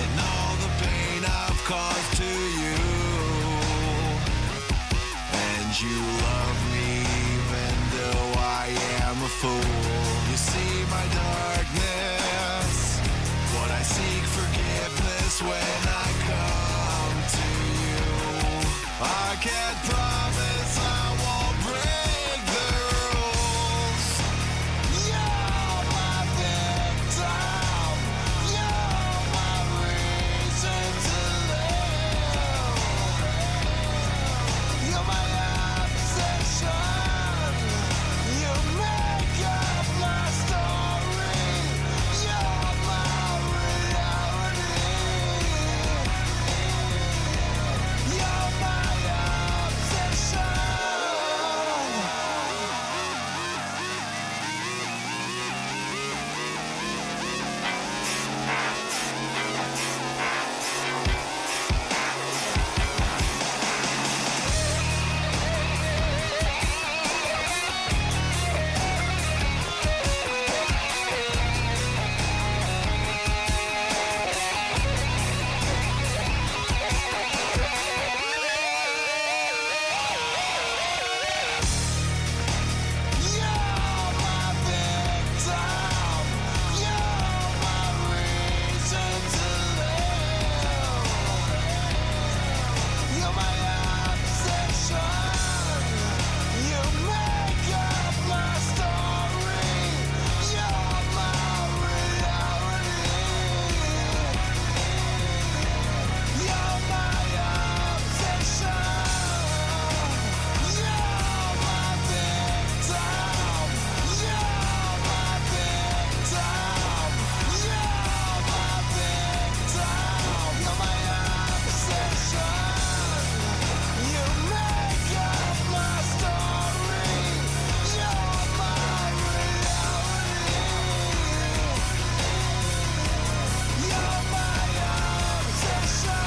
and all the pain I've caused to you. And you love me even though I am a fool. You see my darkness, what I seek forgiveness when I come to you. I can't promise I won't break the rules. You're my victim, you're my reason to live. You're my obsession, you make up my story. You're my reality. You're my obsession. You're my victim, you're my reason to live. You're my obsession, you make up my story. You're my reality. You're my obsession. You're my victim. You're my victim. You're my victim. You're my obsession. You make up my story. You're my reality. You're my obsession.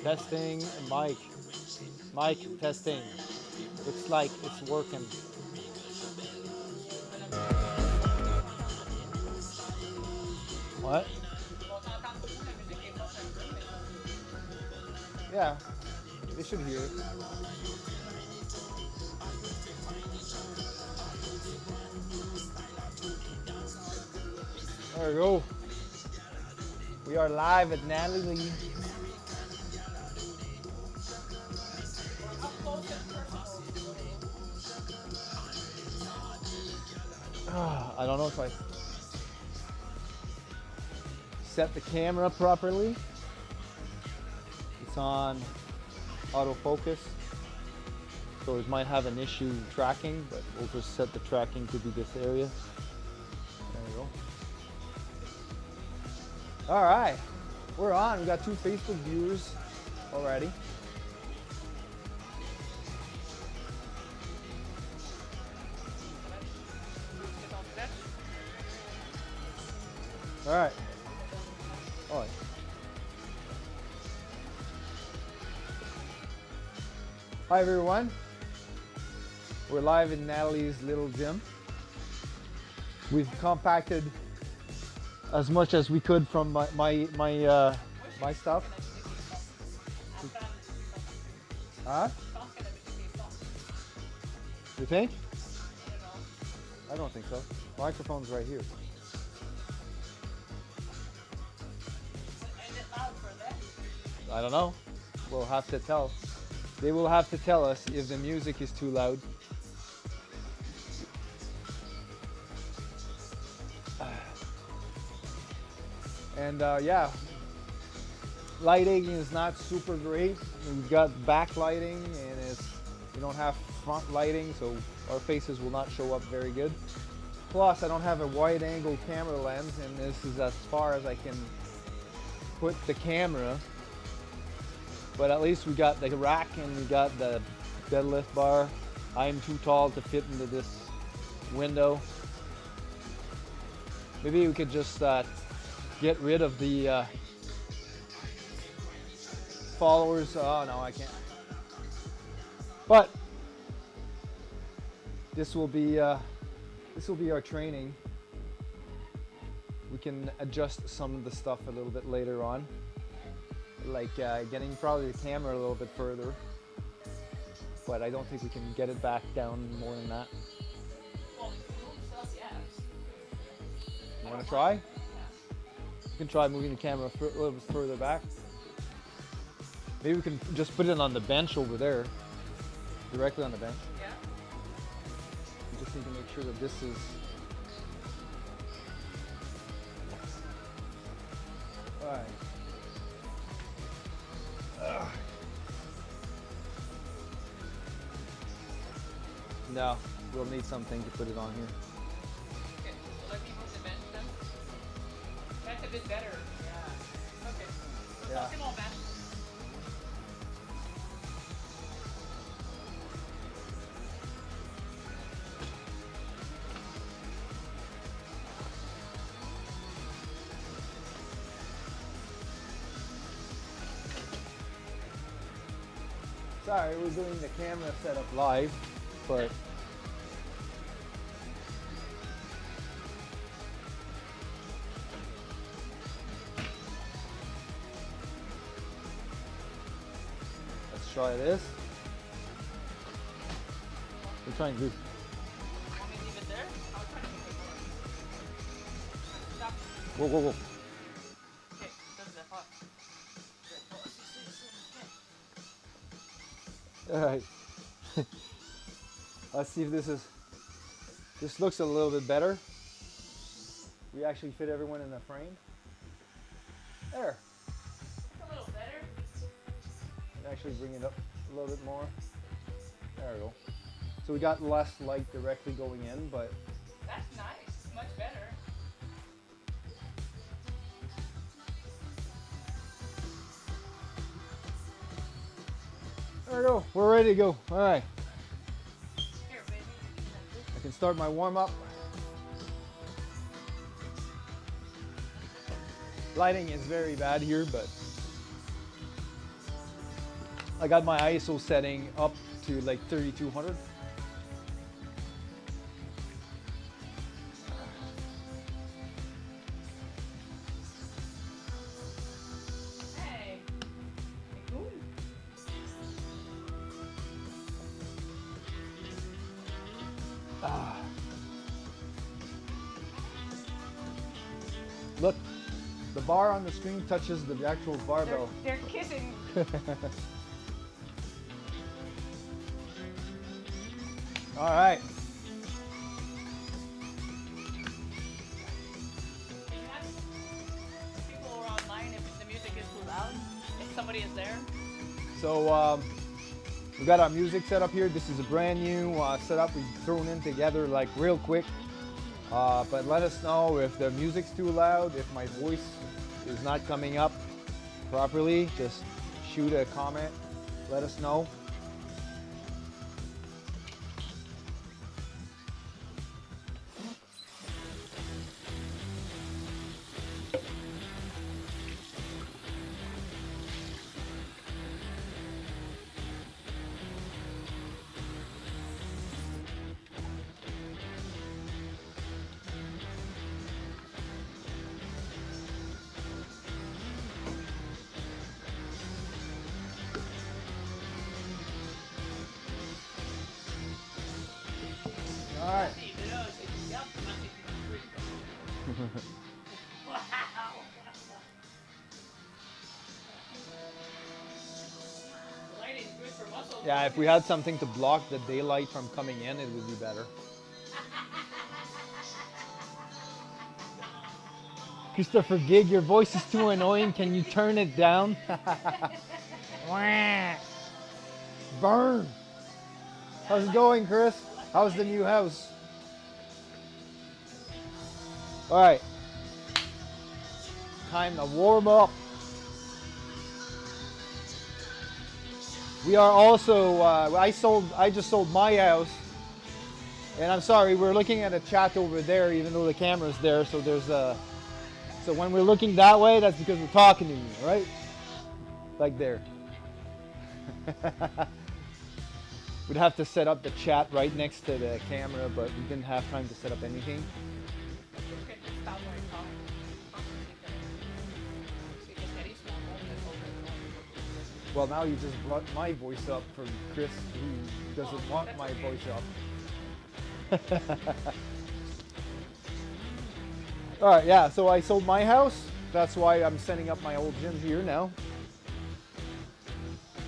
Testing mic. Mic testing. Looks like it's working. What? Yeah, they should hear it. There we go. We are live at Nathalie. I don't know if I set the camera properly. It's on autofocus, so it might have an issue tracking, but we'll just set the tracking to be this area. There we go. All right, we're on. We got 2 Facebook viewers already. All right. All right. Hi everyone. We're live in Nathalie's little gym. We've compacted as much as we could from my stuff. Huh? You think? I don't think so. Microphone's right here. I don't know. We'll have to tell. They will have to tell us if the music is too loud. And yeah, lighting is not super great. We've got backlighting and we don't have front lighting, so our faces will not show up very good. Plus, I don't have a wide angle camera lens, and this is as far as I can put the camera. But at least we got the rack and we got the deadlift bar. I'm too tall to fit into this window. Maybe we could just get rid of the followers. Oh no, I can't. But this will be our training. We can adjust some of the stuff a little bit later on, like getting probably the camera a little bit further, but I don't think we can get it back down more than that. You want to try? You can try moving the camera a little bit further back. Maybe we can just put it on the bench over there, directly on the bench. Yeah. We just need to make sure that this is. All right. No, we'll need something to put it on here. Okay, so let me move the bench then. That's a bit better. Yeah. Okay. So Yeah. talking about bench. Sorry, we're doing the camera setup live, but let's try this. We're trying to do. Want me to leave it there? I'll try to move it more. Stop. Whoa, whoa, whoa. Okay, does that hot? All right. Let's see if this looks a little bit better. We actually fit everyone in the frame. There. A little better. And actually bring it up a little bit more. There we go. So we got less light directly going in, but That's nice. Much better. there we go. We're ready to go. All right. Here, baby. You can have this. I can start my warm up. Lighting is very bad here, but I got my ISO setting up to like 3200. Hey. Cool. Look, the bar on the screen touches the actual barbell. They're kissing. All right. somebody is there. So we got our music set up here. This is a brand new setup we've thrown in together like real quick. But let us know if the music's too loud, if my voice is not coming up properly. Just shoot a comment, let us know. All right. Yeah, if we had something to block the daylight from coming in, it would be better. Christopher Gig, your voice is too annoying. Can you turn it down? Burn. How's it going, Chris? How's the new house? All right. Time to warm up. We are also, I just sold my house. And I'm sorry, we're looking at a chat over there, even though the camera's there. So there's a, so when we're looking that way, that's because we're talking to you, right? Like there. We'd have to set up the chat right next to the camera, but we didn't have time to set up anything. Well, now you just brought my voice up for Chris, who doesn't want my voice up. All right, yeah, so I sold my house. That's why I'm setting up my old gym here now.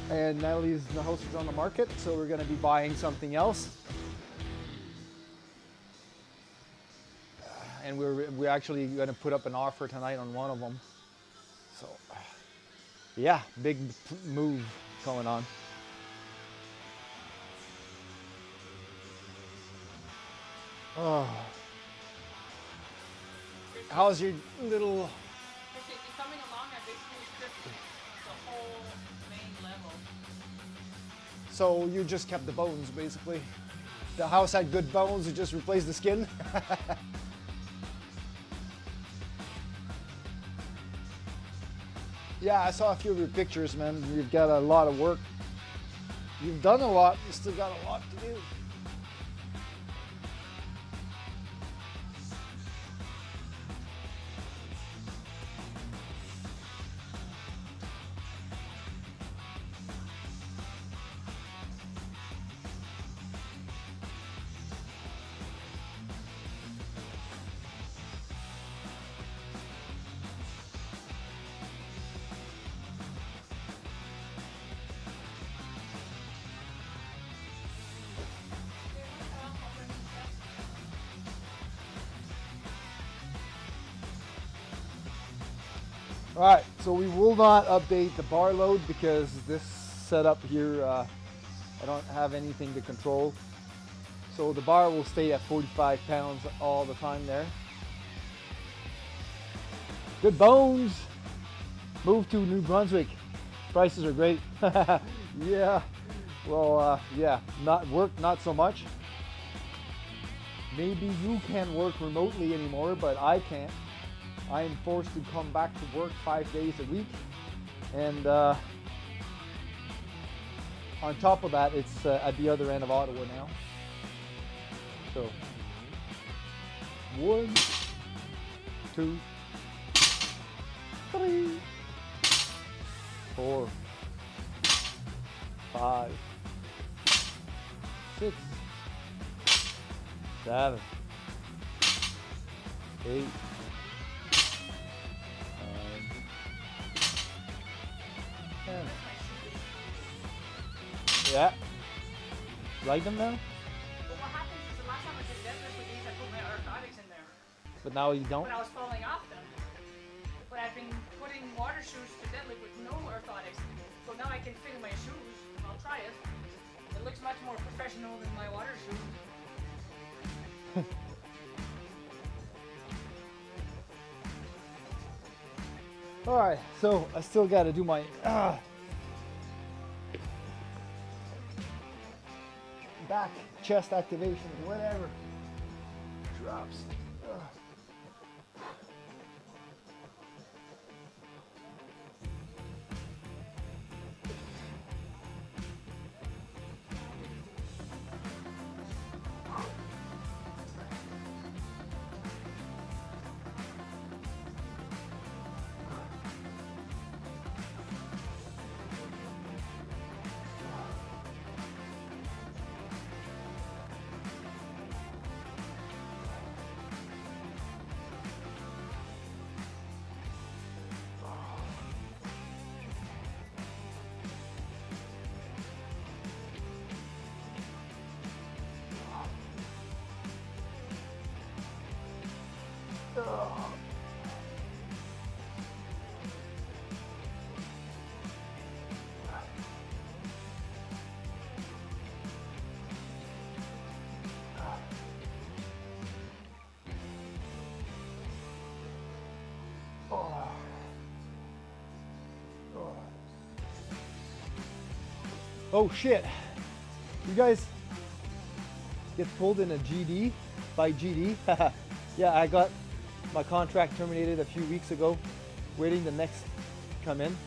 And Nathalie's house is on the market, so we're going to be buying something else. And we're actually going to put up an offer tonight on one of them. So, yeah, big move going on. Oh. How's your little... It's coming along. I basically stripped the whole main level. So you just kept the bones, basically. The house had good bones, you just replaced the skin. Yeah, I saw a few of your pictures, man. You've got a lot of work. You've done a lot, you still got a lot to do. All right, so we will not update the bar load because this setup here, I don't have anything to control. So the bar will stay at 45 pounds all the time there. Good bones. Move to New Brunswick. Prices are great. Yeah, well, yeah, not so much. Maybe you can't work remotely anymore, but I can't. I am forced to come back to work 5 days a week. And on top of that, it's at the other end of Ottawa now. So, 1, 2, 3, 4, 5, 6, 7, 8, 10. Yeah. Like them now? But what happens is the last time I did deadlift with these, I put my orthotics in there. But now you don't? When I was falling off them. When I I've been putting water shoes to deadlift with no orthotics. So now I can fit in my shoes. I'll try it. It looks much more professional than my water shoes. All right, so I still got to do my back chest activation, whatever. Drops. Oh shit. You guys get pulled in a GD by GD? Yeah, I got my contract terminated a few weeks ago, waiting the next to come in.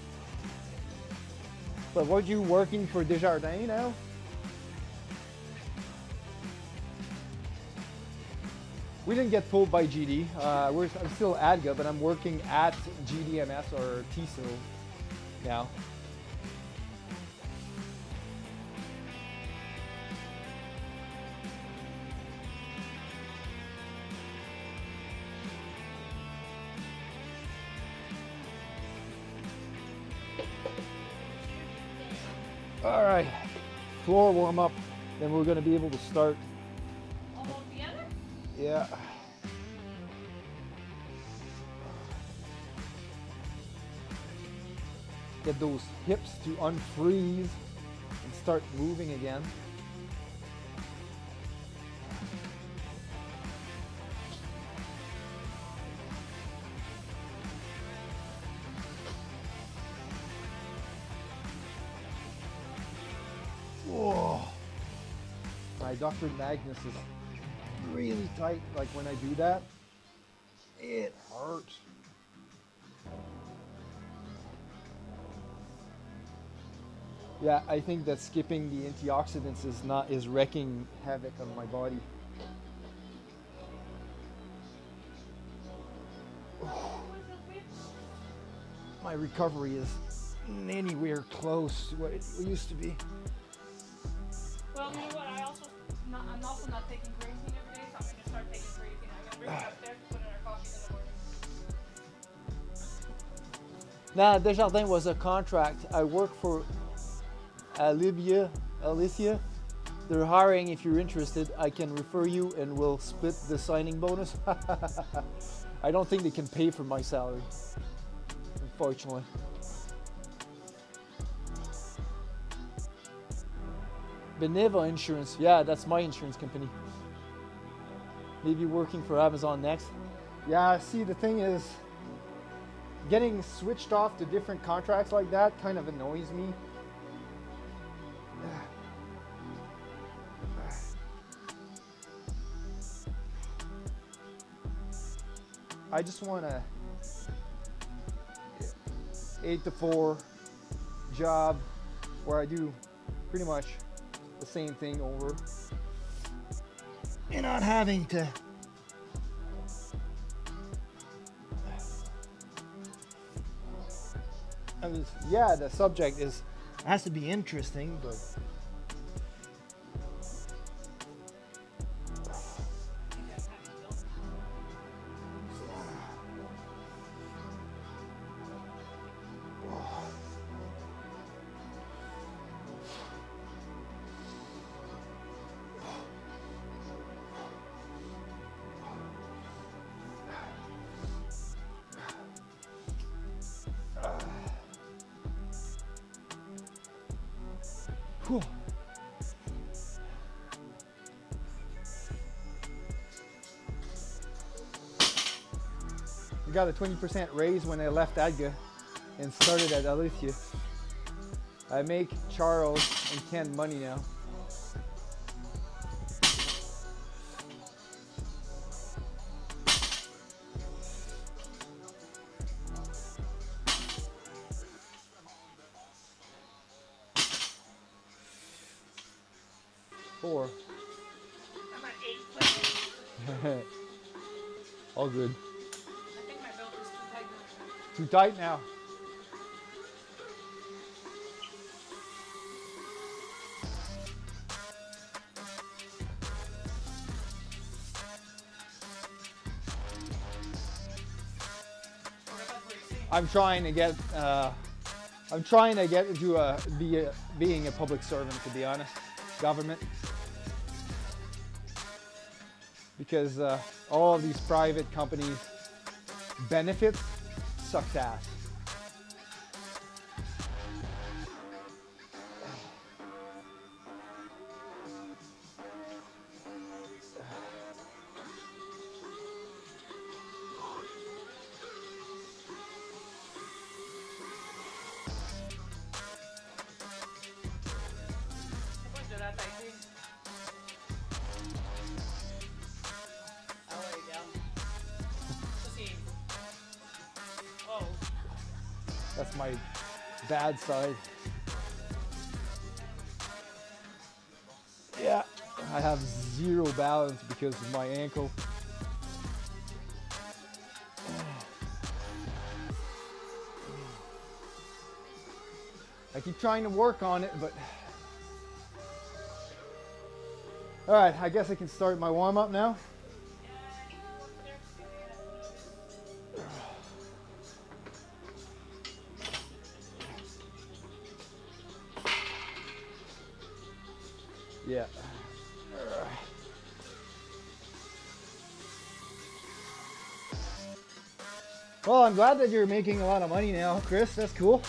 But weren't you working for Desjardins now? We didn't get pulled by GD. I'm still ADGA, but I'm working at GDMS or TISO now. All right, floor warm up, then we're gonna be able to start. Almost together? Yeah. Get those hips to unfreeze and start moving again. Whoa. My Dr. Magnus is really tight. Like when I do that, it hurts. Yeah, I think that skipping the antioxidants is wreaking havoc on my body. My recovery is anywhere close to what it used to be. Well, you know what? I'm also not taking creatine every day, so I'm going to start taking creatine. I'm going to bring it upstairs to put in our coffee in the morning. Nah, Desjardins was a contract. I work for Alicia. They're hiring. If you're interested, I can refer you and we'll split the signing bonus. I don't think they can pay for my salary, unfortunately. Beneva Insurance, yeah, that's my insurance company. Maybe working for Amazon next. Yeah, see, the thing is, getting switched off to different contracts like that kind of annoys me. I just want a 8 to 4 job where I do pretty much the same thing over and not having to yeah, the subject has to be interesting, but Whew. We got a 20% raise when I left Adga and started at Alicia. I make Charles and Ken money now. Four. I'm at 8. All good. I think my belt is too tight now. Too tight now. I'm trying to get into being a public servant, to be honest, government, because all of these private companies benefits sucks ass. That's my bad side. Yeah, I have zero balance because of my ankle. I keep trying to work on it, but... All right, I guess I can start my warm-up now. Yeah. Well, I'm glad that you're making a lot of money now, Chris. That's cool.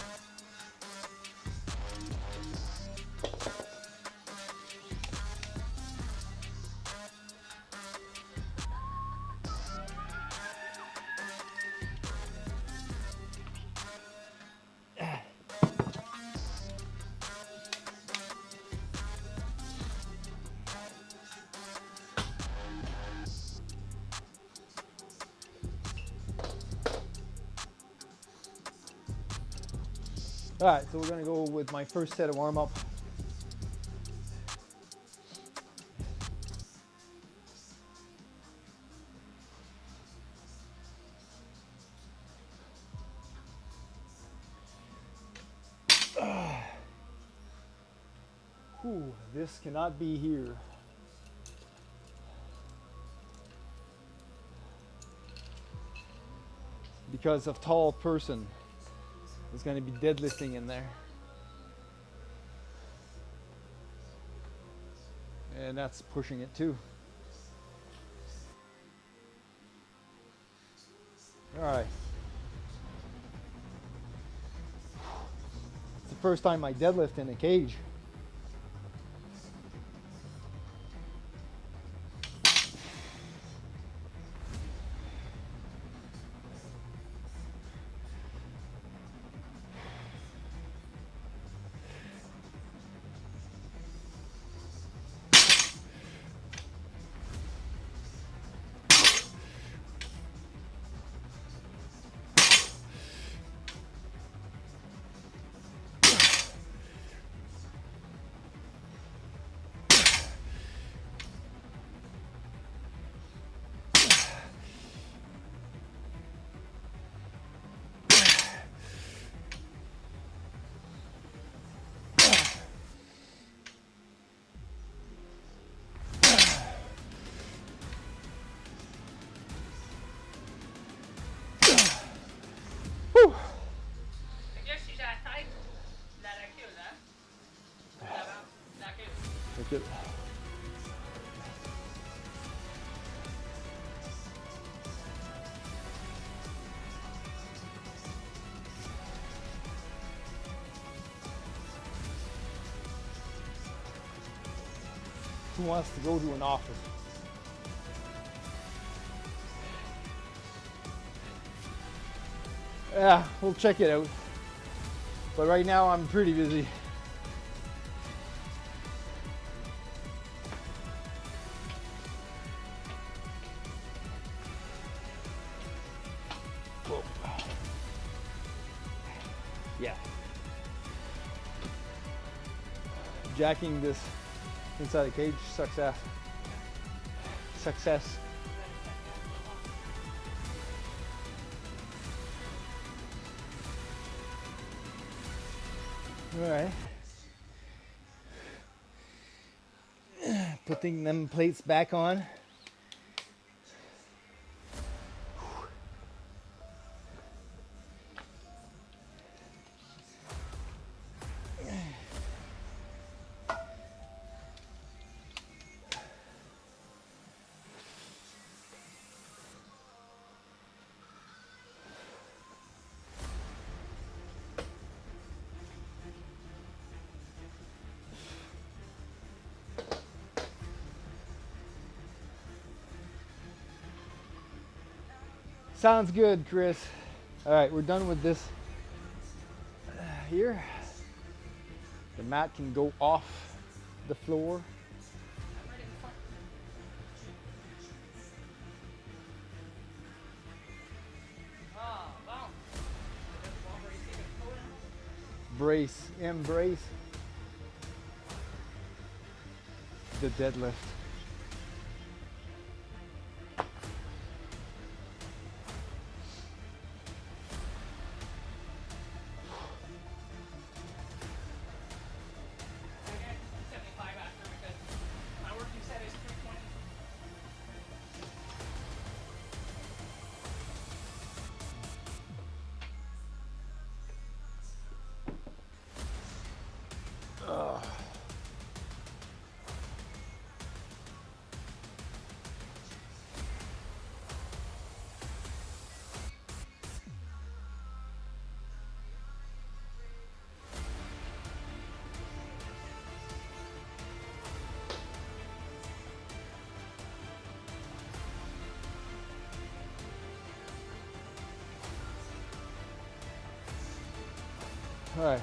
All right, so we're gonna go with my first set of warm-up. Whew, this cannot be here. Because of tall person. There's going to be deadlifting in there. And that's pushing it too. All right. It's the first time I deadlift in a cage. who wants to go to an office. Yeah, we'll check it out. But right now I'm pretty busy. Whoa. Yeah. Jacking this inside a cage, success. Success. All right. Putting them plates back on. Sounds good, Chris. All right, we're done with this here. The mat can go off the floor. Right in front. Oh, wow. Brace, embrace the deadlift. All right.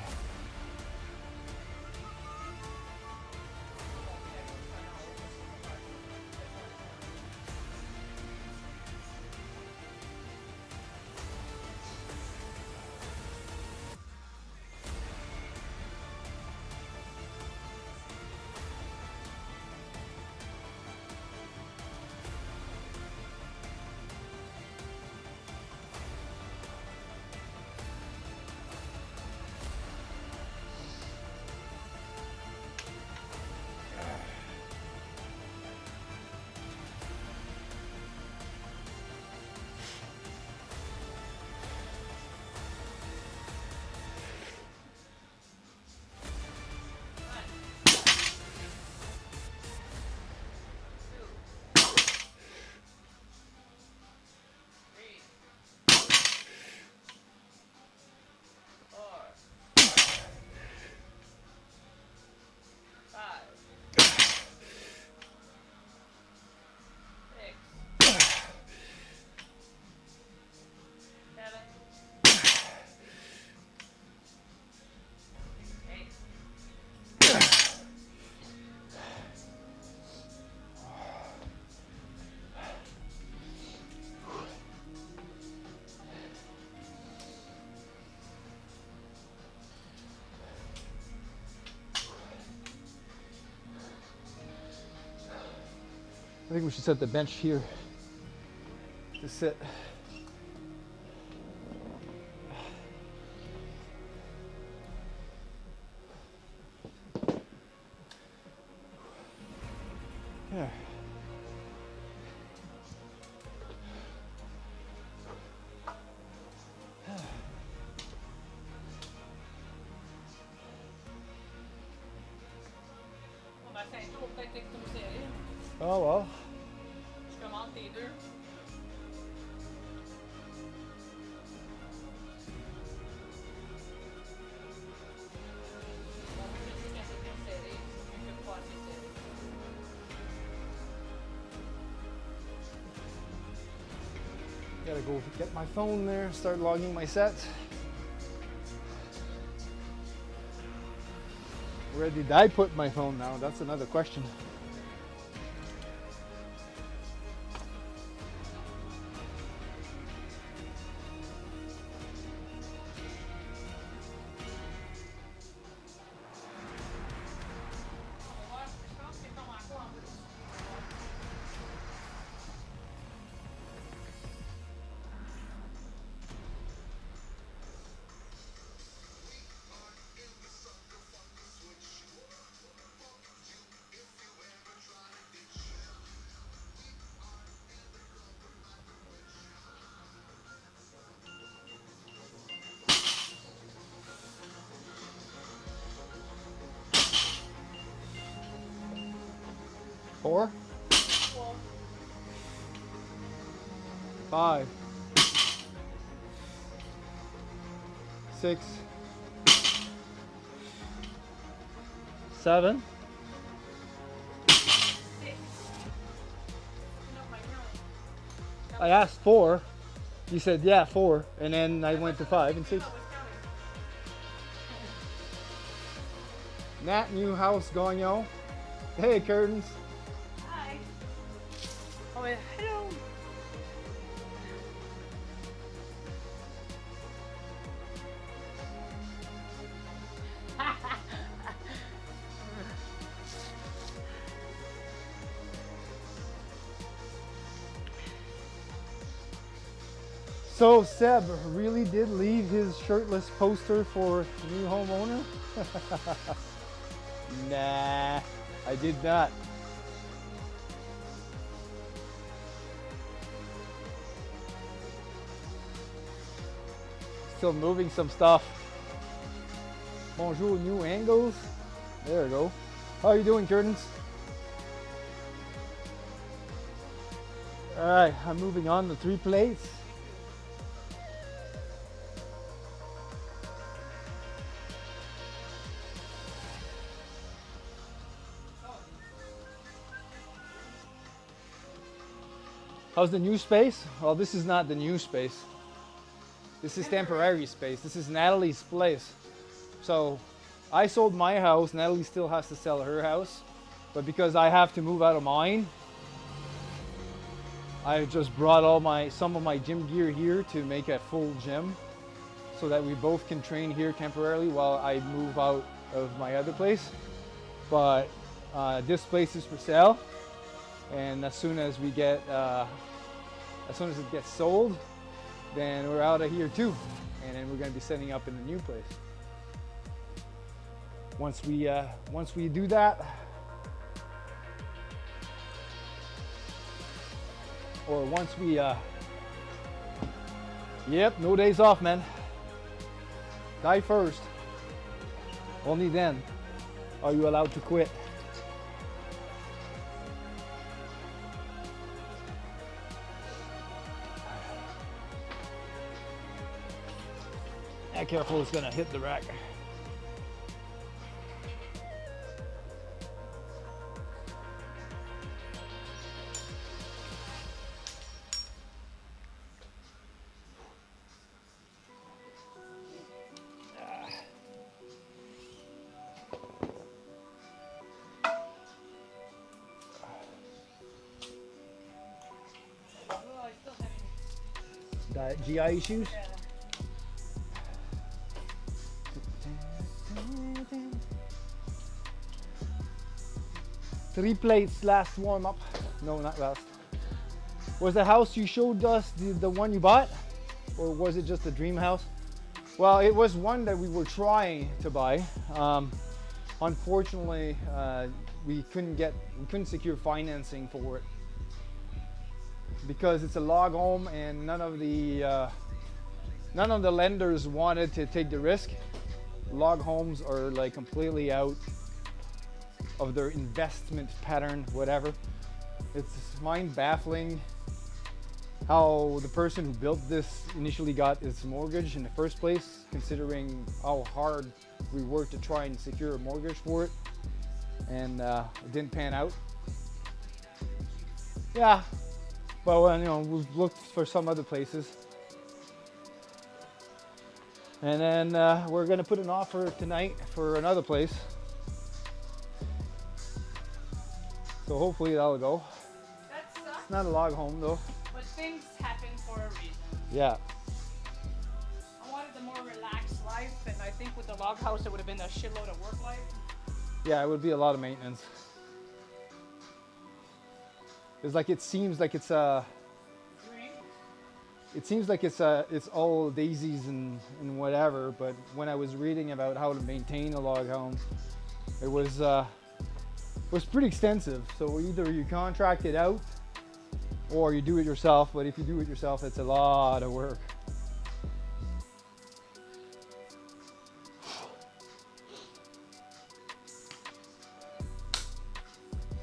I think we should set the bench here to sit. Yeah. Oh well. Ska man alltid ur? Gotta go get my phone there, start logging my sets. Where did I put my phone now? That's another question. Four, 5, 6, 7. I asked 4. You said yeah, 4, and then I went to 5 and 6. Nat, new house going on. Hey, curtains. Hi. Oh, yeah. Hello. So Seb really did leave his shirtless poster for new homeowner? Nah, I did not. Still moving some stuff. Bonjour, new angles. There we go. How are you doing, curtains? All right, I'm moving on to 3 plates. How's the new space? Well, this is not the new space. This is temporary space. This is Nathalie's place. So I sold my house. Nathalie still has to sell her house. But because I have to move out of mine, I just brought some of my gym gear here to make a full gym so that we both can train here temporarily while I move out of my other place. But this place is for sale, and as soon as it gets sold, then we're out of here too, and then we're going to be setting up in the new place. Once we do that, or once we yep, no days off, man. Die first. Only then are you allowed to quit. Yeah, careful, it's gonna hit the rack. GI issues? Yeah. Three plates last warm up. No, not last. Was the house you showed us the one you bought? Or was it just a dream house? Well, it was one that we were trying to buy. Unfortunately, we couldn't secure financing for it because it's a log home, and none of the lenders wanted to take the risk. Log homes are like completely out of their investment pattern, whatever. It's mind baffling how the person who built this initially got his mortgage in the first place, considering how hard we worked to try and secure a mortgage for it, and it didn't pan out. Yeah, But you know, we've looked for some other places. And then we're gonna put an offer tonight for another place. So hopefully that'll go. That sucks. It's not a log home though. But things happen for a reason. Yeah. I wanted a more relaxed life, and I think with the log house it would have been a shitload of work life. Yeah, it would be a lot of maintenance. It's like it seems like it's it seems like it's all daisies and whatever, but when I was reading about how to maintain a log home, it was pretty extensive. So either you contract it out or you do it yourself, but if you do it yourself, it's a lot of work.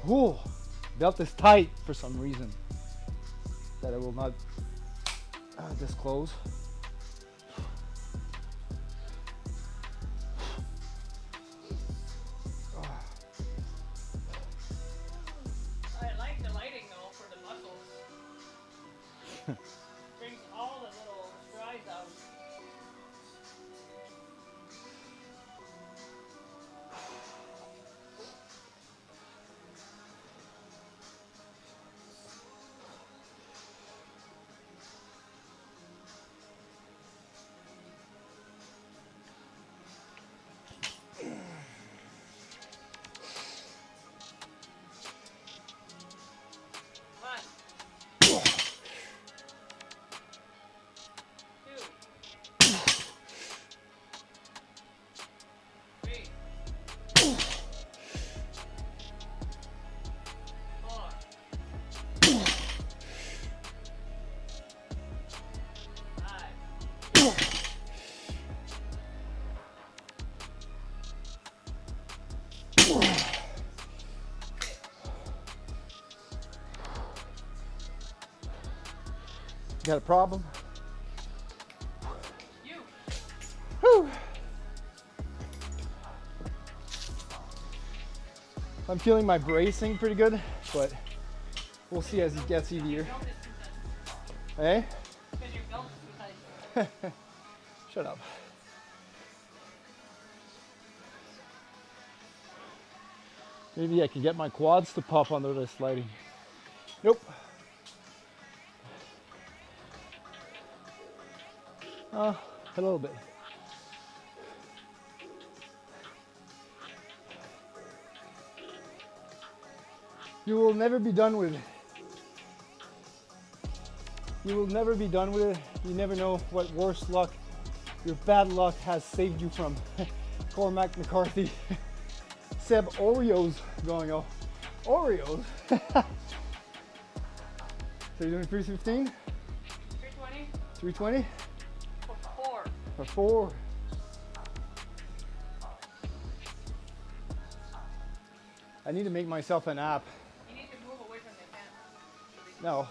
Ooh, belt is tight for some reason that I will not disclose. I like the lighting though for the muscles. Brings all the little strides out. One, two, three, four, five, Got a problem? you. Whew. I'm feeling my bracing pretty good, but we'll see as it gets easier. Belt is too tight. Hey? Because your belt is too tight. Shut up. Maybe I can get my quads to pop under this lighting. Nope. A little bit. You will never be done with it. You will never be done with it. You never know what worse luck your bad luck has saved you from. Cormac McCarthy. Seb Oreos going off. Oreos? So you're doing 315? 320 320? for 4. For 4? I need to make myself an app. You need to move away from the camera. No, So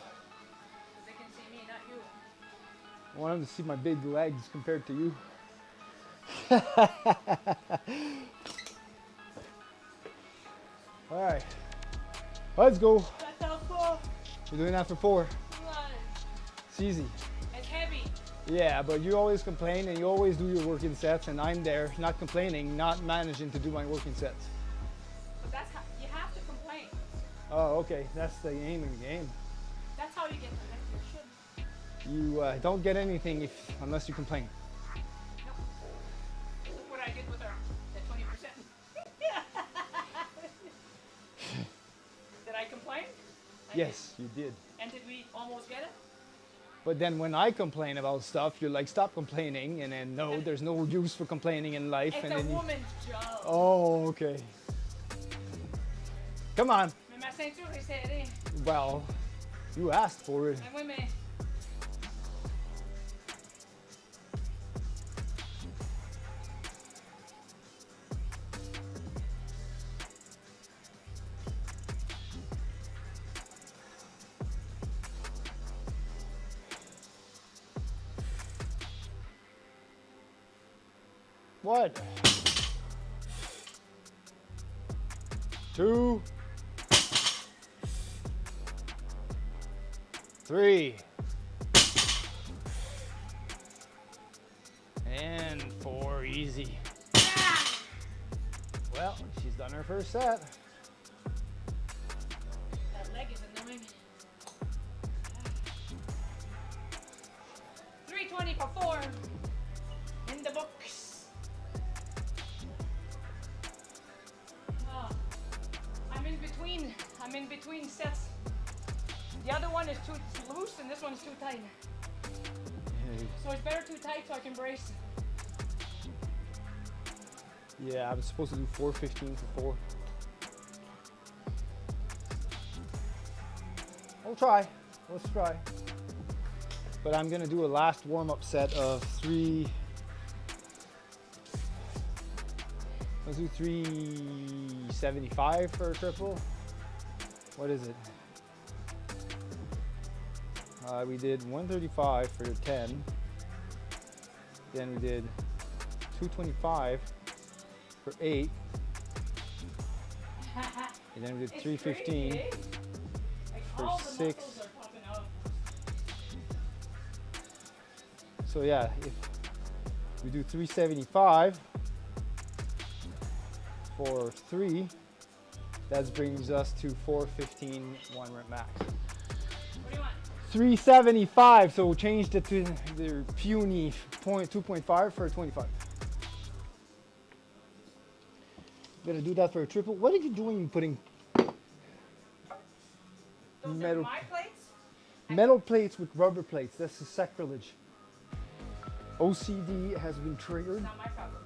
they can see me, not you. I want them to see my big legs compared to you. All right, let's go. That's how cool. We're doing that for 4. Come on. It's easy. It's heavy. Yeah, but you always complain and you always do your working sets, and I'm there not complaining, not managing to do my working sets. But that's how you have to complain. Oh, okay, that's the aim of the game. That's how you get the next your shit. You don't get anything unless you complain. Look what I did with the 20%. Did I complain? I Yes, you did. did. And did we almost get it? But then when I complain about stuff, you're like, stop complaining, and then no, there's no use for complaining in life. It's and a then woman's job. Oh, okay. Come on. Mais ma ceinture est serrée. Well, you asked for it. Mais oui, mais. What? 2. 3. And 4, easy. Well, she's done her first set. That leg is annoying. 320 for 4. In the books. Oh, I'm in between sets. The other one is too loose and this one's too tight. So it's better too tight so I can brace. Yeah, I'm supposed to do 415 for 4. We'll try. Let's try. But I'm gonna do a last warm-up set of 3. Let's do 375 for a triple. What is it? We did 135 for 10. Then we did 225 for 8. And then we did 315 for 6. So yeah, if we do 375 for 3, that brings us to 415 1 rep max. What do you want? 375, so we'll change it to the puny 2.5 for a 25. Gonna do that for a triple. What are you doing putting Those are my plates? metal plates with rubber plates? That's a sacrilege. OCD has been triggered. It's not my problem.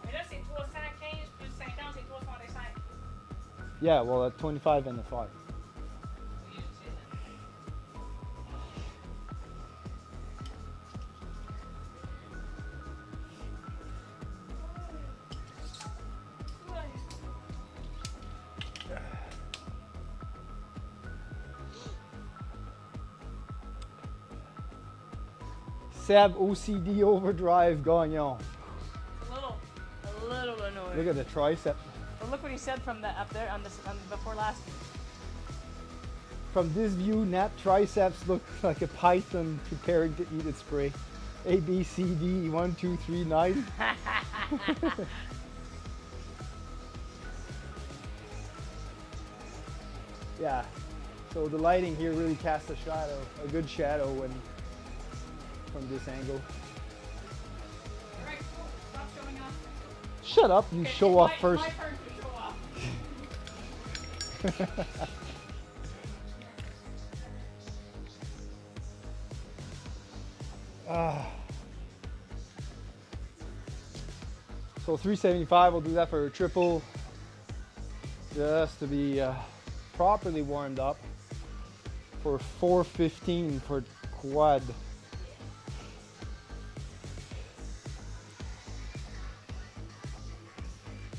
Mais là, c'est 315 plus 50, c'est 365. Yeah, well, at 25 and the 5. Seb OCD overdrive gagnon. A little annoying. Look at the tricep. But look what he said from that up there on this before last. From this view, Nat triceps look like a python preparing to eat its prey. A, B, C, D, 1, 2, 3, 9. Yeah, so the lighting here really casts a shadow, a good shadow from this angle. Alright, cool. Stop showing off. Shut up, you show off first. My turn to show off. So 375, we'll do that for a triple, just to be properly warmed up for 415 for quad.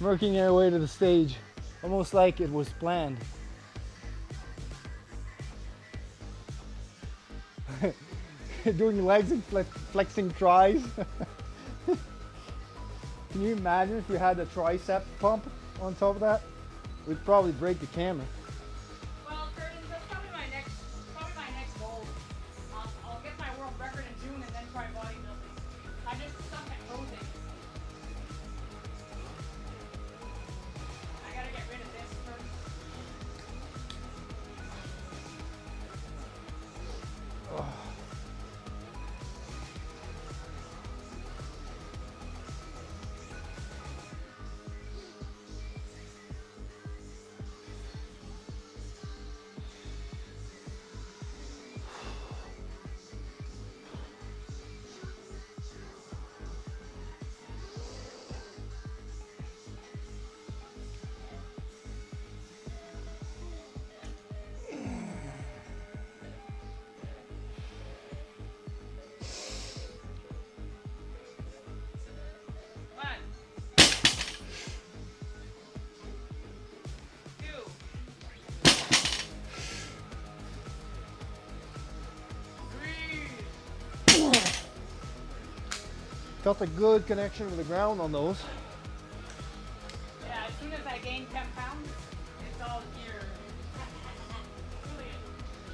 Working our way to the stage, almost like it was planned. Doing legs and flexing tries. Can you imagine if you had a tricep pump on top of that? We'd probably break the camera. Well, Curtis, that's probably my next goal. I'll get my world record in June and then try bodybuilding. I just suck at posing. I gotta get rid of this first. Felt a good connection with the ground on those. Yeah, as soon as I gain 10 pounds, it's all here. Brilliant.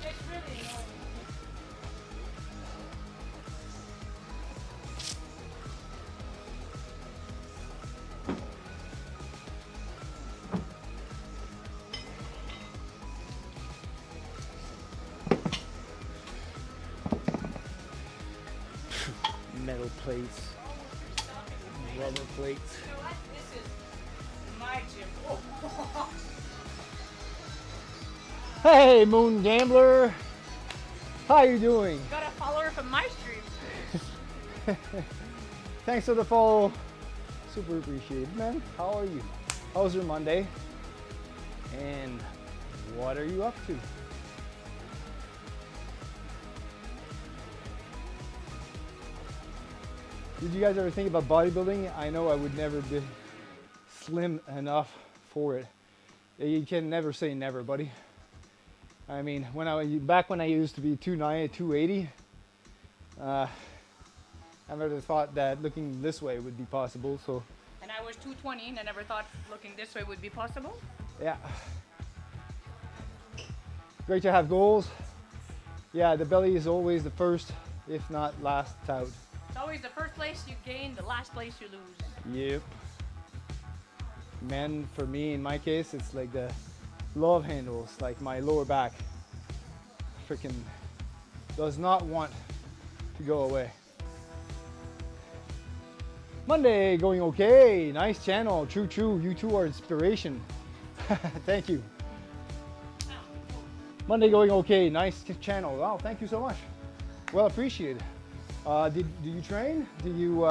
It's really annoying. Metal plates, rubber plates. You know what? This is my gym. Oh. Hey, Moon Gambler. How you doing? Got a follower from my stream. Thanks for the follow. Super appreciated, man. How are you? How's your Monday? And what are you up to? Did you guys ever think about bodybuilding? I know I would never be slim enough for it. You can never say never, buddy. I mean, back when I used to be 290, 280, I never thought that looking this way would be possible. So And I was 220 and I never thought looking this way would be possible. yeah, great to have goals. Yeah, the belly is always the first, if not last out. It's always the first place you gain, the last place you lose. Yep. Men, for me, in my case, it's like the love handles, like my lower back. Freaking does not want to go away. Monday going okay. Nice channel. True, true. You two are inspiration. Thank you. Monday going okay. Nice channel. Wow, thank you so much. Well appreciated. Do you train? Do you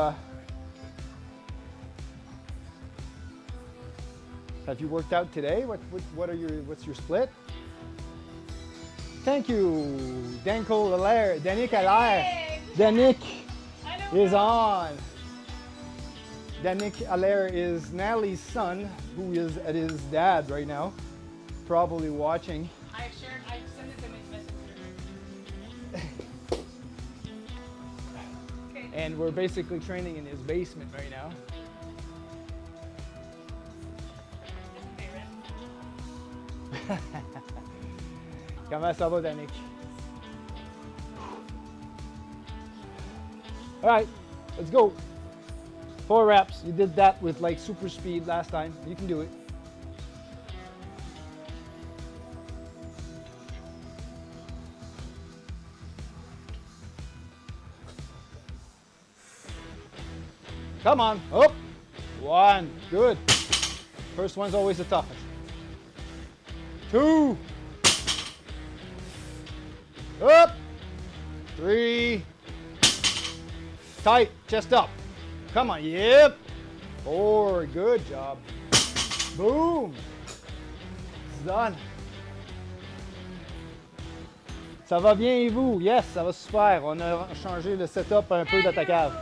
have you worked out today? What's your split? Thank you, Danko Allaire, Danick Allaire. Hey! Danick I know. is on. Danick Allaire is Nathalie's son, who is at his dad right now, probably watching. I sent it to his messenger. Okay. And we're basically training in his basement right now. Comment ça va, Danick? All right, let's go. 4 reps. You did that with like super speed last time. You can do it. Come on. Up. 1. Good. First one's always the toughest. 2. Up. 3. Tight. Chest up. Come on. Yep. 4. Good job. Boom. It's done. Ça va bien et vous? Yes, ça va super. On a changé le setup un peu dans ta cave.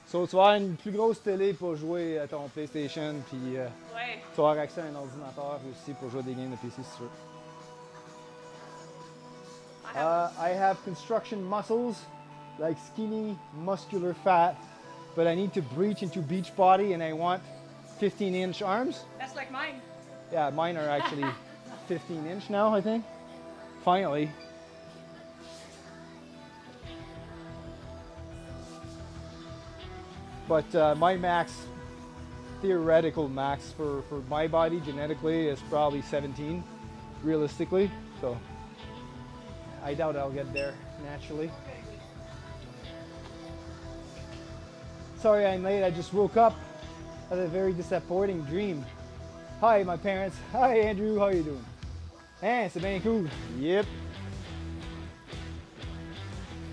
So, tu vas avoir une plus grosse télé pour jouer à ton PlayStation, puis Ouais. tu vas avoir accès à un ordinateur aussi pour jouer des games de PC si tu veux. I have construction muscles, like skinny, muscular fat, but I need to breach into beach body and I want 15-inch arms. That's like mine. Yeah, mine are actually 15-inch now, I think. Finally. But my max, theoretical max for my body genetically is probably 17, realistically. So I doubt I'll get there naturally. Sorry I'm late, I just woke up. Had a very disappointing dream. Hi, my parents. Hi, Andrew, how you doing? Eh, c'est bien cool. Yep.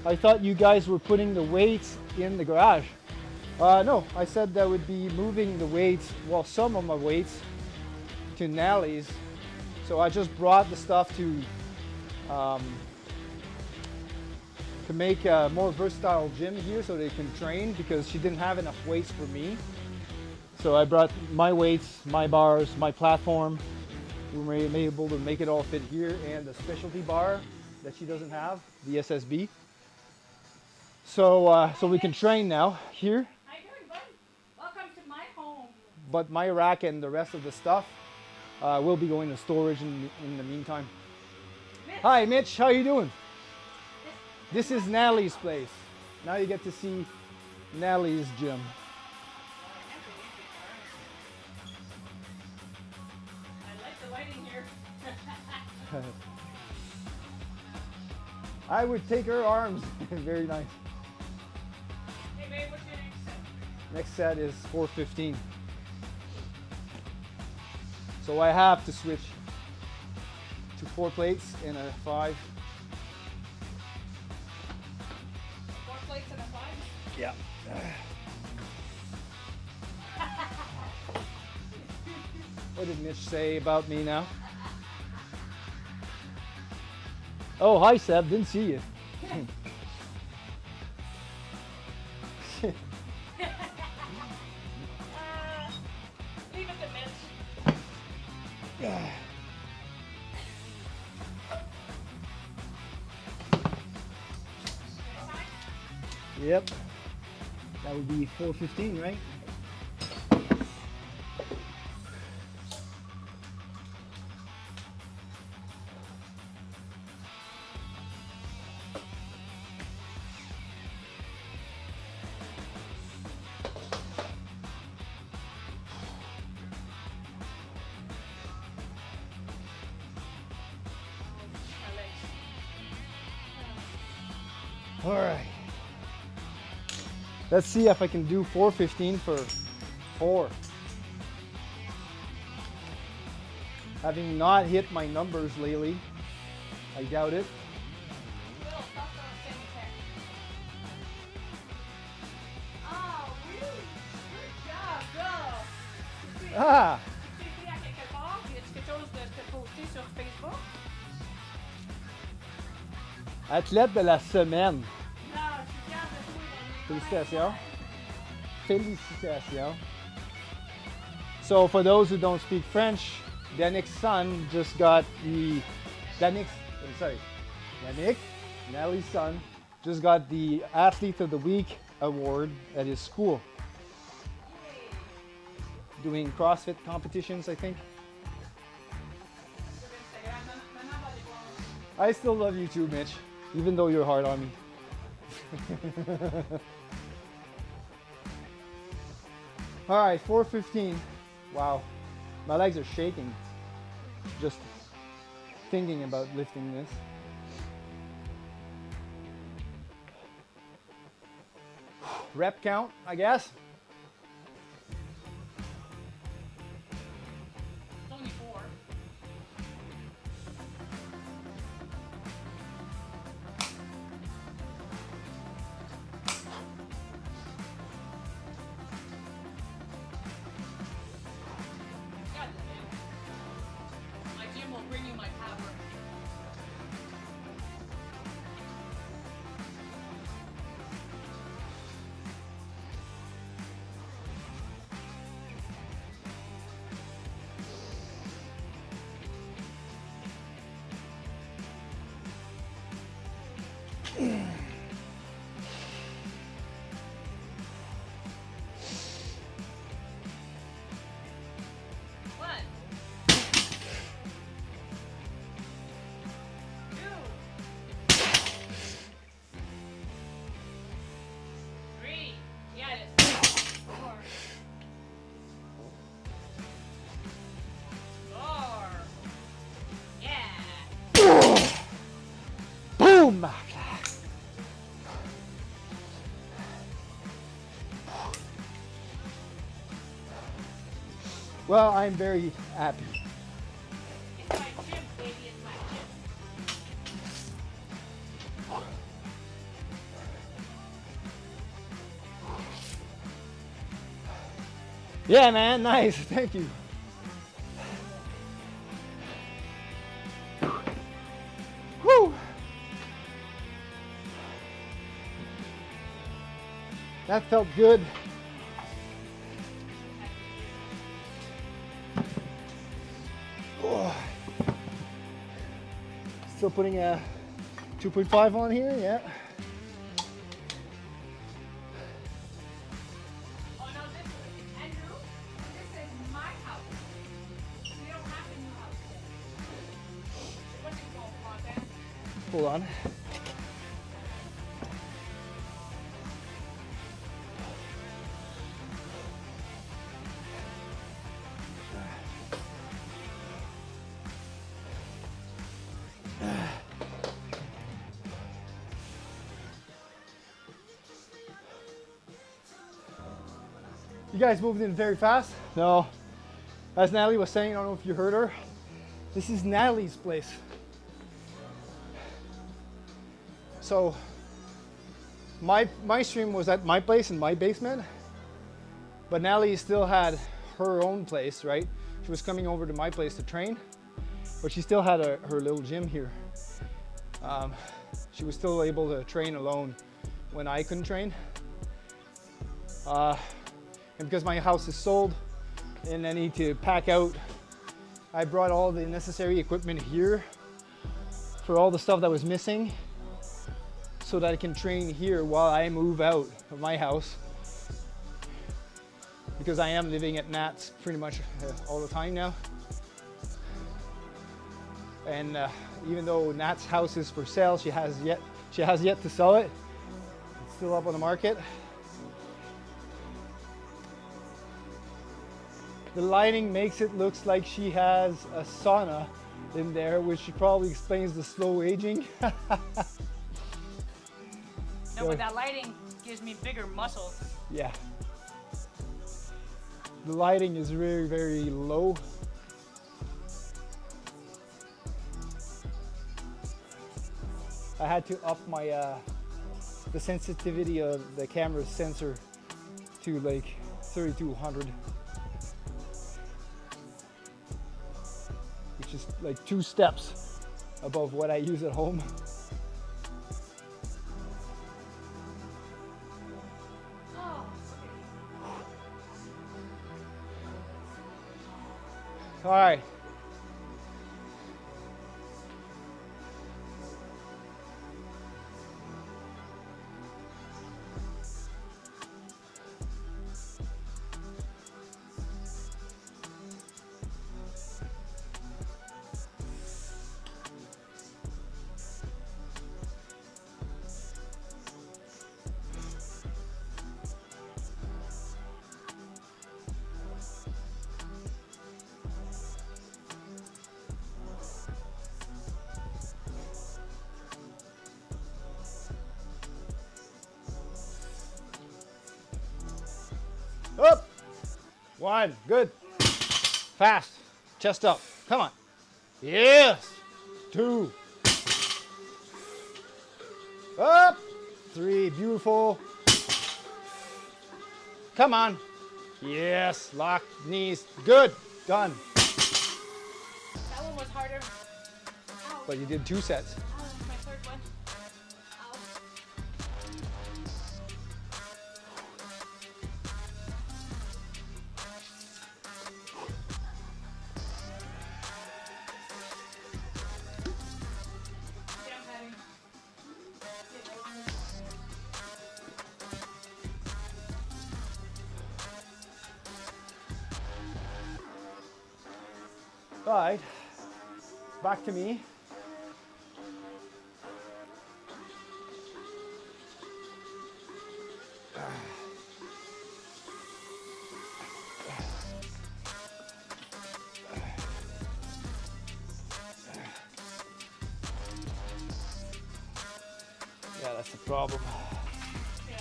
I thought you guys were putting the weights in the garage. No, I said that would be moving the weights, well, some of my weights to Nathalie's. So I just brought the stuff to make a more versatile gym here so they can train because she didn't have enough weights for me. So I brought my weights, my bars, my platform. We were able to make it all fit here and the specialty bar that she doesn't have, the SSB. So we can train now here. How you doing, bud? Welcome to my home. But my rack and the rest of the stuff We'll be going to storage in the meantime. Mitch, Hi, Mitch. How you doing? This is Nathalie's place. Now you get to see Nathalie's gym. I like the lighting here. I would take her arms. Very nice. Hey babe, what's your next set? Next set is 415. So I have to switch to 4 plates and a 5. 4 plates and a 5? Yeah. What did Mitch say about me now? Oh, hi Seb, didn't see you. Leave it to Mitch. Yep. That would be 415, right? My legs. All right. Let's see if I can do 415 for 4. Having not hit my numbers lately, I doubt it. Little stuff on the same tech. Oh, really? Good job, girl. Ah, Tu étais à quelque part, y a-tu quelque chose de te poster sur Facebook? athlète de la semaine. Non, je suis fière de toi. Félicitations. Félicitations. So for those who don't speak French, Danic's son just got the Danic's Danic, Natalie's son, just got the Athlete of the Week award at his school. Doing CrossFit competitions, I think. I still love you too, Mitch, even though you're hard on me. All right, 415. Wow, my legs are shaking just thinking about lifting this. Rep count, I guess. It's only 4. God damn. My gym will bring you my power. One, 2, 3. Yeah, it is. 4. 4. Yeah. Boom! Well, I'm very happy. It's my gym, baby. It's my gym. Yeah, man, nice. Thank you. Whew. That felt good. Oh. Still putting a 2.5 on here, yeah. Oh no, this is Andrew. This is my house. You don't have to Hold on. You guys moved in very fast. No, as Natalie was saying, I don't know if you heard her. This is Natalie's place. So my stream was at my place in my basement, but Natalie still had her own place, right? She was coming over to my place to train, but she still had her little gym here. She was still able to train alone when I couldn't train. And because my house is sold and I need to pack out, I brought all the necessary equipment here for all the stuff that was missing so that I can train here while I move out of my house. Because I am living at Nat's pretty much all the time now. And even though Nat's house is for sale, she has yet to sell it. It's still up on the market. The lighting makes it look like she has a sauna in there, which probably explains the slow aging. No, but that lighting gives me bigger muscles. Yeah. The lighting is very, very low. I had to up my the sensitivity of the camera sensor to like 3200. Which is like 2 steps above what I use at home. All right. Up. 1, good. Fast. Chest up. Come on. Yes. 2. Up. 3, beautiful. Come on. Yes, lock knees. Good. Done. That one was harder. Ow. But you did 2 sets. Oh, that's my third one. Ow. Yeah, I'm having. All right. Back to me. Yeah, that's the problem. Yeah.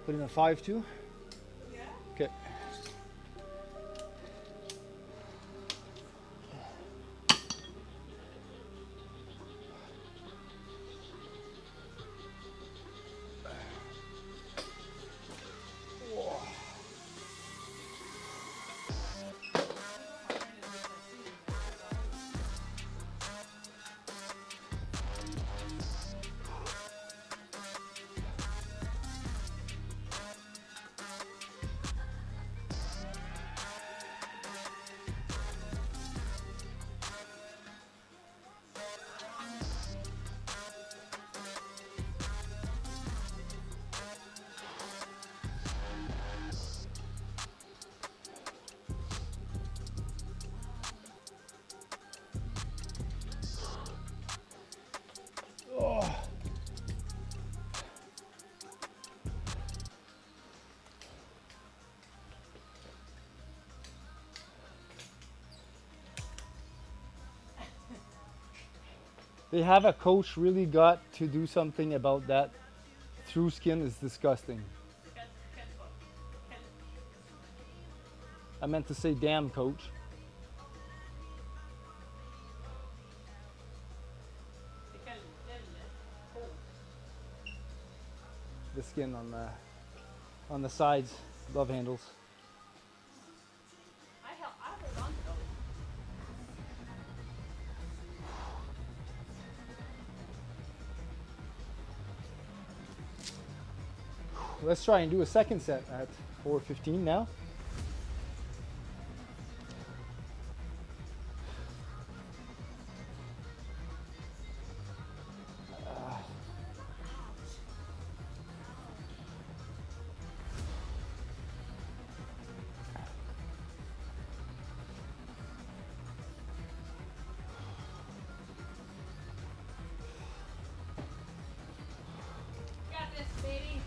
Put in a 5-2. Yeah. Okay. They have a coach really got to do something about that. Through skin is disgusting. I meant to say damn coach. The skin on the sides, love handles. I hold on to those. Let's try and do a second set at 4:15 now. Got this, baby.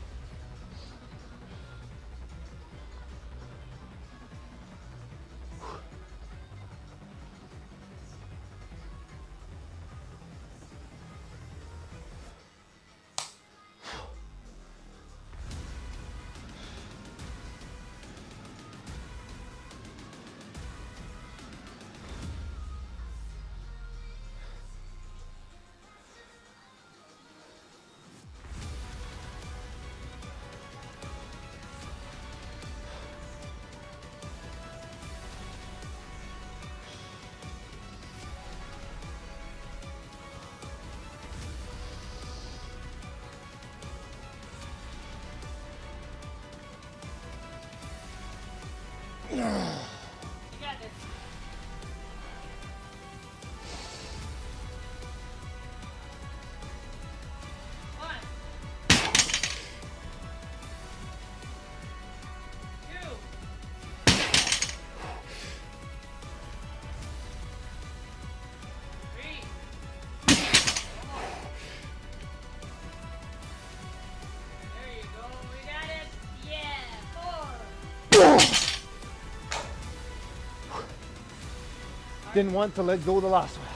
You got this. One. Two. Three. There you go. We got it. Yeah. 4. Didn't want to let go of the last one.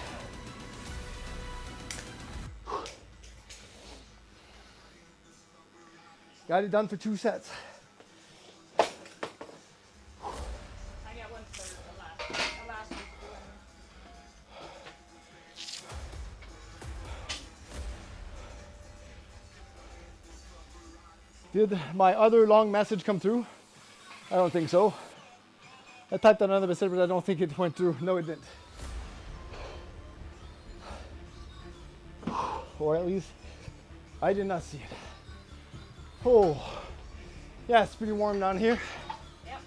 Got it done for 2 sets. I got one for the last one. Did my other long message come through? I don't think so. I typed another message, but I don't think it went through. No, it didn't. Or at least I did not see it. Oh, yeah, it's pretty warm down here. Yep.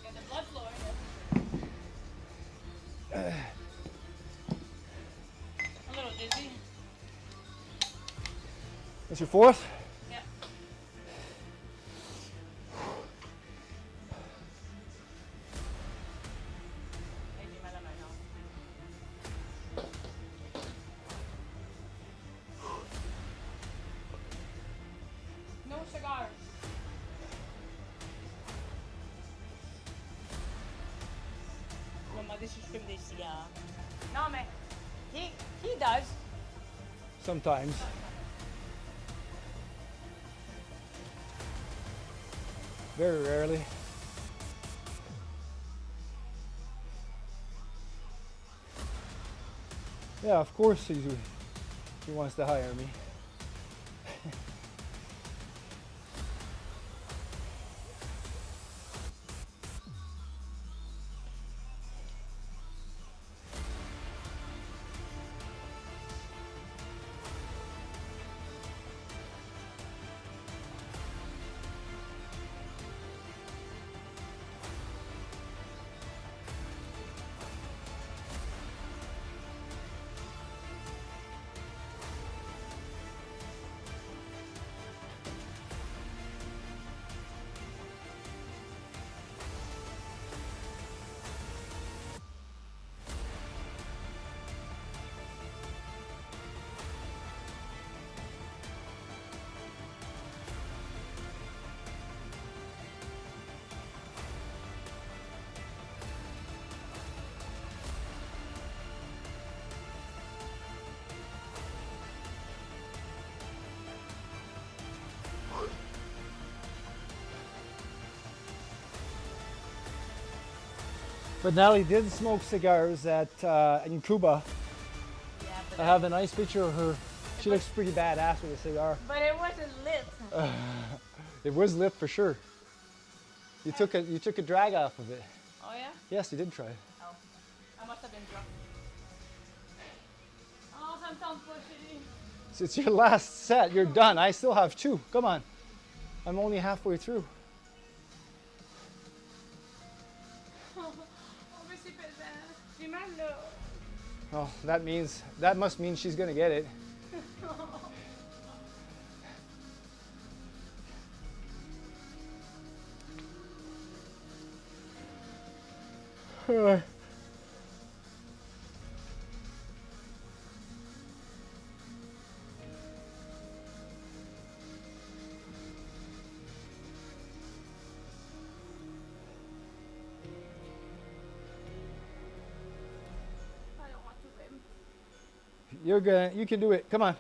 Got the blood flowing. A little dizzy. That's your 4th? Yep. No cigars. No, this is from this cigar. No, man. He does. Sometimes. Very rarely. Yeah, of course he wants to hire me. But Natalie did smoke cigars at in Cuba. Yeah, but I have a nice picture of her. She looks pretty badass with a cigar. But it wasn't lit. It was lit for sure. You took a drag off of it. Oh yeah? Yes, you did try. Oh. I must have been drunk. Oh, sometimes pushing. So it's your last set. You're done. I still have 2. Come on. I'm only halfway through. Oh, that must mean she's gonna get it. You can do it. Come on.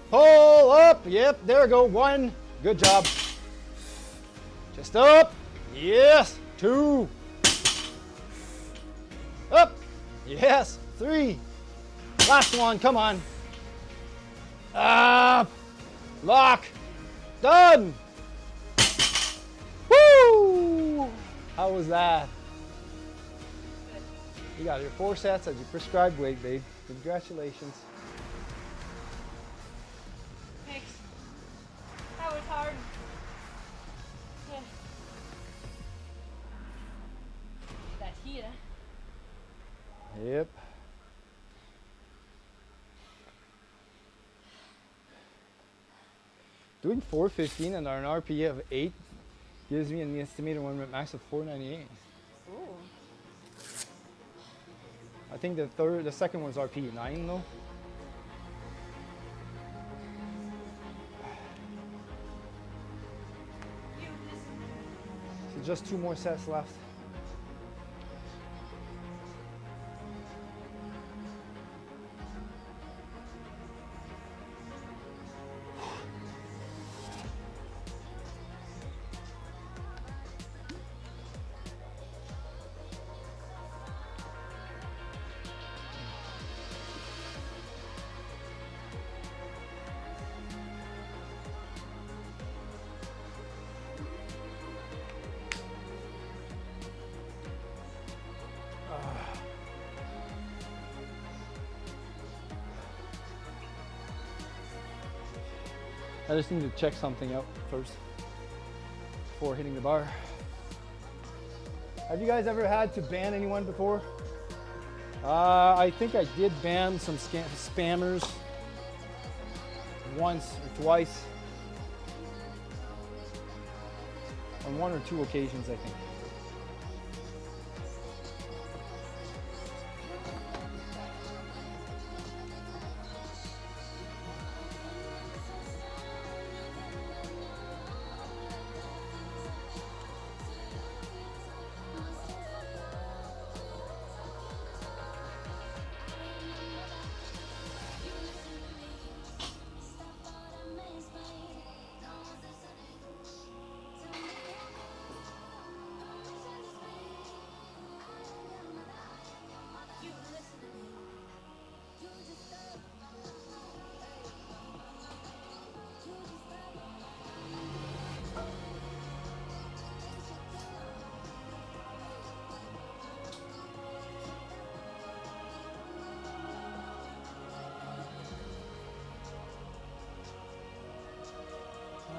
Pull up. Yep, there we go. 1. Good job. Just up. Yes. 2. Up. Yes. 3. Last one. Come on. Up. Lock. Done. Woo! How was that? You got your 4 sets at your prescribed weight, babe. Congratulations. Thanks. That was hard. Yeah. That heat, huh? Yep. Doing 415 and an RPE of 8 gives me an estimated 1 rep max of 498. Ooh. I think the second one's RPE 9 though. So just 2 more sets left. I just need to check something out first before hitting the bar. Have you guys ever had to ban anyone before? I think I did ban some spammers once or twice. On 1 or 2 occasions, I think.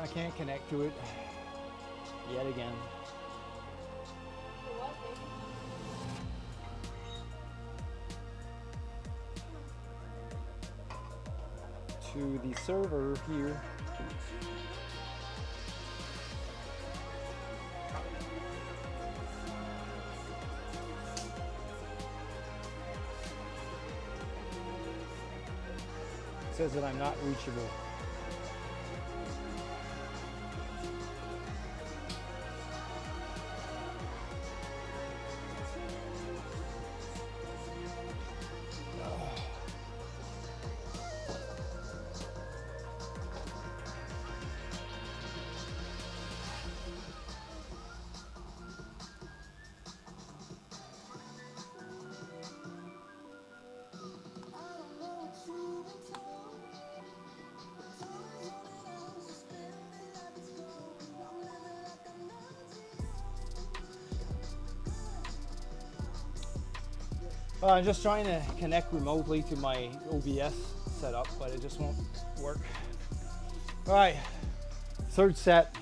I can't connect to it yet again. To the server here. says that I'm not reachable. I'm just trying to connect remotely to my OBS setup, but it just won't work. All right, third set.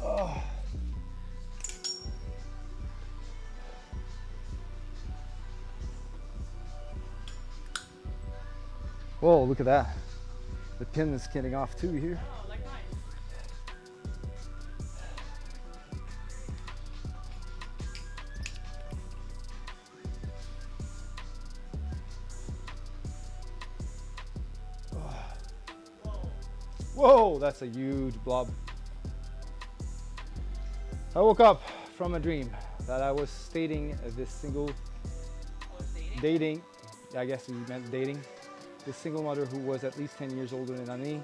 Oh. Whoa, look at that. The pin is getting off too here. Oh, like mine. Whoa, that's a huge blob. I woke up from a dream that I was dating this single, dating, I guess he meant dating, this single mother who was at least 10 years older than me.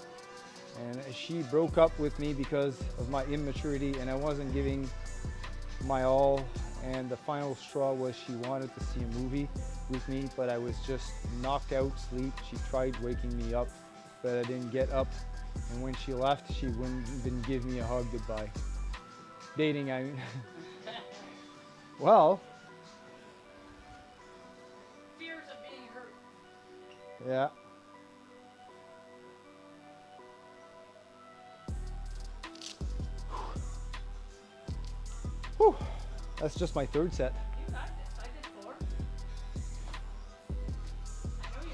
And she broke up with me because of my immaturity and I wasn't giving my all. And the final straw was she wanted to see a movie with me, but I was just knocked out sleep. She tried waking me up, but I didn't get up. And when she left, she wouldn't even give me a hug goodbye. Dating, I mean. Well. Fears of being hurt. Yeah. Whew. That's just my third set. You got this. I did 4. I know you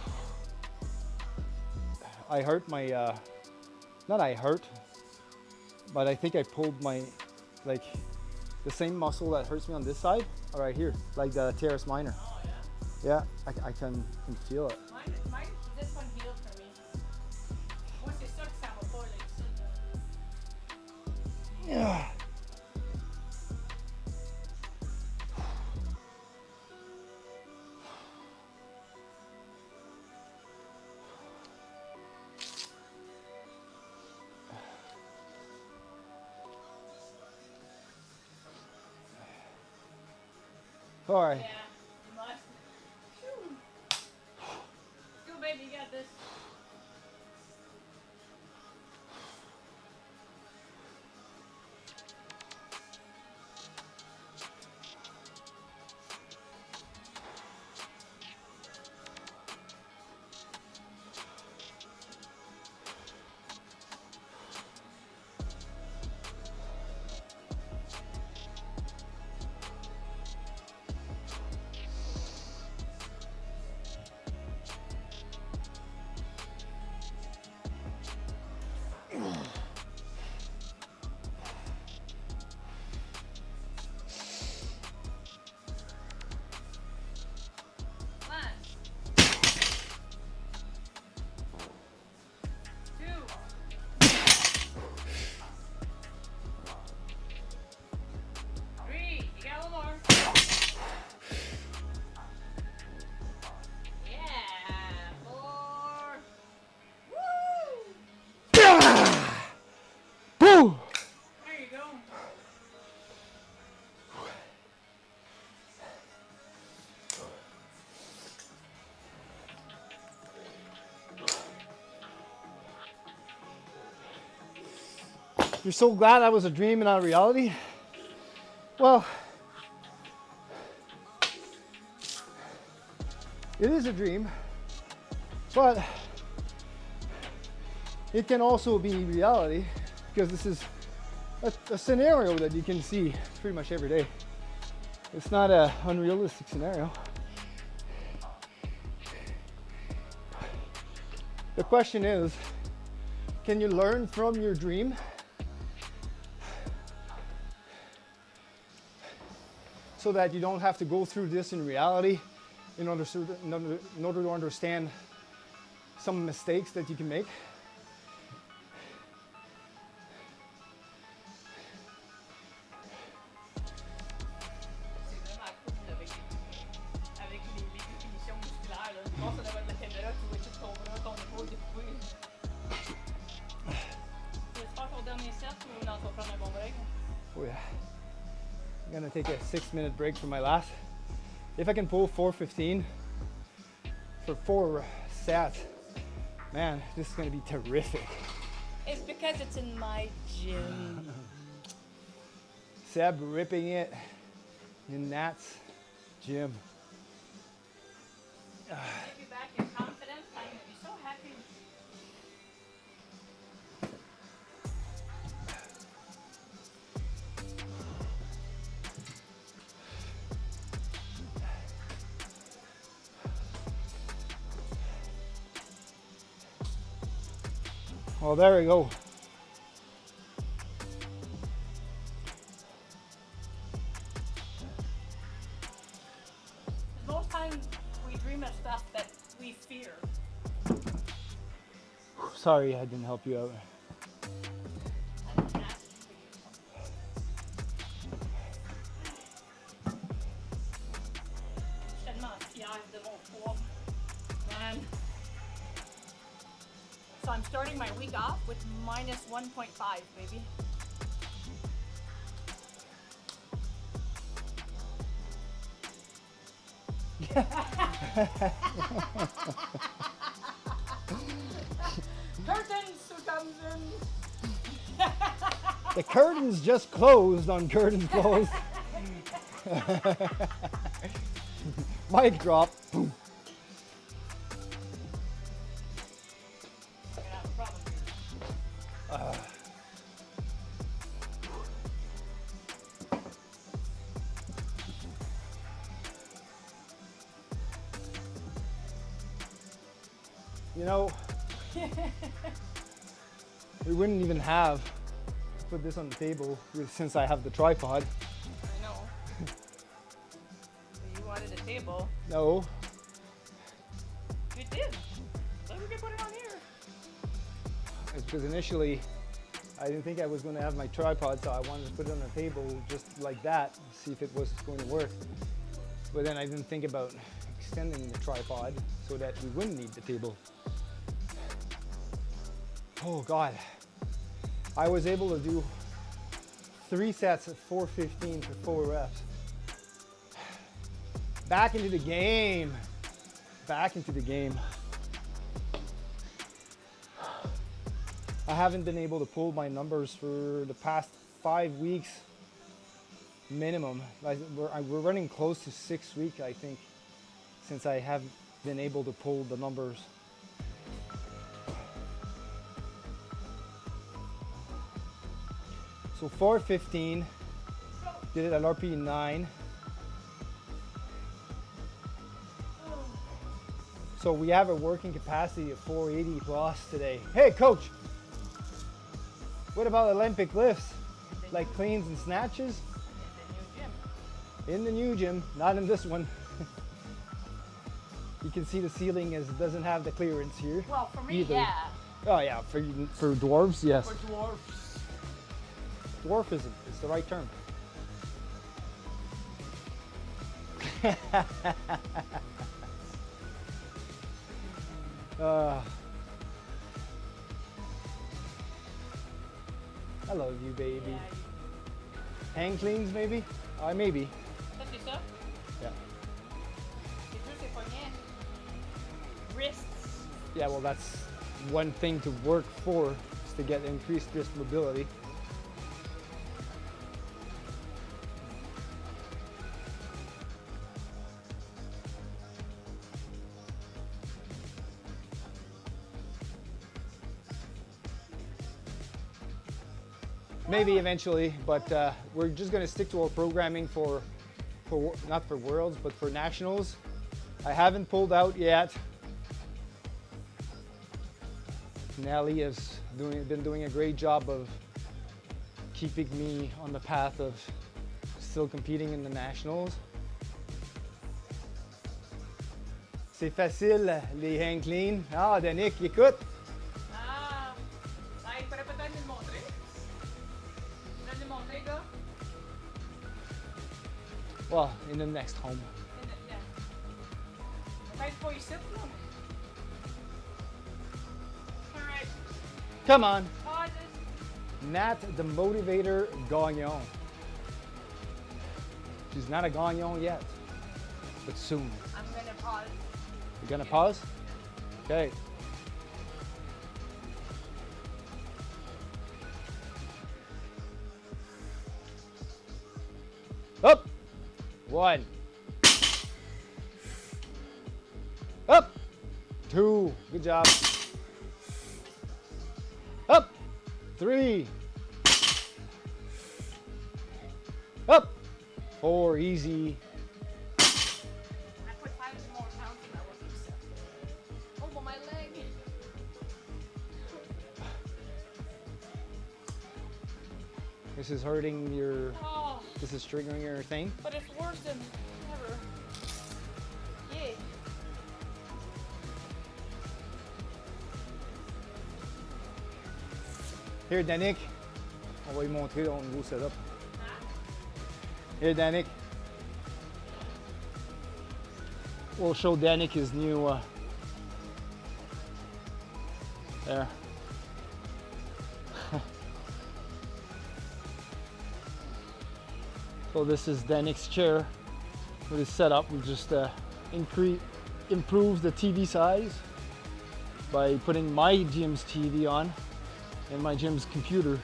did. I hurt my, not I hurt, but I think I pulled my, like, the same muscle that hurts me on this side, right here, like the teres minor. Oh, yeah. Yeah, I can feel it. Mine, this one healed for me. Once it sucks, I'm a boy, like you said. Yeah. All right. Yeah, you must. Phew. Go, baby, you got this. You're so glad that was a dream and not reality? Well, it is a dream, but it can also be reality because this is a scenario that you can see pretty much every day. It's not an unrealistic scenario. The question is, can you learn from your dream? so that you don't have to go through this in reality in order to understand some mistakes that you can make. C'est vraiment cool avec les définitions musculaires. Là. Je pense que devant la caméra, tu vois tout ton épaule découpée. Tu veux faire ton dernier set ou non, tu vas prendre un bon break? Oh yeah. I'm gonna take a 6-minute break for my last. If I can pull 415 for 4 sets, man, this is gonna be terrific. It's because it's in my gym. Seb ripping it in Nat's gym. Give you back your confidence. I'm gonna be so happy. Well, there we go. Most times we dream of stuff that we fear. Sorry, I didn't help you out. Tellement fier de mon poids. Man. So I'm starting my week off with minus 1.5, baby. Curtains who comes in. The curtains just closed on Curtains Closed. Mic drop. Boom. I'm gonna have a problem here. You know, we wouldn't even have put this on the table since I have the tripod. I know. You wanted a table. No, You did. Then we can put it on here. it's because initially I didn't think I was going to have my tripod, so I wanted to put it on the table just like that, see if it was going to work. But then I didn't think about extending the tripod so that we wouldn't need the table. Oh God. I was able to do 3 sets of 415 for 4 reps. Back into the game. Back into the game. I haven't been able to pull my numbers for the past 5 weeks minimum. Like, we're running close to 6 weeks, I think, since I have been able to pull the numbers. So 415, did it at RP 9. So we have a working capacity of 480 plus today. Hey coach, what about Olympic lifts? Like cleans and snatches? In the new gym, not in this one. You can see the ceiling doesn't have the clearance here. Well, for me, either. yeah. Oh yeah, for dwarves, yes. For dwarfs. Dwarfism is the right term. I love you, baby. Yeah, Hang cleans, maybe? Maybe. ça, c'est ça. Yeah. C'est juste les poignets. Wrists. Yeah, well, that's one thing to work for, is to get increased wrist mobility. Maybe eventually, but we're just going to stick to our programming for not for Worlds, but for Nationals. I haven't pulled out yet. Nathalie has been doing a great job of keeping me on the path of still competing in the nationals. C'est facile, les hang clean. Ah, Danick, écoute. Ah, ben, il faudrait peut-être nous le montrer. Tu veux nous le montrer, gars? Well, in the next home. Yeah. Peut-être pas ici, là, mais... Alright. Come on. Pause. Nat the Motivator Gagnon. She's not a Gagnon yet, but soon. I'm gonna pause. You're gonna pause? Okay. Up. 1. Up. 2. Good job. Up. 3. Up. 4. Easy. I put 5 more pounds than I was used to. Oh, but my leg. This is hurting your, Oh, this is triggering your thing. but it's worse than ever. Yeah. Here, Danick. On va lui montrer ton nouveau setup. Here, Danick. We'll show Danick his new, there. So this is Danick's chair with his setup. We just improved the TV size by putting my gym's TV on and my gym's computer.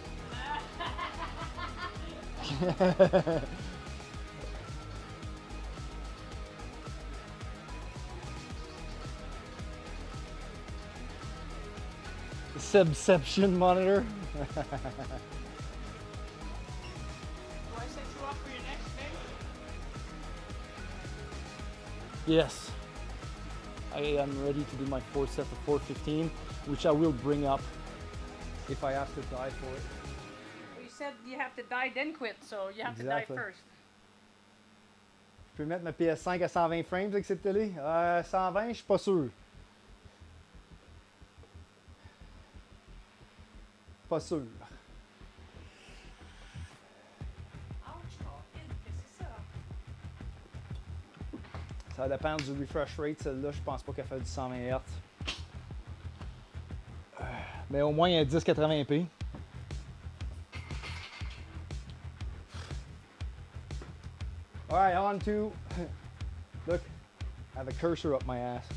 Subception monitor. Do I set you up for your next thing? Yes. I am ready to do my 4th set of 415, which I will bring up if I have to die for it. Well, you said you have to die then quit, so you have Exactly. to die first. Je peux mettre ma PS5 à 120 frames avec cette télé? 120, je suis pas sûr. Pas sûr. Ouch, qu'est-ce que c'est ça? Ça dépend du refresh rate. Celle-là, je pense pas qu'elle fait du 120 Hz. Mais au moins, il y a 1080p. Alright, on to... Look, I have a cursor up my ass.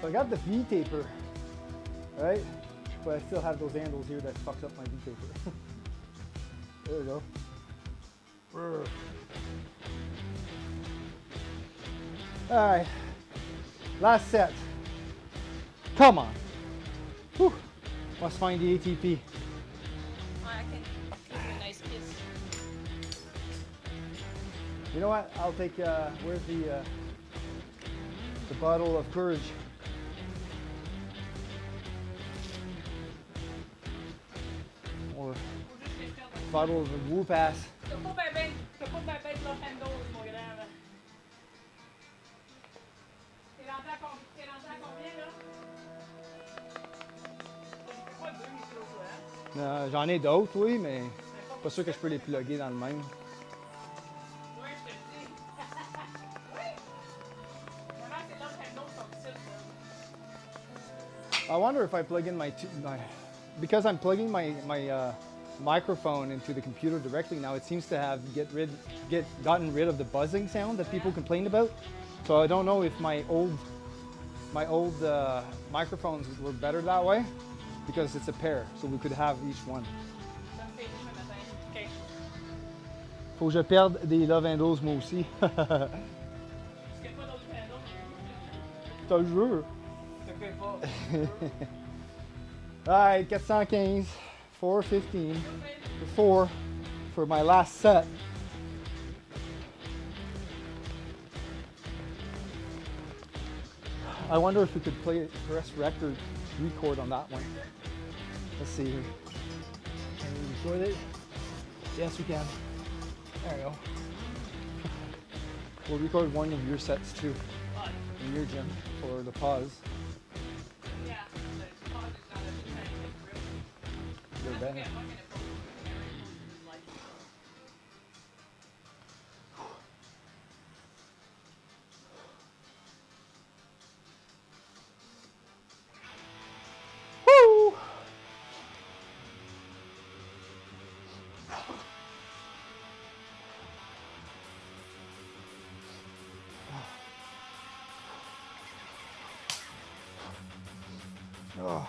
So I got the V taper, right? But I still have those handles here that fucks up my V taper. There we go. All right, last set. Come on. Whew. Must find the ATP. I can give you a nice kiss. You know what? I'll take, where's the bottle of courage? Or bottle of the whoop ass. T'as pas ben de love handles, mon grand. T'es rendu à combien, là? J'en ai d'autres, oui, mais pas sûr que je peux les plugger dans le même. Ouais, je te le dis. Oui! Vraiment, c'est là que t'as un autre comme ça, là. I wonder if I plug in because I'm plugging my microphone into the computer directly now. It seems to have gotten rid of the buzzing sound that people complained about. So I don't know if my old microphones were better that way, because it's a pair, so we could have each one. Ça me fait rire ce matin. OK. Faut que je perde des Love Handles moi aussi. Parce qu'il n'y a pas d'autre panneau. Je te le jure. Je te fais pas. Alright, 415, 415, 4 for my last set. I wonder if we could press record on that one. Let's see here. Can we record it? Yes, we can. There you go. We'll record one of your sets too, in your gym, for the pause. Yeah, the pause is not a good time to take real. They're better. I'm looking at both like Woo! Oh.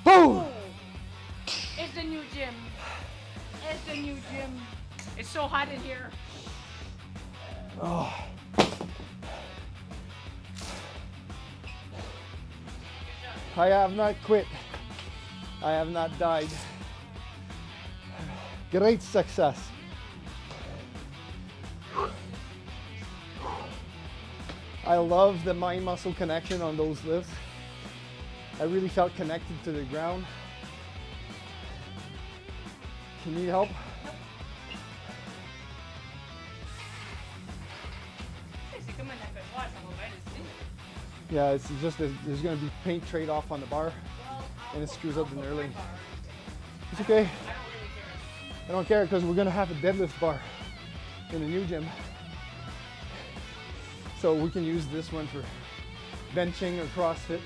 Boom! It's the new gym. It's the new gym. It's so hot in here. Oh. I have not quit. I have not died. Great success. I love the mind muscle connection on those lifts. I really felt connected to the ground. Can you need help? C'est comme un accessoire, ça va bien ici. Yeah, it's just there's going to be paint trade off on the bar, and it screws up the knurling. It's okay. I don't really care. I don't care because we're going to have a deadlift bar in the new gym. So we can use this one for benching or CrossFit.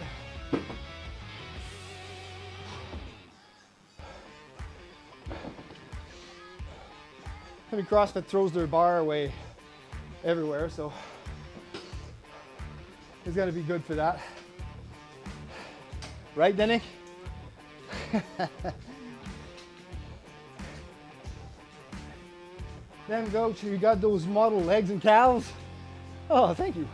I mean, CrossFit throws their bar away everywhere, so it's gonna be good for that. Right, Denny? Then, Coach, you got those model legs and calves? Oh, thank you.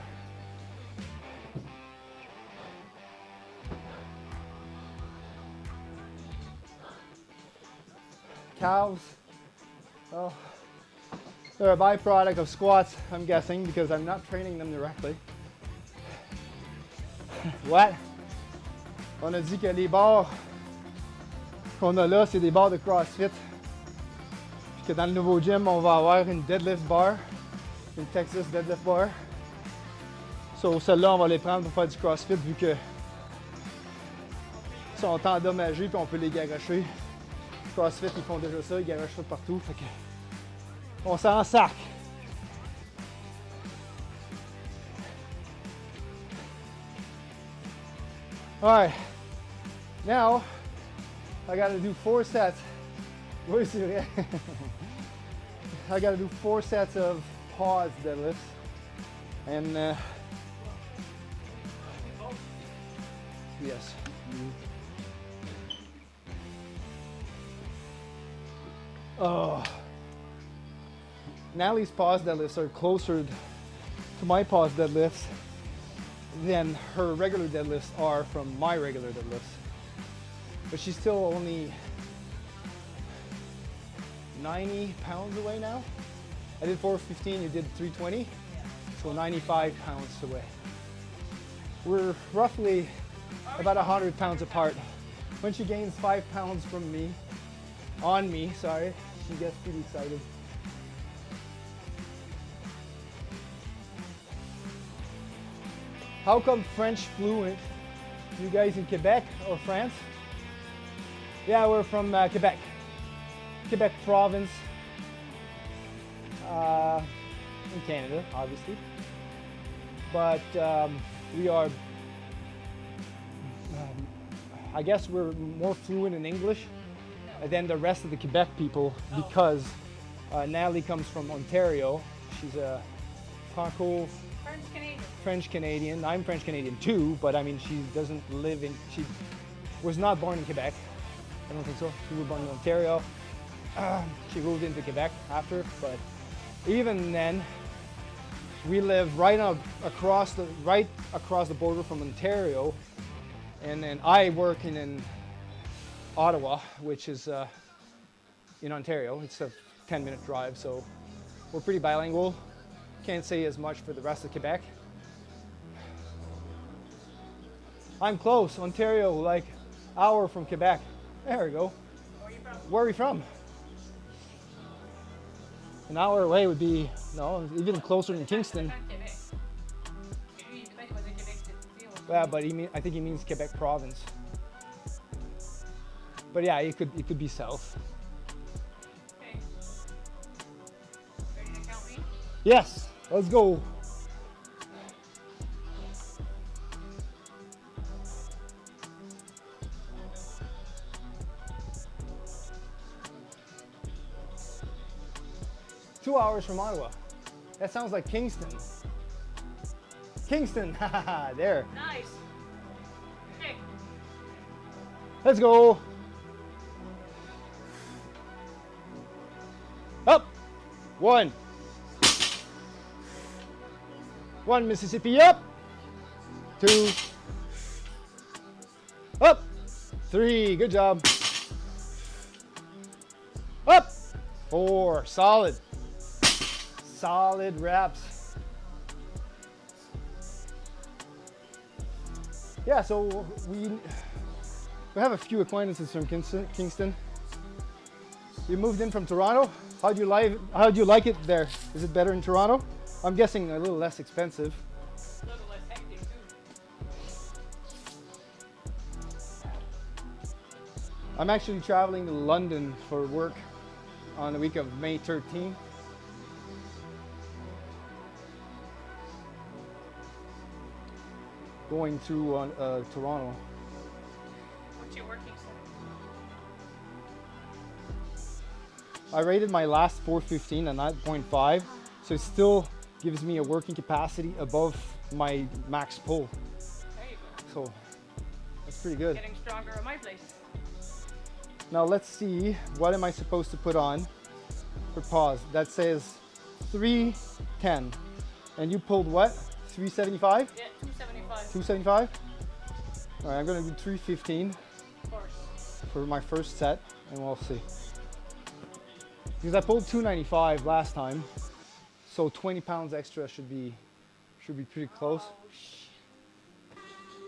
Calves. Oh, they're a byproduct of squats, I'm guessing, because I'm not training them directly. What? On a dit que les barres qu'on a là, c'est des barres de CrossFit. Puis que dans le nouveau gym, on va avoir une deadlift bar, une Texas deadlift bar. So, celles-là, on va les prendre pour faire du CrossFit vu que sont endommagés puis on peut les garocher. CrossFit, ils font déjà ça, ils garochent ça partout. Fait que on s'en sac. All right, now I gotta do 4 sets. Where's it? I gotta do 4 sets of pause deadlifts, and yes. Oh, Natalie's pause deadlifts are closer to my pause deadlifts than her regular deadlifts are from my regular deadlifts. But she's still only 90 pounds away now. I did 415, you did 320, so 95 pounds away. We're roughly about 100 pounds apart. When she gains 5 pounds from me, on me, sorry, she gets pretty excited. How come French fluent? You guys in Quebec or France? Yeah, we're from Quebec. Quebec province. In Canada, obviously. But we are, I guess we're more fluent in English than the rest of the Quebec people because Nathalie comes from Ontario. She's a Franco French Canadian. I'm French Canadian too, but I mean she doesn't live in, she was not born in Quebec. I don't think so. She was born in Ontario. She moved into Quebec after, but even then, we live right across the border from Ontario, and then I work in Ottawa, which is in Ontario. It's a 10-minute drive, so we're pretty bilingual. Can't say as much for the rest of Quebec. I'm close, Ontario, like hour from Quebec. There we go. Where are you from? An hour away would be, no, even closer than Kingston. Yeah, but I think he means Quebec province. But yeah, it could be south. Okay. Ready to count me? Yes, let's go. Two hours from Ottawa. That sounds like Kingston. Kingston, haha, there. Nice. Okay. Let's go. Up. One. One, Mississippi, up. Two. Up. Three, good job. Up. Four, solid. Solid reps. Yeah, so we have a few acquaintances from Kingston. You moved in from Toronto. How'd you like it there? Is it better in Toronto? I'm guessing a little less expensive. A little less hectic too. I'm actually traveling to London for work on the week of May 13th. Going through Toronto. What's your working set? I rated my last 415 at 9.5, so it still gives me a working capacity above my max pull. There you go. So that's pretty good. Getting stronger at my place. Now let's see, what am I supposed to put on for pause? That says 310. And you pulled what? 375? Yeah, 275. 275? All right, I'm gonna do 315 Of course. for my first set, and we'll see. Because I pulled 295 last time, so 20 pounds extra should be pretty close. Oh,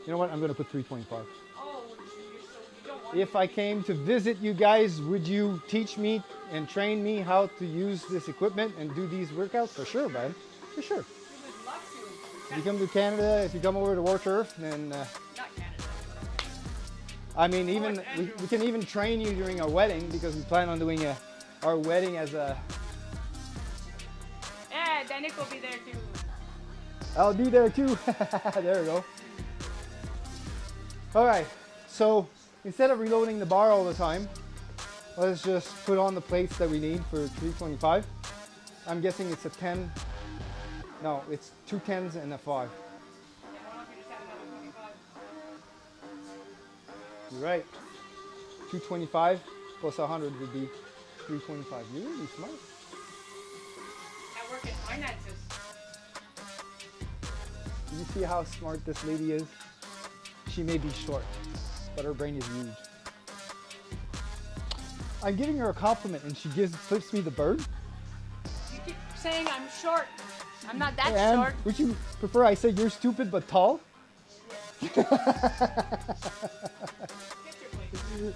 You know what? I'm gonna put 325. oh, you don't want If I came to visit you guys, would you teach me and train me how to use this equipment and do these workouts? For sure, man. For sure. You would love to. If you come to Canada, if you come over to War Earth, then Not Canada. I mean, even we can even train you during our wedding because we plan on doing our wedding as a. Yeah, Danik will be there too. I'll be there too. There we go. All right, so instead of reloading the bar all the time, let's just put on the plates that we need for 325. I'm guessing it's a 10. No, it's 2 10s and a 5. You're right. 225 plus 100 would be 325. You're really smart. I work in finances. Do you see how smart this lady is? She may be short, but her brain is huge. I'm giving her a compliment and she flips me the bird. You keep saying I'm short. I'm not that And short. would you prefer I say you're stupid but tall? Picture, please.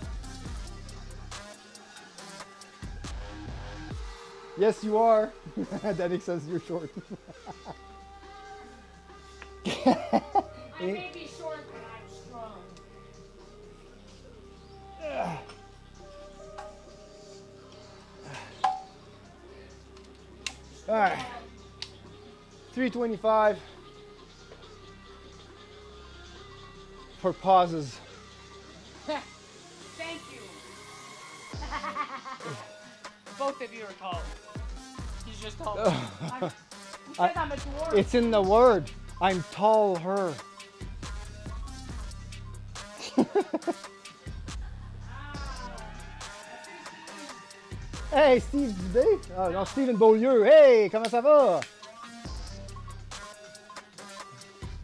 Yes, you are. Danny says you're short. I may be short, but I'm strong. All right. 325 for pauses. Thank you. Both of you are tall. He's just tall. He says I'm a dwarf. It's in the word. I'm taller. Hey, Steve B. Oh, non, Steven Beaulieu. Hey, comment ça va?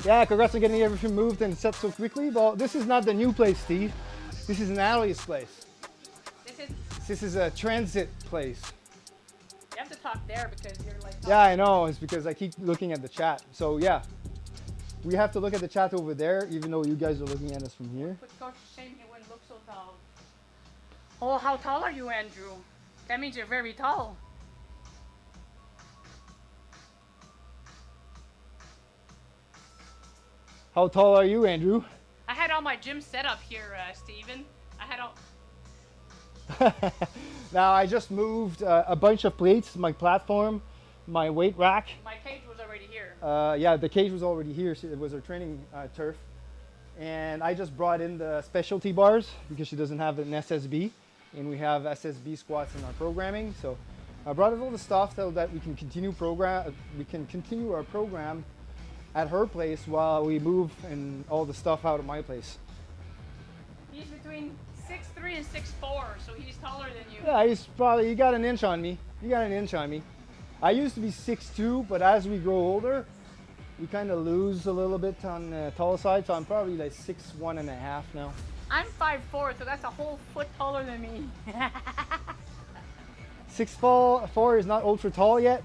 Yeah, congrats on getting everything moved and set so quickly. Well, this is not the new place, Steve. This is Natalie's place. This is a transit place. You have to talk there because you're like. Yeah, I know. It's because I keep looking at the chat. So, yeah. We have to look at the chat over there, even though you guys are looking at us from here. But Coach, shame he wouldn't look so tall. Oh, how tall are you, Andrew? That means you're very tall. How tall are you, Andrew? I had all my gym set up here, Steven. I had all. Now, I just moved a bunch of plates, my platform, my weight rack. My cage was already here. Yeah, the cage was already here. So it was her training turf. And I just brought in the specialty bars because she doesn't have an SSB. And we have SSB squats in our programming. So I brought all the stuff so that we can continue our program at her place while we move and all the stuff out of my place. He's between 6'3" and 6'4", so he's taller than you. Yeah, you got an inch on me. You got an inch on me. I used to be 6'2", but as we grow older, we kind of lose a little bit on the tall side. So I'm probably like 6'1.5" now. I'm 5'4", so that's a whole foot taller than me. 6'4" is not ultra tall yet.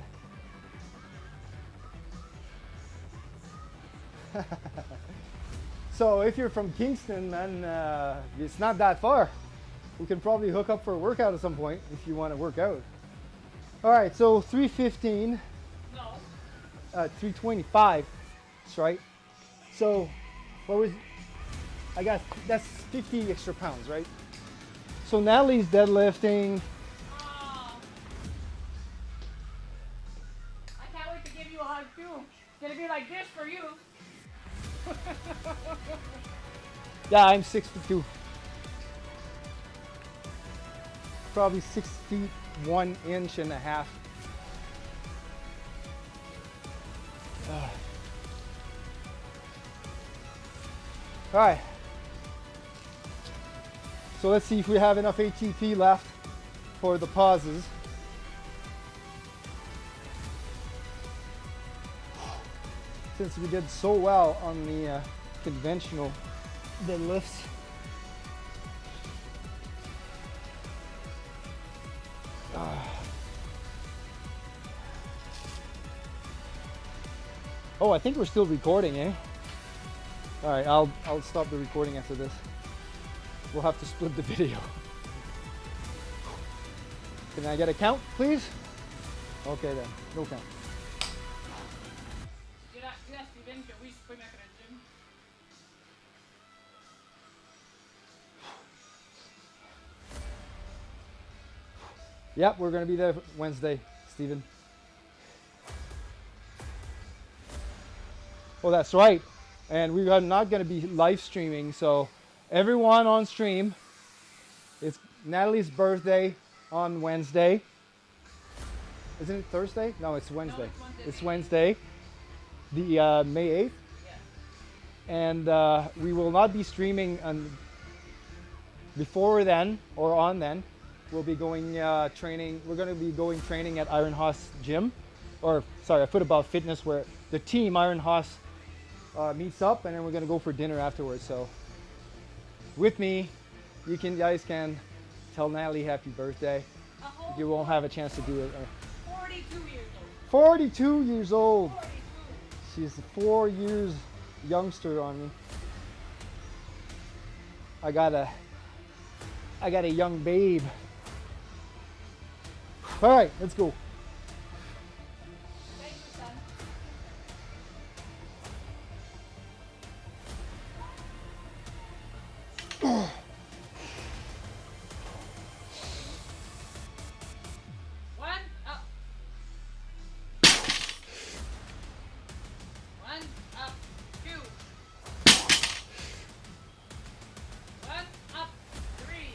So if you're from Kingston, man, it's not that far. We can probably hook up for a workout at some point if you want to work out. All right, so 315. No. 325. That's right. So what was? I got that's 50 extra pounds, right? So Natalie's deadlifting. Oh. I can't wait to give you a hug too. It's gonna be like this for you. Yeah, I'm 6'2". Probably 6 feet 1 inch and a half. All right. So let's see if we have enough ATP left for the pauses. Since we did so well on the conventional deadlifts. Oh, I think we're still recording, eh? All right, I'll stop the recording after this. We'll have to split the video. Can I get a count, please? Okay then, no count. Steven, can we swim back at the gym? Yep, we're gonna be there Wednesday, Steven. Oh, that's right. And we are not gonna be live streaming, so everyone on stream, it's Natalie's birthday on Wednesday. Isn't it Thursday? No, it's Wednesday. No, It's Wednesday, the May 8th. Yeah. And we will not be streaming before then or on then. We'll be going training. We're going to be going training at Iron Horse Gym, or sorry, Foot Above Fitness, where the team Iron Horse meets up, and then we're going to go for dinner afterwards. So with me, you guys can tell Natalie happy birthday. You won't have a chance to do it. 42 years old. 42 years old. 42. She's 4 years youngster on me. I got a young babe. All right, let's go. Thank you, son. One up. One up. Two. One up. Three.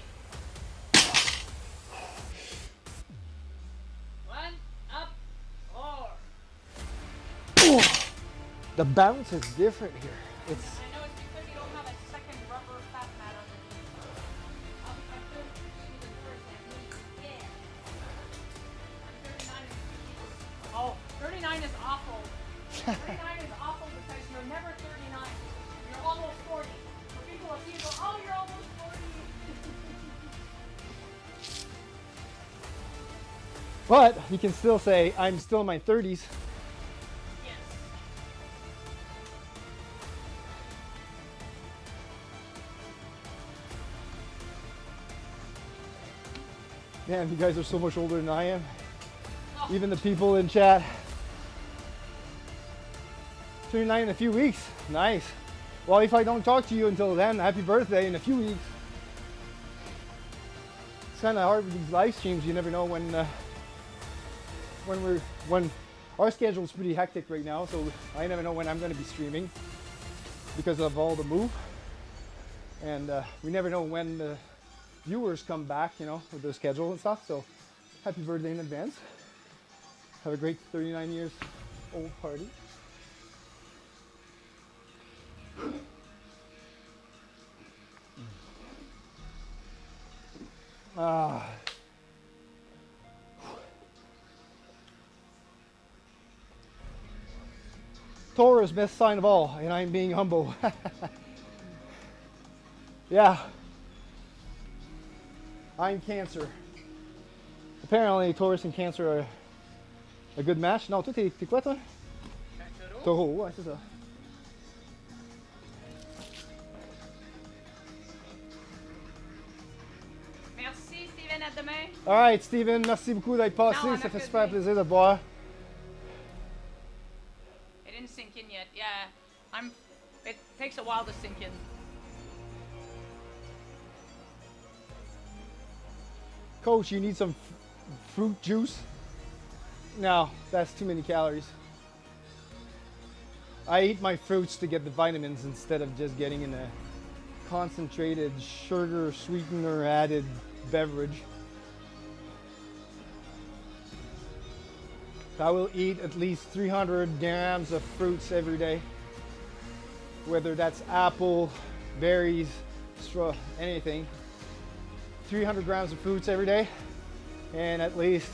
One up. Four. The bounce is different here. It's I know it's because you don't have a second rubber fat mat underneath. I'm 30. She's in first and me. Yeah. I'm 39. Oh, 39 is awful. 39 is awful because you're never 39. You're almost 40. So people will see you go, oh, you're almost 40. but you can still say I'm still in my 30s. Yes. Man, you guys are so much older than I am. Oh, Even the people in chat. 39 in a few weeks. Nice. Well, if I don't talk to you until then, happy birthday in a few weeks. It's kind of hard with these live streams. You never know when our schedule is pretty hectic right now, so I never know when I'm going to be streaming because of all the move. And we never know when the viewers come back, you know, with their schedule and stuff. So happy birthday in advance. Have a great 39 years old party. Ah. Taurus, best sign of all, and I'm being humble. Yeah. I'm Cancer. Apparently, Taurus and Cancer are a good match. Non, toi, t'es quoi, toi? Taureau, ouais, c'est ça. merci, Steven. À demain. All right, Steven, merci beaucoup d'être passé. Non, Ça fait mercredi. super plaisir de te voir. It didn't sink in yet. Yeah. It takes a while to sink in. Coach, you need some fruit juice? No, that's too many calories. I eat my fruits to get the vitamins instead of just getting in a concentrated sugar sweetener added beverage. I will eat at least 300 grams of fruits every day, whether that's apple, berries, straw, anything. 300 grams of fruits every day, and at least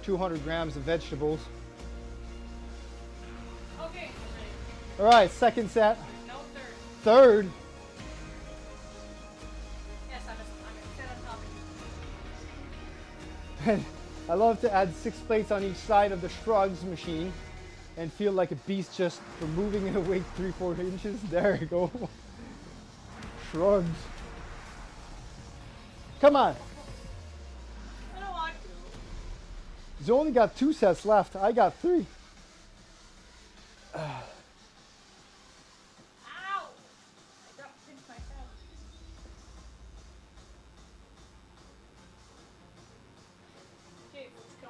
200 grams of vegetables. Okay. All right, second set. No third. Third. Yes, I'm set on top of you. I love to add 6 plates on each side of the shrugs machine and feel like a beast just for moving a weight 3-4 inches. There you go. Shrugs. Come on. I don't want to. You only got 2 sets left. I got 3. Ow! I dropped pinch myself. Okay, let's go.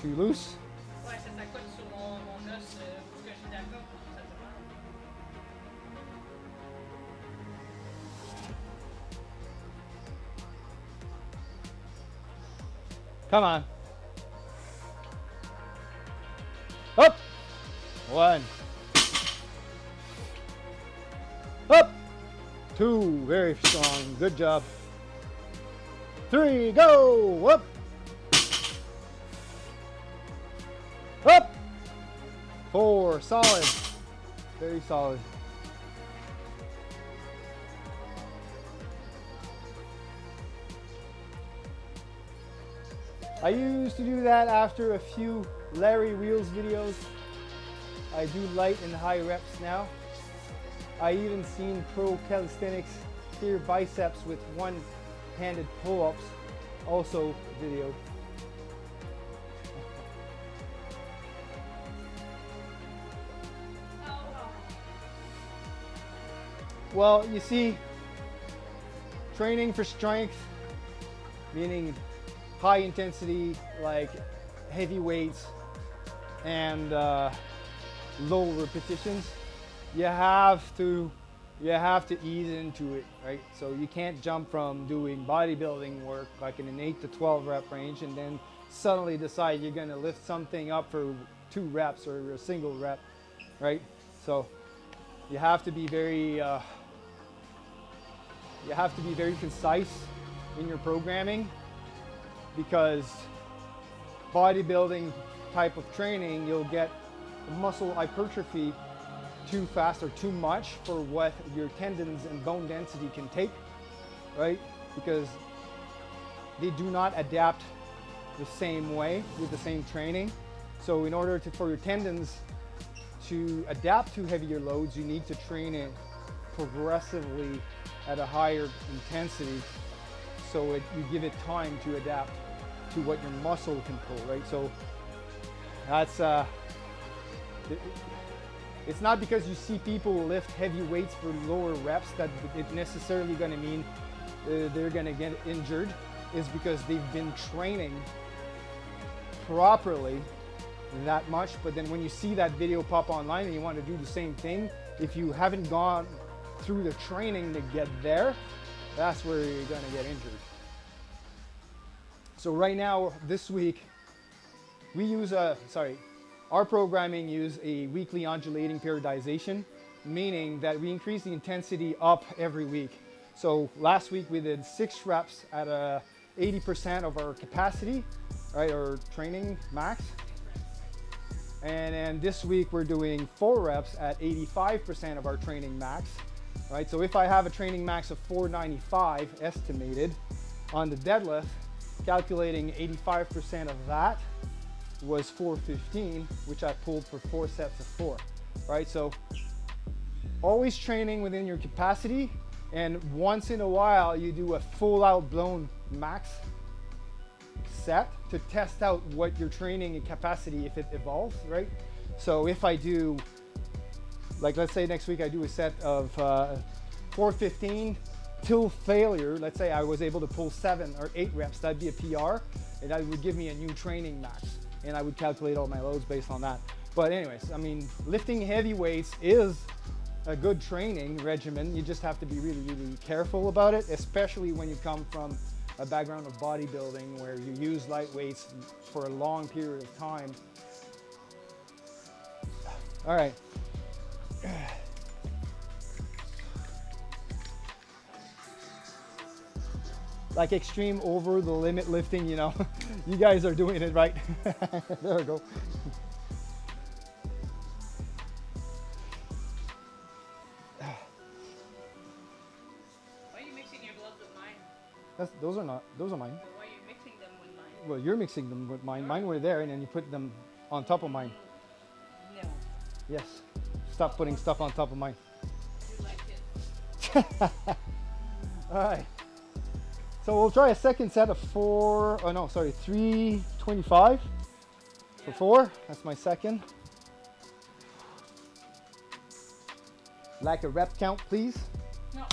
too loose. Ouais, ça s'accote sur mon os où que je suis d'accord. Ça te va. Come on. Up. 1. Up. 2. Very strong. Good job. 3. Go. Up. Up. 4. Solid. Very solid. I used to do that after a few Larry Wheels videos. I do light and high reps now. I even seen pro calisthenics clear biceps with one-handed pull-ups, also videoed. Well, you see, training for strength, meaning high intensity, like heavy weights and low repetitions, you have to ease into it, right? So you can't jump from doing bodybuilding work like in an 8 to 12 rep range and then suddenly decide you're going to lift something up for 2 reps or a single rep, right? So you have to be very concise in your programming, because bodybuilding type of training, you'll get muscle hypertrophy too fast or too much for what your tendons and bone density can take, right? Because they do not adapt the same way with the same training. So in order for your tendons to adapt to heavier loads, you need to train it progressively at a higher intensity, so you give it time to adapt to what your muscle can pull, right? So that's it's not because you see people lift heavy weights for lower reps that it's necessarily going to mean they're going to get injured. It's because they've been training properly that much. But then when you see that video pop online and you want to do the same thing, if you haven't gone through the training to get there, that's where you're going to get injured. So right now, this week, we use our programming use a weekly undulating periodization, meaning that we increase the intensity up every week. So last week we did 6 reps at 80% of our capacity, right, our training max. And then this week we're doing 4 reps at 85% of our training max, right? So if I have a training max of 495 estimated on the deadlift, calculating 85% of that was 415, which I pulled for 4 sets of 4, right? So always training within your capacity, and once in a while you do a full out blown max set to test out what your training and capacity, if it evolves, right? So if I do, like let's say next week I do a set of 415 till failure, let's say I was able to pull 7 or 8 reps, that'd be a PR, and that would give me a new training max, and I would calculate all my loads based on that. But anyways, I mean, lifting heavy weights is a good training regimen. You just have to be really, really careful about it, especially when you come from a background of bodybuilding where you use light weights for a long period of time. All right. Like extreme over the limit lifting, you know, you guys are doing it right. There we go. Why are you mixing your gloves with mine? Those are mine. Why are you mixing them with mine? Well, you're mixing them with mine. Mine were there, and then you put them on top of mine. No. Yes. Stop putting stuff on top of mine. You like it. All right. So we'll try a second set of 325 for 4. That's my second. Like a rep count, please. No.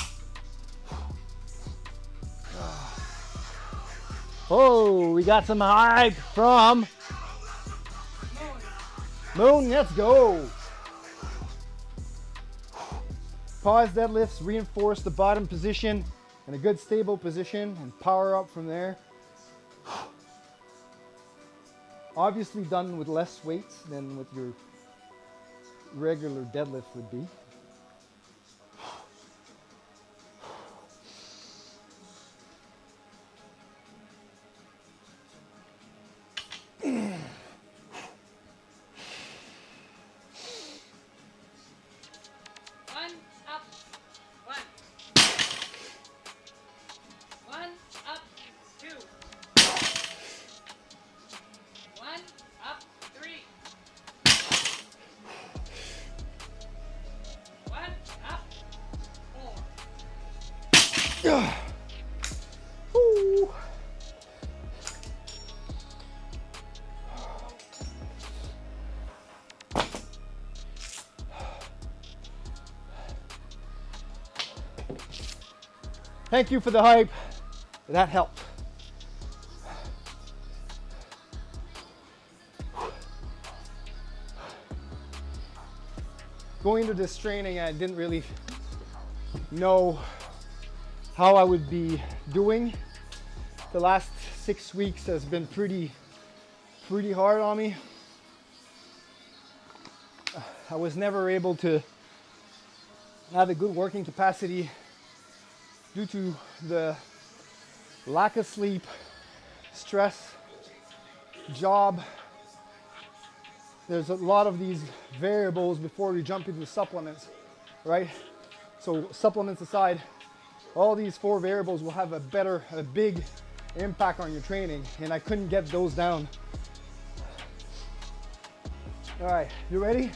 Oh, we got some hype from Moon, let's go. Pause deadlifts, reinforce the bottom position in a good stable position and power up from there. Obviously done with less weights than what your regular deadlift would be. Ooh. Thank you for the hype. That helped. Going into this training, I didn't really know how I would be doing. The last 6 weeks has been pretty hard on me. I was never able to have a good working capacity due to the lack of sleep, stress, job. There's a lot of these variables before we jump into supplements, right? So supplements aside, all these 4 variables will have a big impact on your training, and I couldn't get those down. All right, you ready?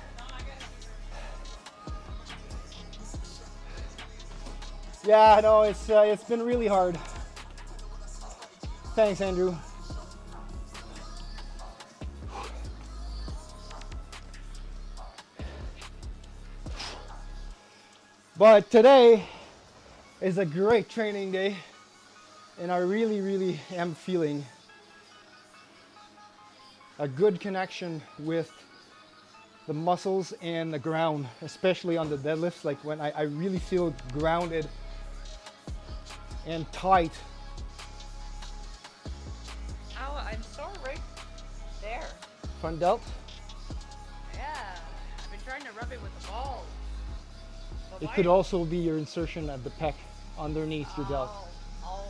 Yeah, I know, it's been really hard. Thanks, Andrew. But today is a great training day, and I really am feeling a good connection with the muscles and the ground, especially on the deadlifts. Like when I really feel grounded and tight. Ow, I'm sore right there. Front delt. Yeah, I've been trying to rub it with the ball. It could also be your insertion at the pec underneath your delt. Oh.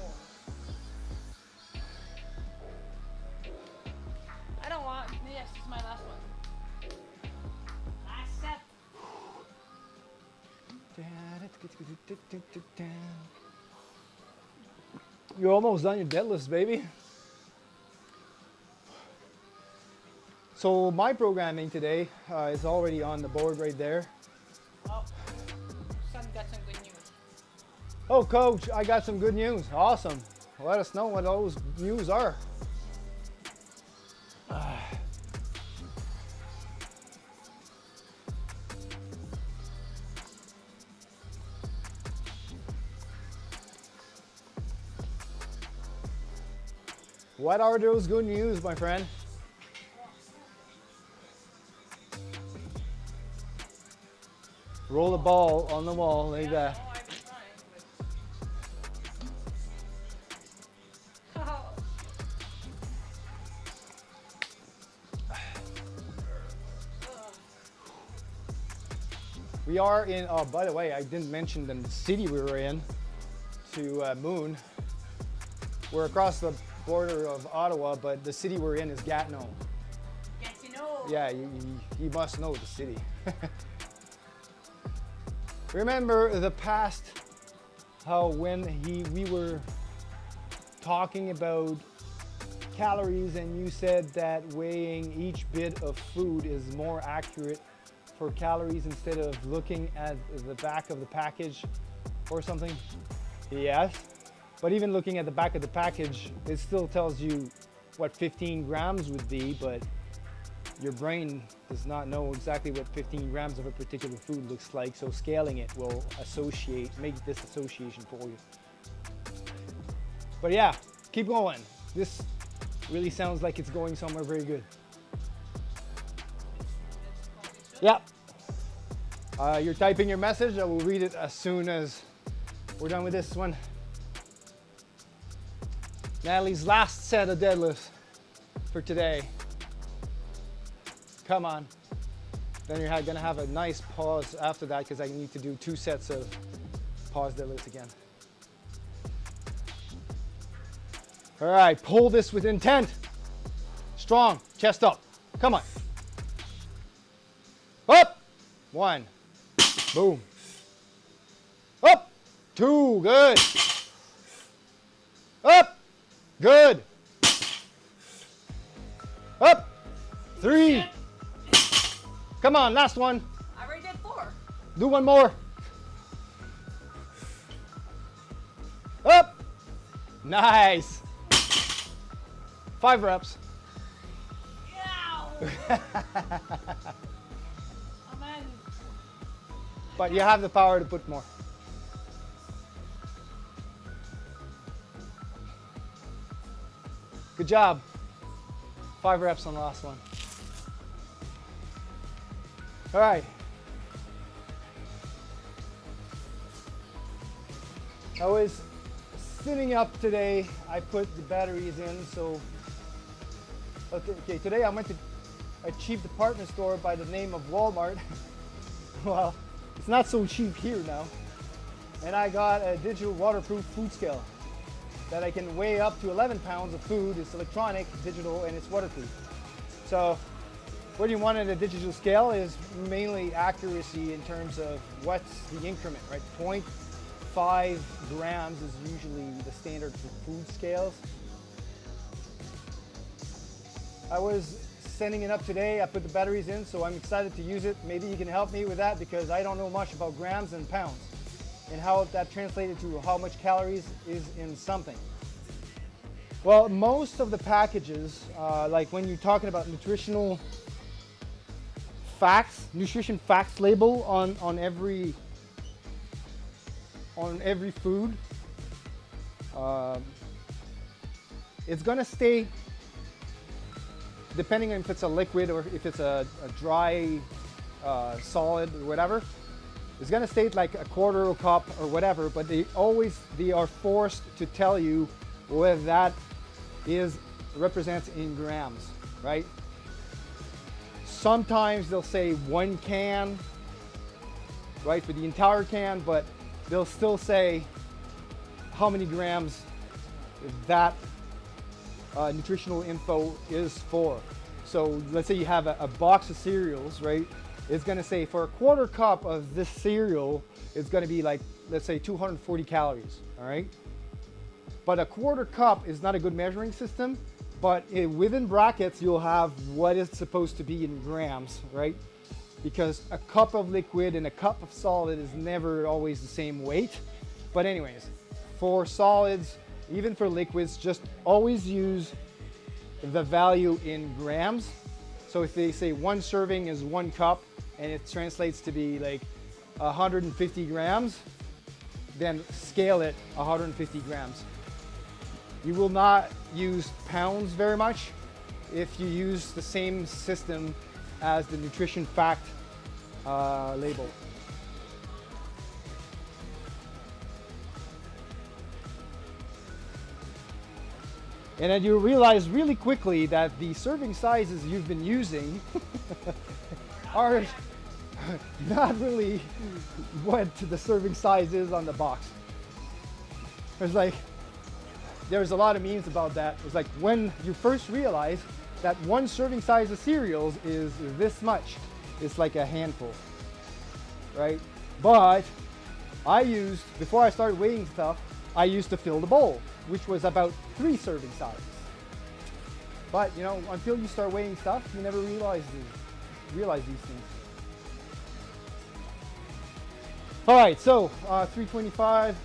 I don't want, yes, this is my last one. Last set. You're almost done your deadlifts, baby. So my programming today is already on the board right there. Oh, son got some good news. Oh, coach, I got some good news. Awesome. Let us know what those news are. What are those good news, my friend? Roll the ball on the wall like that. Oh, I've been trying, but... We are in, oh, by the way, I didn't mention the city we were in, to Moon. We're across the border of Ottawa, but the city we're in is Gatineau. Gatineau. Yeah, you must know the city. Remember the past, how when we were talking about calories and you said that weighing each bit of food is more accurate for calories instead of looking at the back of the package or something? Yes. But even looking at the back of the package, it still tells you what 15 grams would be, but your brain does not know exactly what 15 grams of a particular food looks like, so scaling it will make this association for you. But yeah, keep going. This really sounds like it's going somewhere very good. Yeah. You're typing your message. I will read it as soon as we're done with this one. Natalie's last set of deadlifts for today. Come on. Then you're gonna have a nice pause after that because I need to do 2 sets of pause deadlifts again. All right, pull this with intent. Strong, chest up. Come on. Up. 1. Boom. Up. 2. Good. Up. Good. Up. 3. Come on, last one. I already did 4. Do one more. Up. Nice. 5 reps. Ow! Amen. But you have the power to put more. Good job. 5 reps on the last one. All right. I was sitting up today. I put the batteries in, so okay, today I went to a cheap department store by the name of Walmart. Well, it's not so cheap here now. And I got a digital waterproof food scale that I can weigh up to 11 pounds of food. It's electronic, digital, and it's waterproof. So what you want in a digital scale is mainly accuracy in terms of what's the increment, right? 0.5 grams is usually the standard for food scales. I was sending it up today. I put the batteries in, so I'm excited to use it. Maybe you can help me with that because I don't know much about grams and pounds and how that translated to how much calories is in something. Well, most of the packages, like when you're talking about nutrition facts label on every food, it's gonna state, depending on if it's a liquid or if it's a dry solid or whatever, it's gonna state like a quarter of a cup or whatever, but they are forced to tell you whether that represents in grams, right? Sometimes they'll say 1 can, right, for the entire can, but they'll still say how many grams that nutritional info is for. So let's say you have a box of cereals, right? It's gonna say for a quarter cup of this cereal, it's gonna be like, let's say 240 calories, all right? But a quarter cup is not a good measuring system, but within brackets, you'll have what is supposed to be in grams, right? Because a cup of liquid and a cup of solid is never always the same weight. But anyways, for solids, even for liquids, just always use the value in grams. So if they say 1 serving is 1 cup and it translates to be like 150 grams, then scale it 150 grams. You will not use pounds very much if you use the same system as the nutrition fact label. And then you realize really quickly that the serving sizes you've been using are not really what the serving size is on the box. There's a lot of memes about that. It's like when you first realize that 1 serving size of cereals is this much, it's like a handful, right? But before I started weighing stuff, I used to fill the bowl, which was about 3 serving sizes. But you know, until you start weighing stuff, you never realize these things. All right, so 325.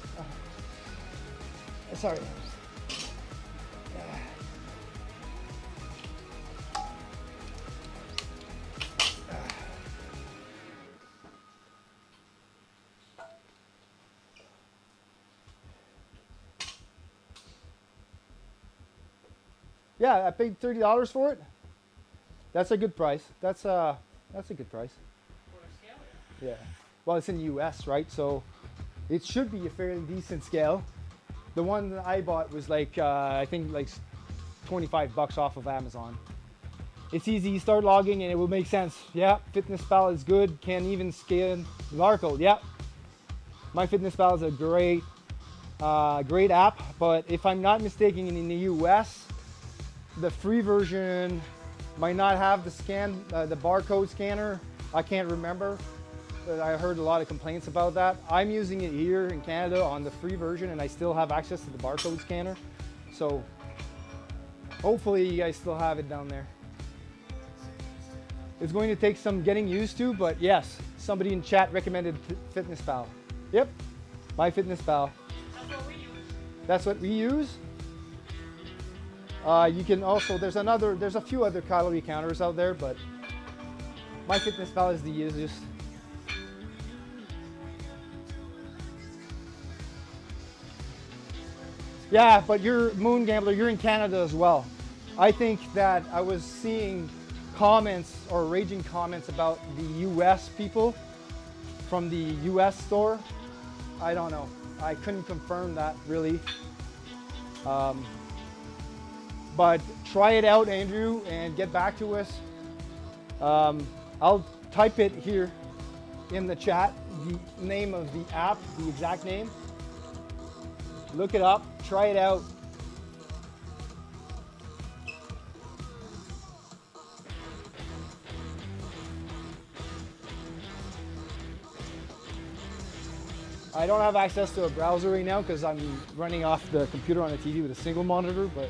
Sorry. Yeah, I paid $30 for it. That's a good price. That's a good price. Yeah. Well, it's in the US, right? So it should be a fairly decent scale. The one that I bought was like, I think like $25 off of Amazon. It's easy, you start logging and it will make sense. Yeah, FitnessPal is good, can even scan the barcode. Yeah, MyFitnessPal is a great app, but if I'm not mistaken, in the US, the free version might not have the barcode scanner. I can't remember, but I heard a lot of complaints about that. I'm using it here in Canada on the free version and I still have access to the barcode scanner. So hopefully you guys still have it down there. It's going to take some getting used to, but yes, somebody in chat recommended FitnessPal. Yep, MyFitnessPal. That's what we use. That's what we use. You can also, there's a few other calorie counters out there, but MyFitnessPal is the easiest. Yeah, but you're Moon Gambler, you're in Canada as well. I think that I was seeing comments or raging comments about the US people from the US store. I don't know. I couldn't confirm that really. But try it out, Andrew, and get back to us. I'll type it here in the chat, the name of the app, the exact name. Look it up, try it out. I don't have access to a browser right now because I'm running off the computer on the TV with a single monitor, but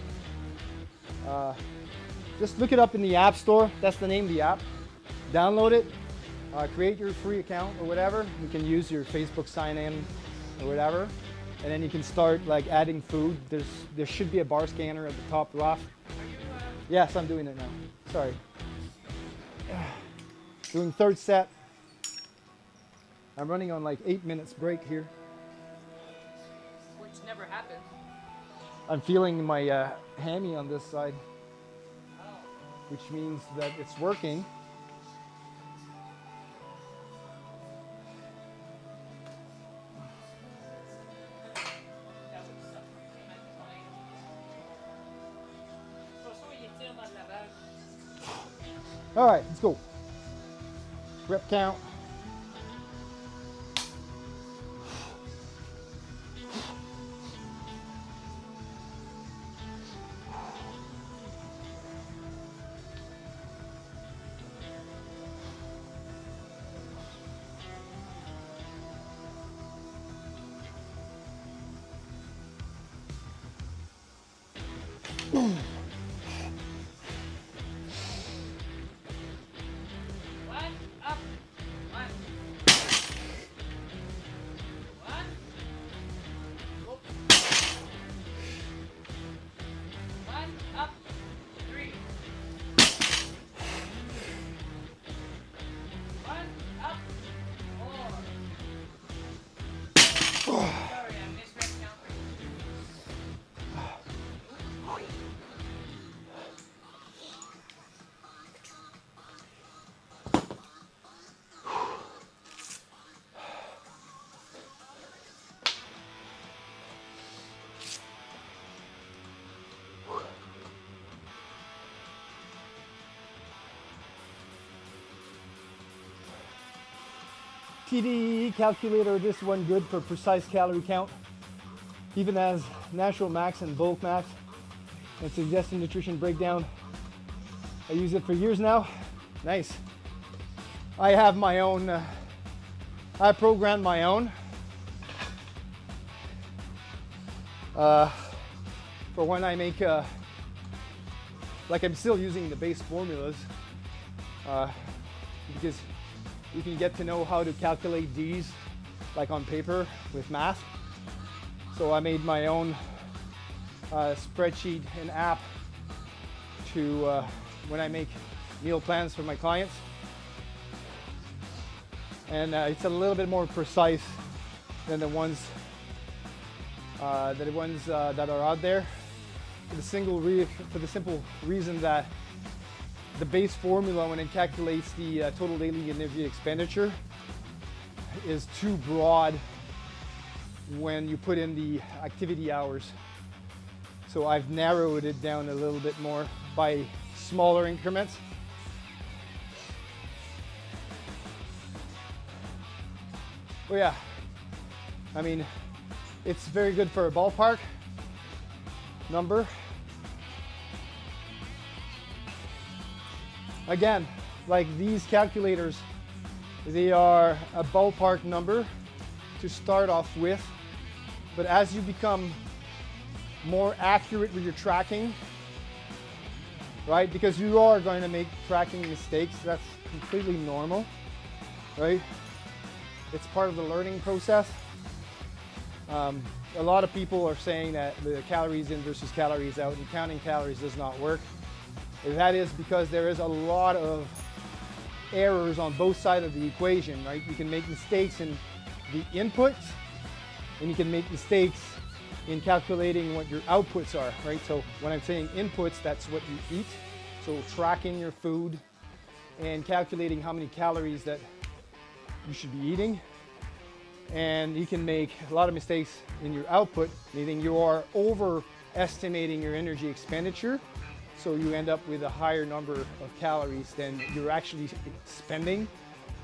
just look it up in the App Store. That's the name of the app. Download it, create your free account or whatever. You can use your Facebook sign-in or whatever, and then you can start like adding food. There should be a bar scanner at the top left. Yes, I'm doing it now. Sorry. Doing third set. I'm running on like 8 minutes break here. Which never happens. I'm feeling my hammy on this side, which means that it's working. That would suck. All right, let's go. Rep count. TDE calculator, this one good for precise calorie count, even as natural max and bulk max, and suggested nutrition breakdown. I use it for years now. Nice. I have my own, I programmed my own for when I make, like I'm still using the base formulas because you can get to know how to calculate these like on paper with math. So I made my own spreadsheet and app to when I make meal plans for my clients. And it's a little bit more precise than the ones that are out there for the simple reason that the base formula, when it calculates the total daily energy expenditure, is too broad when you put in the activity hours. So I've narrowed it down a little bit more by smaller increments. Oh yeah, I mean, it's very good for a ballpark number. Again, like these calculators, they are a ballpark number to start off with, but as you become more accurate with your tracking, right? Because you are going to make tracking mistakes. That's completely normal, right? It's part of the learning process. A lot of people are saying that the calories in versus calories out and counting calories does not work. And that is because there is a lot of errors on both sides of the equation, right? You can make mistakes in the inputs and you can make mistakes in calculating what your outputs are, right? So when I'm saying inputs, that's what you eat. So tracking your food and calculating how many calories that you should be eating. And you can make a lot of mistakes in your output, meaning you are overestimating your energy expenditure. So you end up with a higher number of calories than you're actually spending.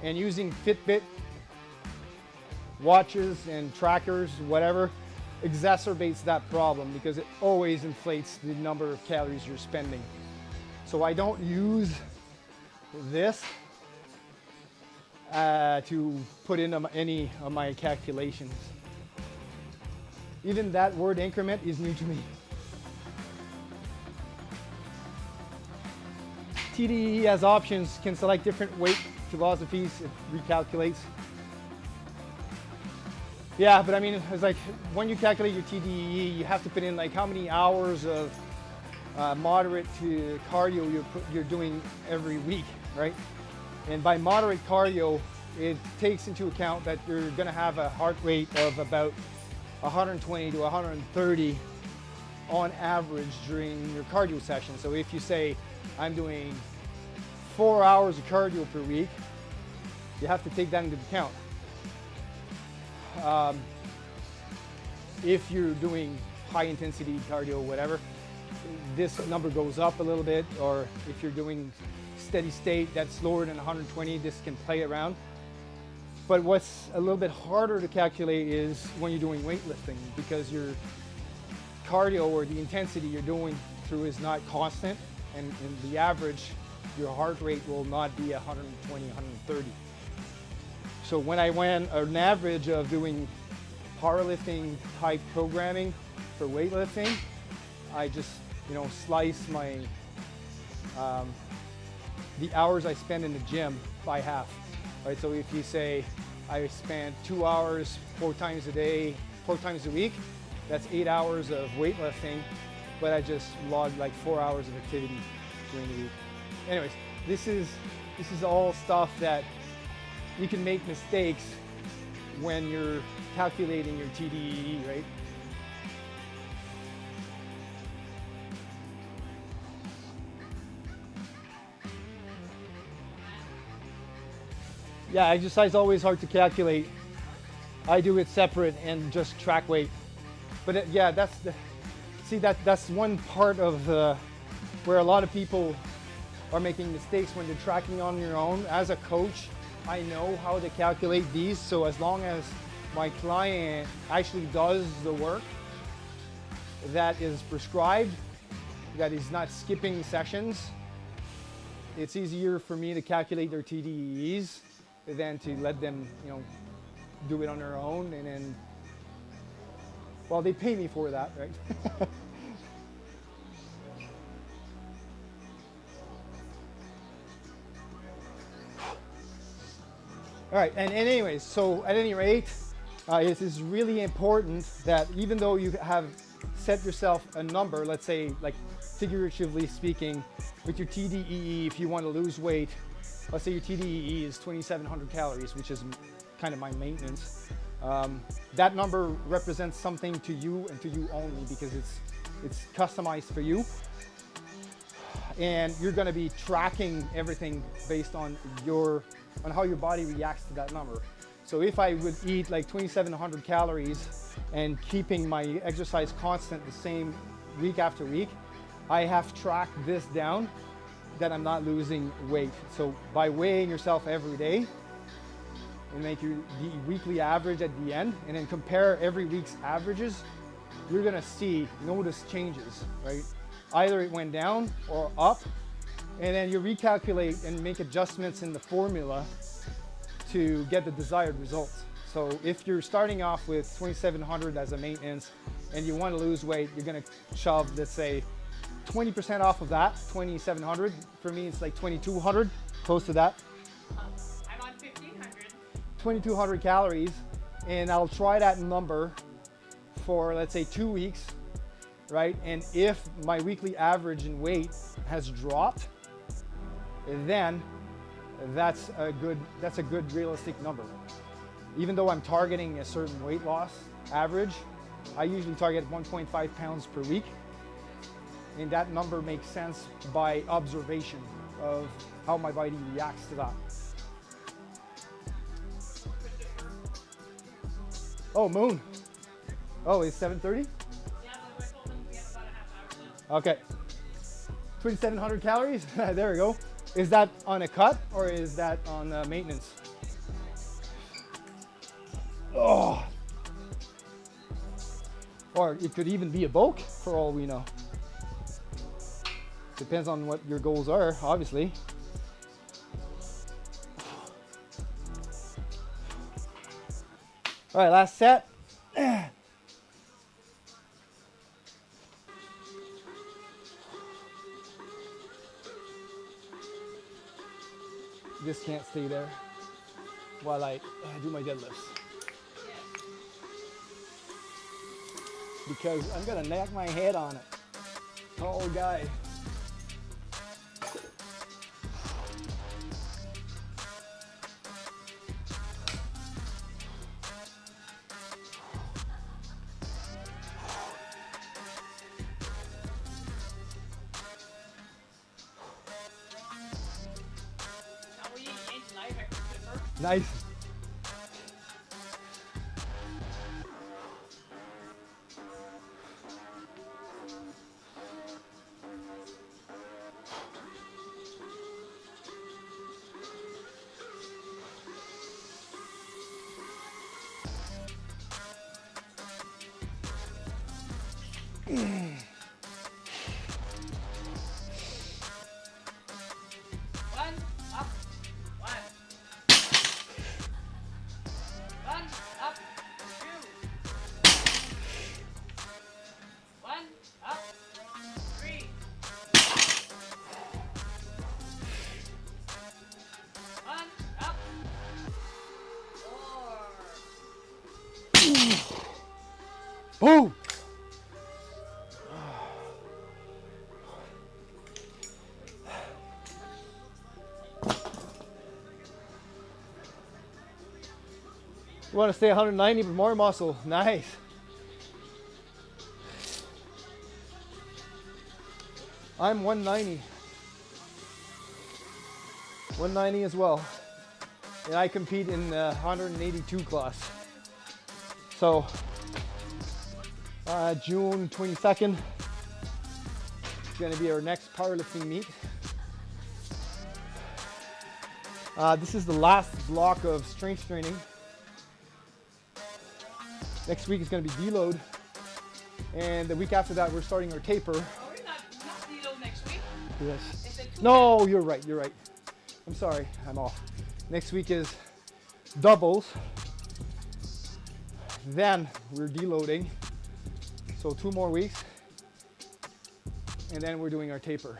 And using Fitbit watches and trackers, whatever, exacerbates that problem because it always inflates the number of calories you're spending. So I don't use this to put in any of my calculations. Even that word increment is new to me. TDE has options, can select different weight philosophies, it recalculates. Yeah, but I mean, it's like when you calculate your TDE, you have to put in like how many hours of moderate to cardio you're doing every week, right? And by moderate cardio, it takes into account that you're gonna have a heart rate of about 120 to 130 on average during your cardio session. So if you say, I'm doing 4 hours of cardio per week, you have to take that into account. If you're doing high intensity cardio, whatever, this number goes up a little bit, or if you're doing steady state that's lower than 120, this can play around. But what's a little bit harder to calculate is when you're doing weightlifting, because your cardio or the intensity you're doing through is not constant, and in the average, your heart rate will not be 120, 130. So when I went an average of doing powerlifting type programming for weightlifting, I just, slice my, the hours I spend in the gym by half, right? So if you say I spend 2 hours 4 times a day, 4 times a week, that's 8 hours of weightlifting, but I just logged like 4 hours of activity during the week. Anyways, this is all stuff that you can make mistakes when you're calculating your TDE, right? Yeah, exercise is always hard to calculate. I do it separate and just track weight. But yeah, that's one part of where a lot of people are making mistakes when they're tracking on your own. As a coach, I know how to calculate these, so as long as my client actually does the work that is prescribed, that is not skipping sessions, it's easier for me to calculate their TDEs than to let them, do it on their own, and then, well, they pay me for that, right? All right, and anyways, so at any rate, it is really important that even though you have set yourself a number, let's say, like figuratively speaking, with your TDEE, if you want to lose weight, let's say your TDEE is 2,700 calories, which is kind of my maintenance. That number represents something to you and to you only, because it's customized for you. And you're going to be tracking everything based on how your body reacts to that number. So if I would eat like 2,700 calories and keeping my exercise constant the same week after week, I have tracked this down that I'm not losing weight. So by weighing yourself every day and make your the weekly average at the end and then compare every week's averages, you're gonna notice changes, right? Either it went down or up, and then you recalculate and make adjustments in the formula to get the desired results. So if you're starting off with 2,700 as a maintenance and you want to lose weight, you're going to shove, let's say, 20% off of that, 2,700. For me, it's like 2,200, close to that. I'm on 1,500. 2,200 calories, and I'll try that number for, let's say, 2 weeks, right? And if my weekly average in weight has dropped, then that's a good realistic number. Even though I'm targeting a certain weight loss average, I usually target 1.5 pounds per week. And that number makes sense by observation of how my body reacts to that. Oh, moon. Oh, it's 7:30? Yeah, but I told them we have about a half hour left. Okay. 2,700 calories, there we go. Is that on a cut or is that on maintenance? Oh. Or it could even be a bulk for all we know. Depends on what your goals are, obviously. All right, last set. This can't stay there while I do my deadlifts. Because I'm gonna knock my head on it. Tall guy. Nice. Boom! You want to stay 190 but more muscle. Nice. I'm 190. 190 as well. And I compete in the 182 class. So June 22nd is going to be our next powerlifting meet. This is the last block of strength training. Next week is going to be deload, and the week after that we're starting our taper. Oh, we're not deload next week. Yes. No, you're right. You're right. I'm sorry. I'm off. Next week is doubles. Then we're deloading. So 2 more weeks, and then we're doing our taper.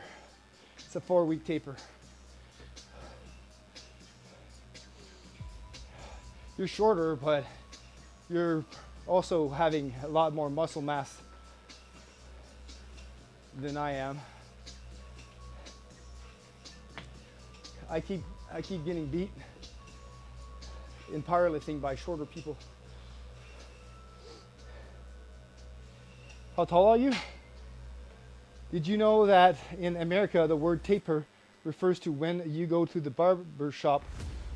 It's a 4-week taper. You're shorter, but you're also having a lot more muscle mass than I am. I keep getting beat in powerlifting by shorter people. How tall are you? Did you know that in America the word taper refers to when you go to the barber shop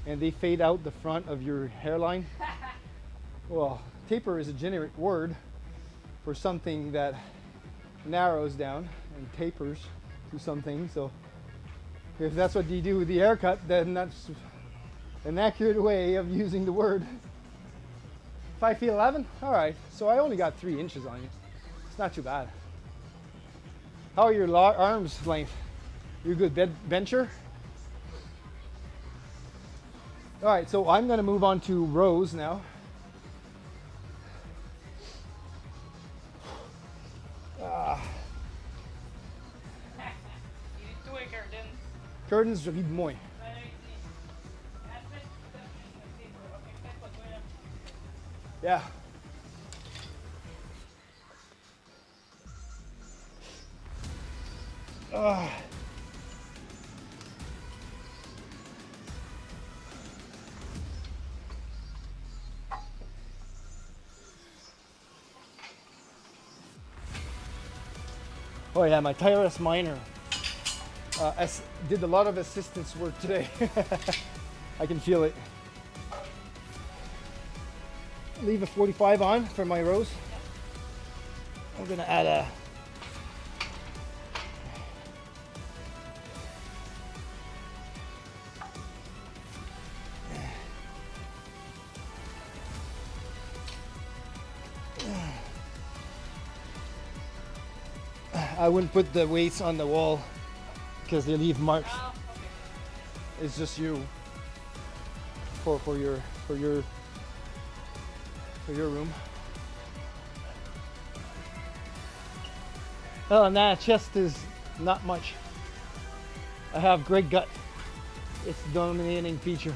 and they fade out the front of your hairline. Well, taper is a generic word for something that narrows down and tapers to something. So if that's what you do with the haircut, then that's an accurate way of using the word. 5 feet 11? All right, so I only got 3 inches on you. It's not too bad. How are your arms length? You're a good bencher? All right, so I'm gonna move on to rows now. Curtains, read mooi. Yeah. Oh yeah, my tireless miner did a lot of assistance work today. I can feel it. Leave a 45 on for my rows. I'm gonna add a I wouldn't put the weights on the wall because they leave marks. Oh, okay. It's just you for your room. Other than that, chest is not much. I have great gut. It's the dominating feature.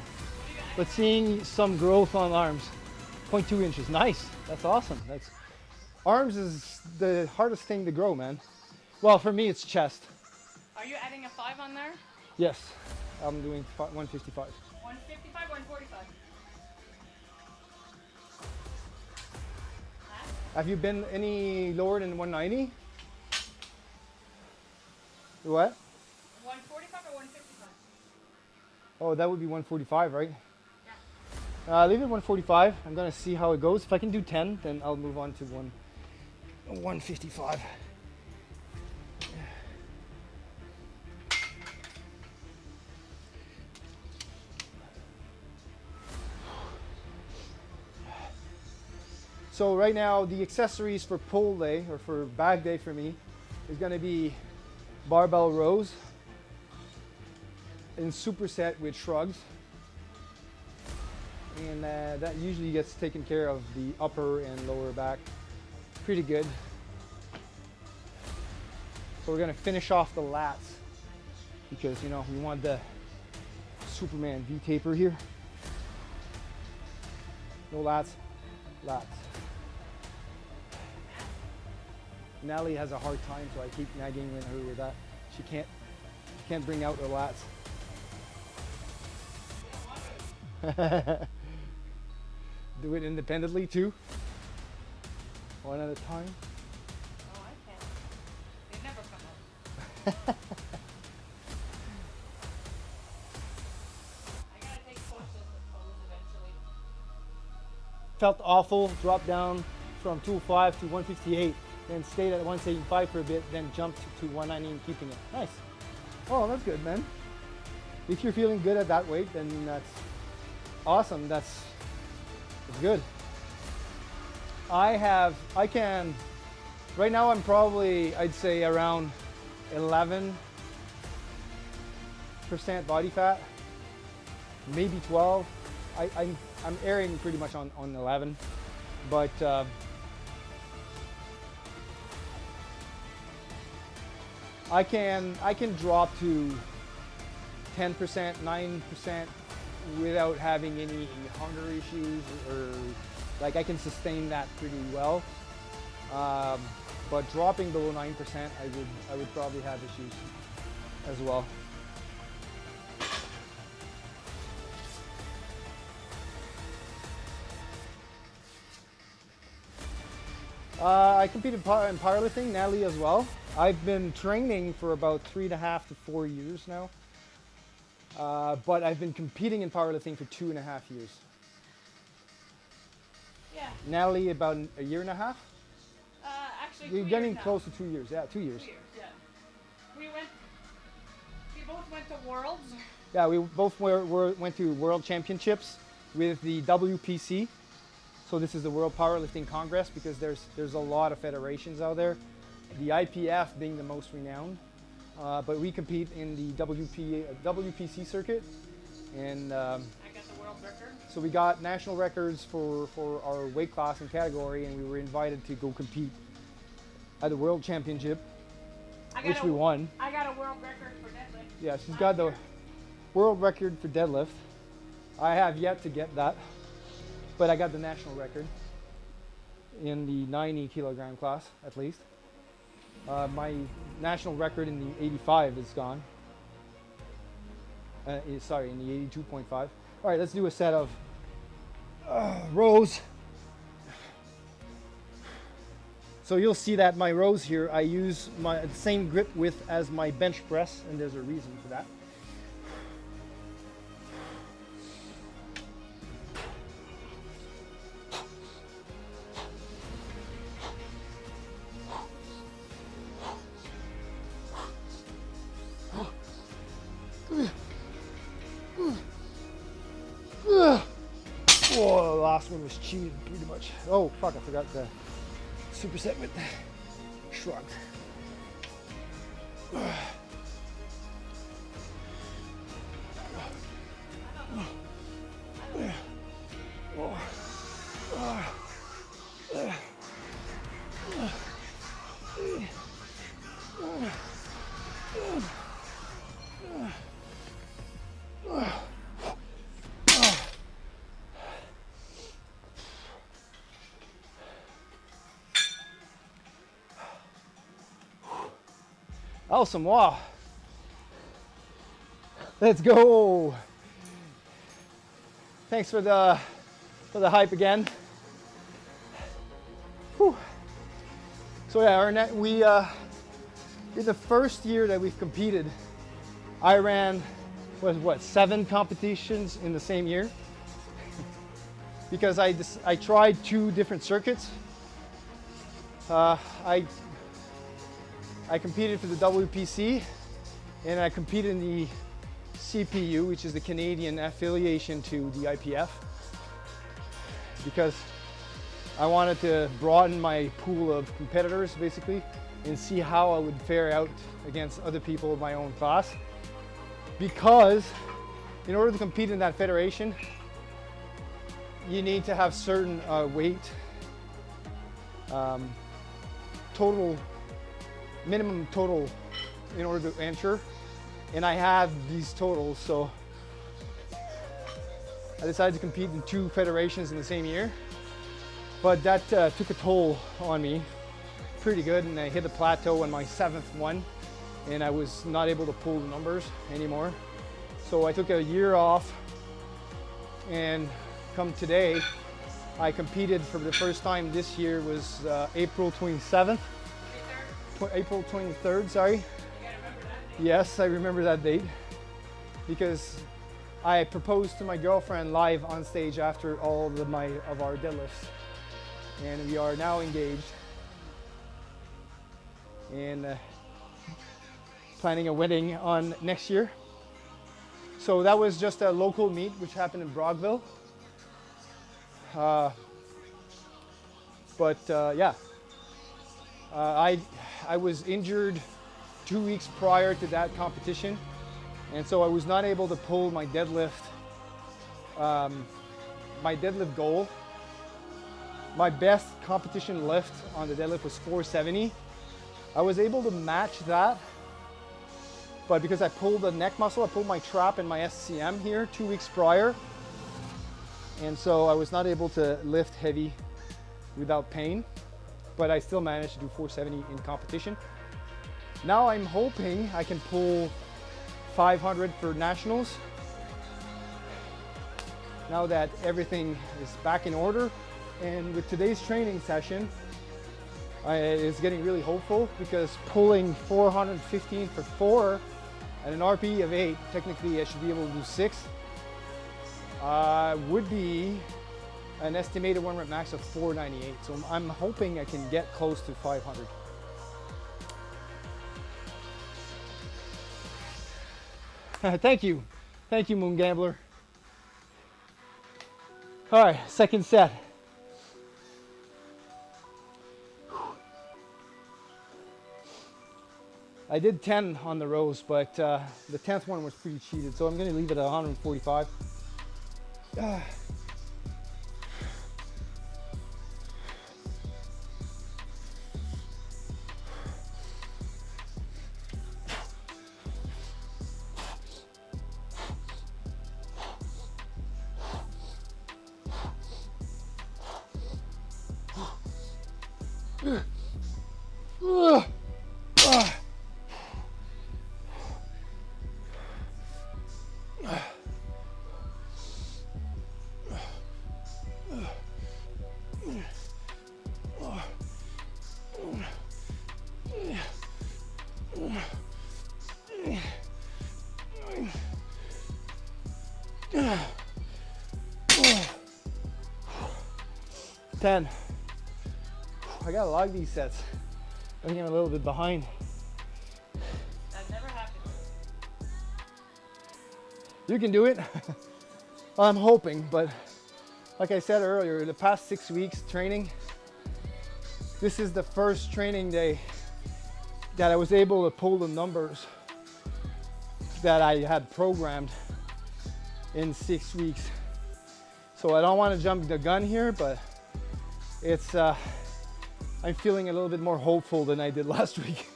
But seeing some growth on arms, 0.2 inches, nice. That's awesome. Arms is the hardest thing to grow, man. Well, for me, it's chest. Are you adding a 5 on there? Yes, I'm doing 155. 155, 145. Have you been any lower than 190? What? 145 or 155? Oh, that would be 145, right? Yeah. Leave it 145. I'm gonna see how it goes. If I can do 10, then I'll move on to 155. So right now, the accessories for pull day or for bag day for me is gonna be barbell rows in superset with shrugs. And that usually gets taken care of the upper and lower back pretty good. So we're gonna finish off the lats because, you know, we want the Superman V taper here. No lats, lats. Nathalie has a hard time, so I keep nagging her with that. She can't bring out her lats. Do it independently too. One at a time. Oh, I can't. They never come out. I gotta take courses with pose eventually. Felt awful, dropped down from 205 to 158, then stayed at 175 for a bit, then jumped to 190 and keeping it. Nice. Oh, that's good, man. If you're feeling good at that weight, then that's awesome. That's good. Right now I'm probably, I'd say around 11% body fat, maybe 12. I'm erring pretty much on 11, but I can drop to 10%, 9% without having any hunger issues, or like I can sustain that pretty well. But dropping below 9%, I would probably have issues as well. I competed in powerlifting, Nathalie as well. I've been training for about 3.5 to 4 years now. but I've been competing in powerlifting for 2.5 years. Yeah. Nathalie, about a year and a half? Actually, You're 2 getting years now. close to 2 years. Yeah, 2 years. 2 years, yeah. We both went to Worlds. Yeah, we both went to World Championships with the WPC. So this is the World Powerlifting Congress, because there's a lot of federations out there. The IPF being the most renowned, but we compete in the WPC circuit, and I got the world record. so we got national records for our weight class and category, and we were invited to go compete at the World Championship, which we won. I got a world record for deadlift. Yeah, she's got the world record for deadlift. I have yet to get that, but I got the national record in the 90 kilogram class, at least. My national record in the 85 is gone. Sorry, in the 82.5. All right, let's do a set of rows. So you'll see that my rows here, I use the same grip width as my bench press, and there's a reason for that. Oh, the last one was cheated pretty much. Oh, fuck, I forgot the superset with shrugged. Awesome, wow. Let's go. Thanks for the hype again. Whew. So yeah, in the first year that we've competed, I ran what 7 competitions in the same year, because I tried 2 different circuits. I competed for the WPC, and I competed in the CPU, which is the Canadian affiliation to the IPF, because I wanted to broaden my pool of competitors, basically, and see how I would fare out against other people of my own class. Because in order to compete in that federation, you need to have certain weight, minimum total in order to enter, and I have these totals, so I decided to compete in 2 federations in the same year. But that took a toll on me pretty good, and I hit a plateau on my 7th one, and I was not able to pull the numbers anymore. So I took a year off, and come today, I competed for the first time this year. Was April 27th. April 23rd, sorry. Yes, I remember that date, because I proposed to my girlfriend live on stage after all of our deadlifts, and we are now engaged and planning a wedding on next year. So that was just a local meet which happened in Brockville. Yeah. I was injured 2 weeks prior to that competition, and so I was not able to pull my deadlift goal. My best competition lift on the deadlift was 470. I was able to match that, but because I pulled the neck muscle, I pulled my trap and my SCM here 2 weeks prior, and so I was not able to lift heavy without pain. But I still managed to do 470 in competition. Now I'm hoping I can pull 500 for nationals, now that everything is back in order. And with today's training session, it's getting really hopeful, because pulling 415 for 4 At an RP of 8, technically I should be able to do 6. Would be an estimated 1 rep max of 498. So I'm hoping I can get close to 500. Thank you, Moon Gambler. All right, second set. I did 10 on the rows, but the 10th one was pretty cheated, so I'm going to leave it at 145. Ten. I got a lot of these sets. I think I'm a little bit behind. That never happened. You can do it. I'm hoping, but like I said earlier, the past 6 weeks training, this is the first training day that I was able to pull the numbers that I had programmed in 6 weeks. So I don't want to jump the gun here, but it's I'm feeling a little bit more hopeful than I did last week,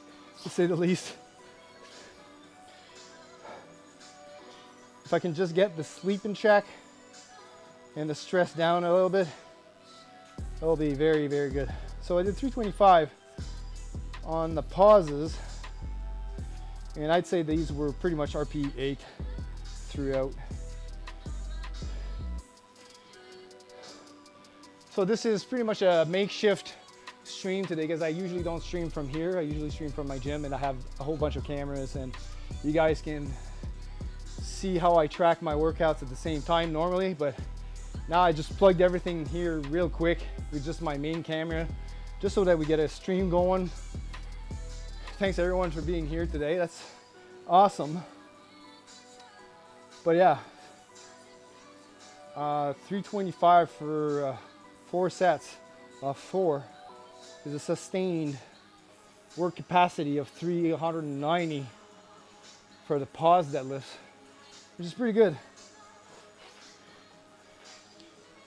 to say the least. If I can just get the sleep in check and the stress down a little bit, that'll be very, very good. So I did 325 on the pauses, and I'd say these were pretty much RP 8 throughout. So this is pretty much a makeshift stream today because I usually don't stream from here. I usually stream from my gym, and I have a whole bunch of cameras, and you guys can see how I track my workouts at the same time normally, but now I just plugged everything here real quick with just my main camera, just so that we get a stream going. Thanks everyone for being here today. That's awesome. But yeah, 325 for 4 sets of 4 is a sustained work capacity of 390 for the pause deadlifts, which is pretty good.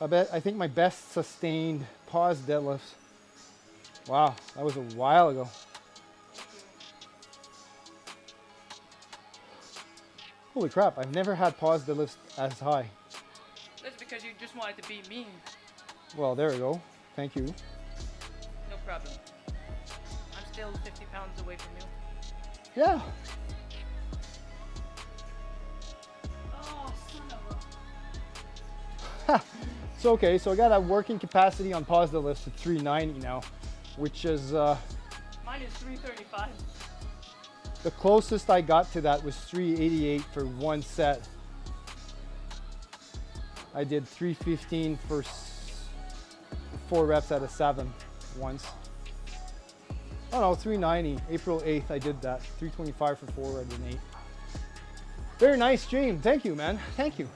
I think my best sustained pause deadlifts, wow, that was a while ago. Holy crap, I've never had pause deadlifts as high. That's because you just wanted to be mean. Well, there we go. Thank you. No problem. I'm still 50 pounds away from you. Yeah. Oh, son of a... So okay, so I got a working capacity on pause deadlifts at 390 now, which is Mine is 335. the closest I got to that was 388 for 1 set. I did 315 for 4 reps out of 7 once. Oh no, 390. April 8th I did that. 325 for 4 out of 8. Very nice stream. Thank you, man. Thank you.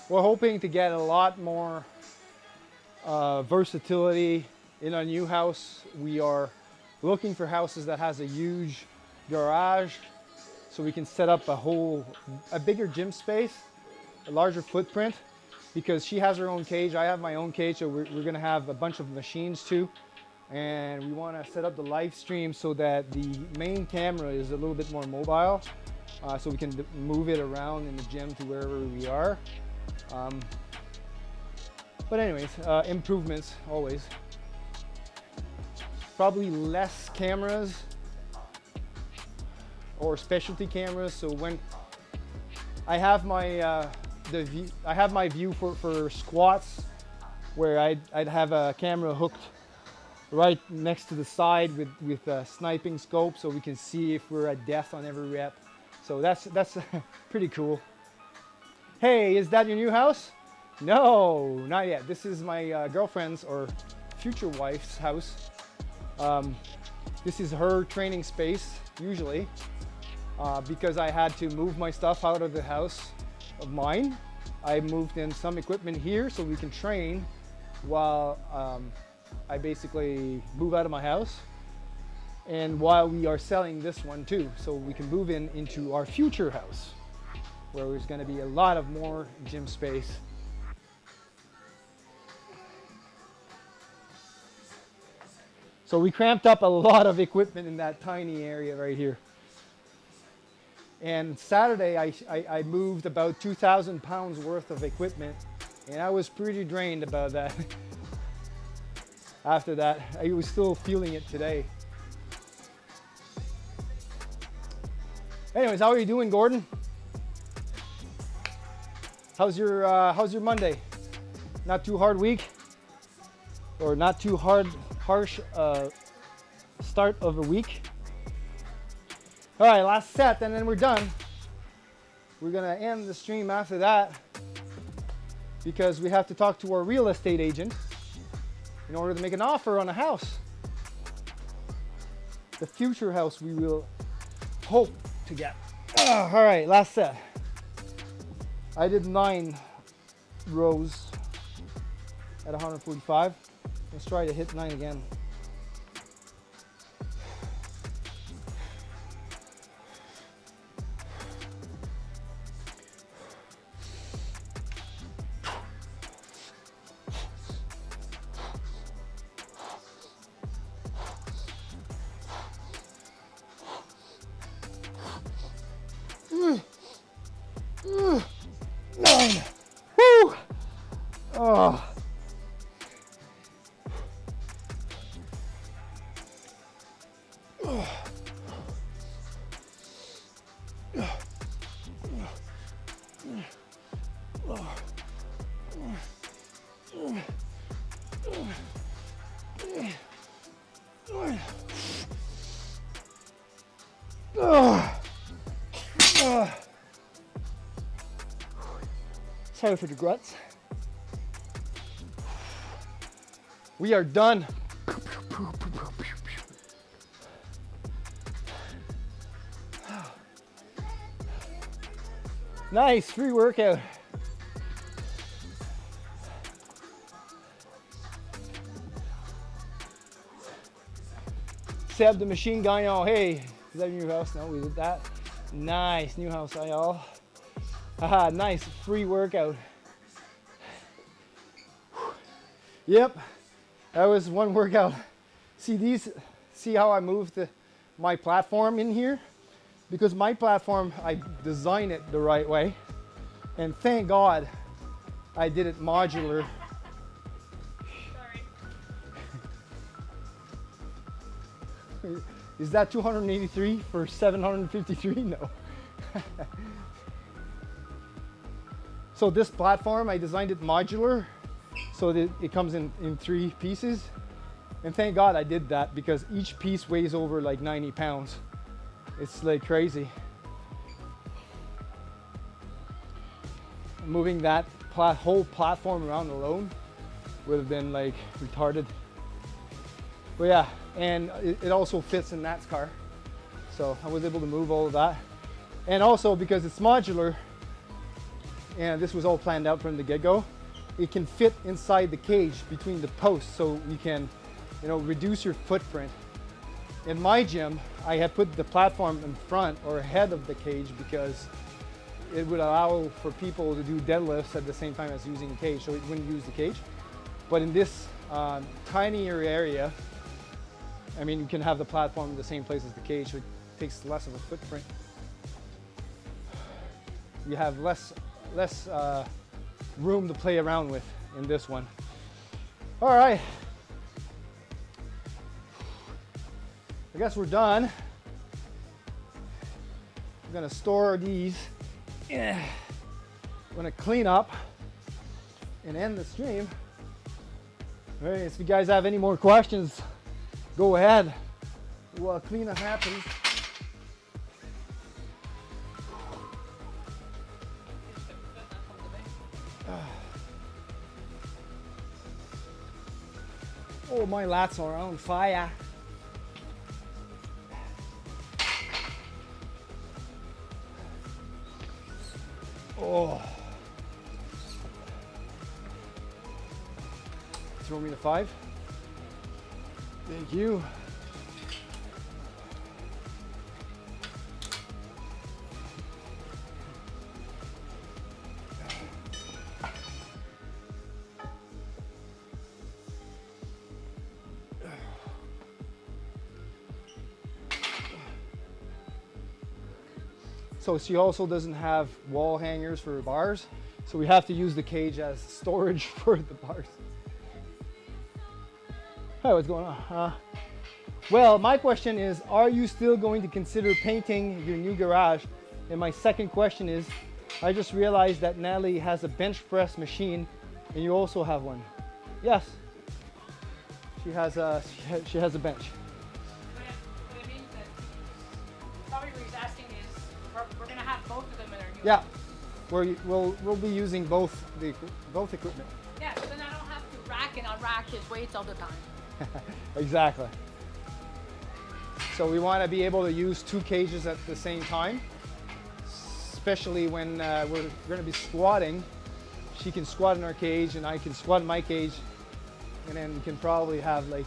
We're hoping to get a lot more versatility in our new house. We are looking for houses that has a huge garage, so we can set up a bigger gym space, a larger footprint, because she has her own cage, I have my own cage, so we're gonna have a bunch of machines too. And we wanna set up the live stream so that the main camera is a little bit more mobile, so we can move it around in the gym to wherever we are. But anyways, improvements always. Probably less cameras or specialty cameras. So when I have my I have my view for squats, where I'd have a camera hooked right next to the side with a sniping scope, so we can see if we're at depth on every rep. So that's pretty cool. Hey, is that your new house? No, not yet. This is my girlfriend's or future wife's house. This is her training space usually, because I had to move my stuff out of the house of mine. I moved in some equipment here so we can train while I basically move out of my house, and while we are selling this one too, so we can move into our future house where there's going to be a lot of more gym space. So we cramped up a lot of equipment in that tiny area right here. And Saturday I moved about 2,000 pounds worth of equipment, and I was pretty drained about that. After that, I was still feeling it today. Anyways, how are you doing, Gordon? How's your Monday? Not too hard week? Or not too harsh start of a week? All right, last set and then we're done. We're gonna end the stream after that because we have to talk to our real estate agent in order to make an offer on a house. The future house we will hope to get. All right, last set. I did 9 rows at 145. Let's try to hit 9 again. Sorry for the grunts. We are done. Nice free workout. Seb the Machine Gun, y'all. Hey, is that your new house? No, we did that. Nice new house, y'all. Haha, nice free workout. Yep, that was one workout. See how I moved my platform in here? Because my platform, I designed it the right way. And thank God I did it modular. Sorry. Is that 283 for 753? No. So this platform, I designed it modular so that it comes in 3 pieces. And thank God I did that because each piece weighs over like 90 pounds. It's like crazy. Moving that whole platform around alone would have been like retarded. But yeah, and it also fits in Nat's car. So I was able to move all of that. And also because it's modular, and this was all planned out from the get-go, it can fit inside the cage between the posts, so you can, reduce your footprint. In my gym, I had put the platform in front or ahead of the cage because it would allow for people to do deadlifts at the same time as using the cage, so it wouldn't use the cage. But in this tinier area, I mean, you can have the platform in the same place as the cage, so it takes less of a footprint. You have less room to play around with in this one. All right. I guess we're done. I'm gonna store these. I'm gonna clean up and end the stream. All right, if you guys have any more questions, Go ahead. While cleanup happens. Oh, my lats are on fire. Oh. Throw me the 5. Thank you. So she also doesn't have wall hangers for bars, so we have to use the cage as storage for the bars. Hey, what's going on? Well, my question is, are you still going to consider painting your new garage? And my second question is, I just realized that Nathalie has a bench press machine, and you also have one. Yes, she has a bench. What it means that probably what he's asking is we're gonna have both of them in our new Yeah, house. we'll be using both equipment. Yeah, so then I don't have to rack and unrack his weights all the time. Exactly. So we want to be able to use 2 cages at the same time, especially when we're going to be squatting. She can squat in our cage and I can squat in my cage, and then we can probably have like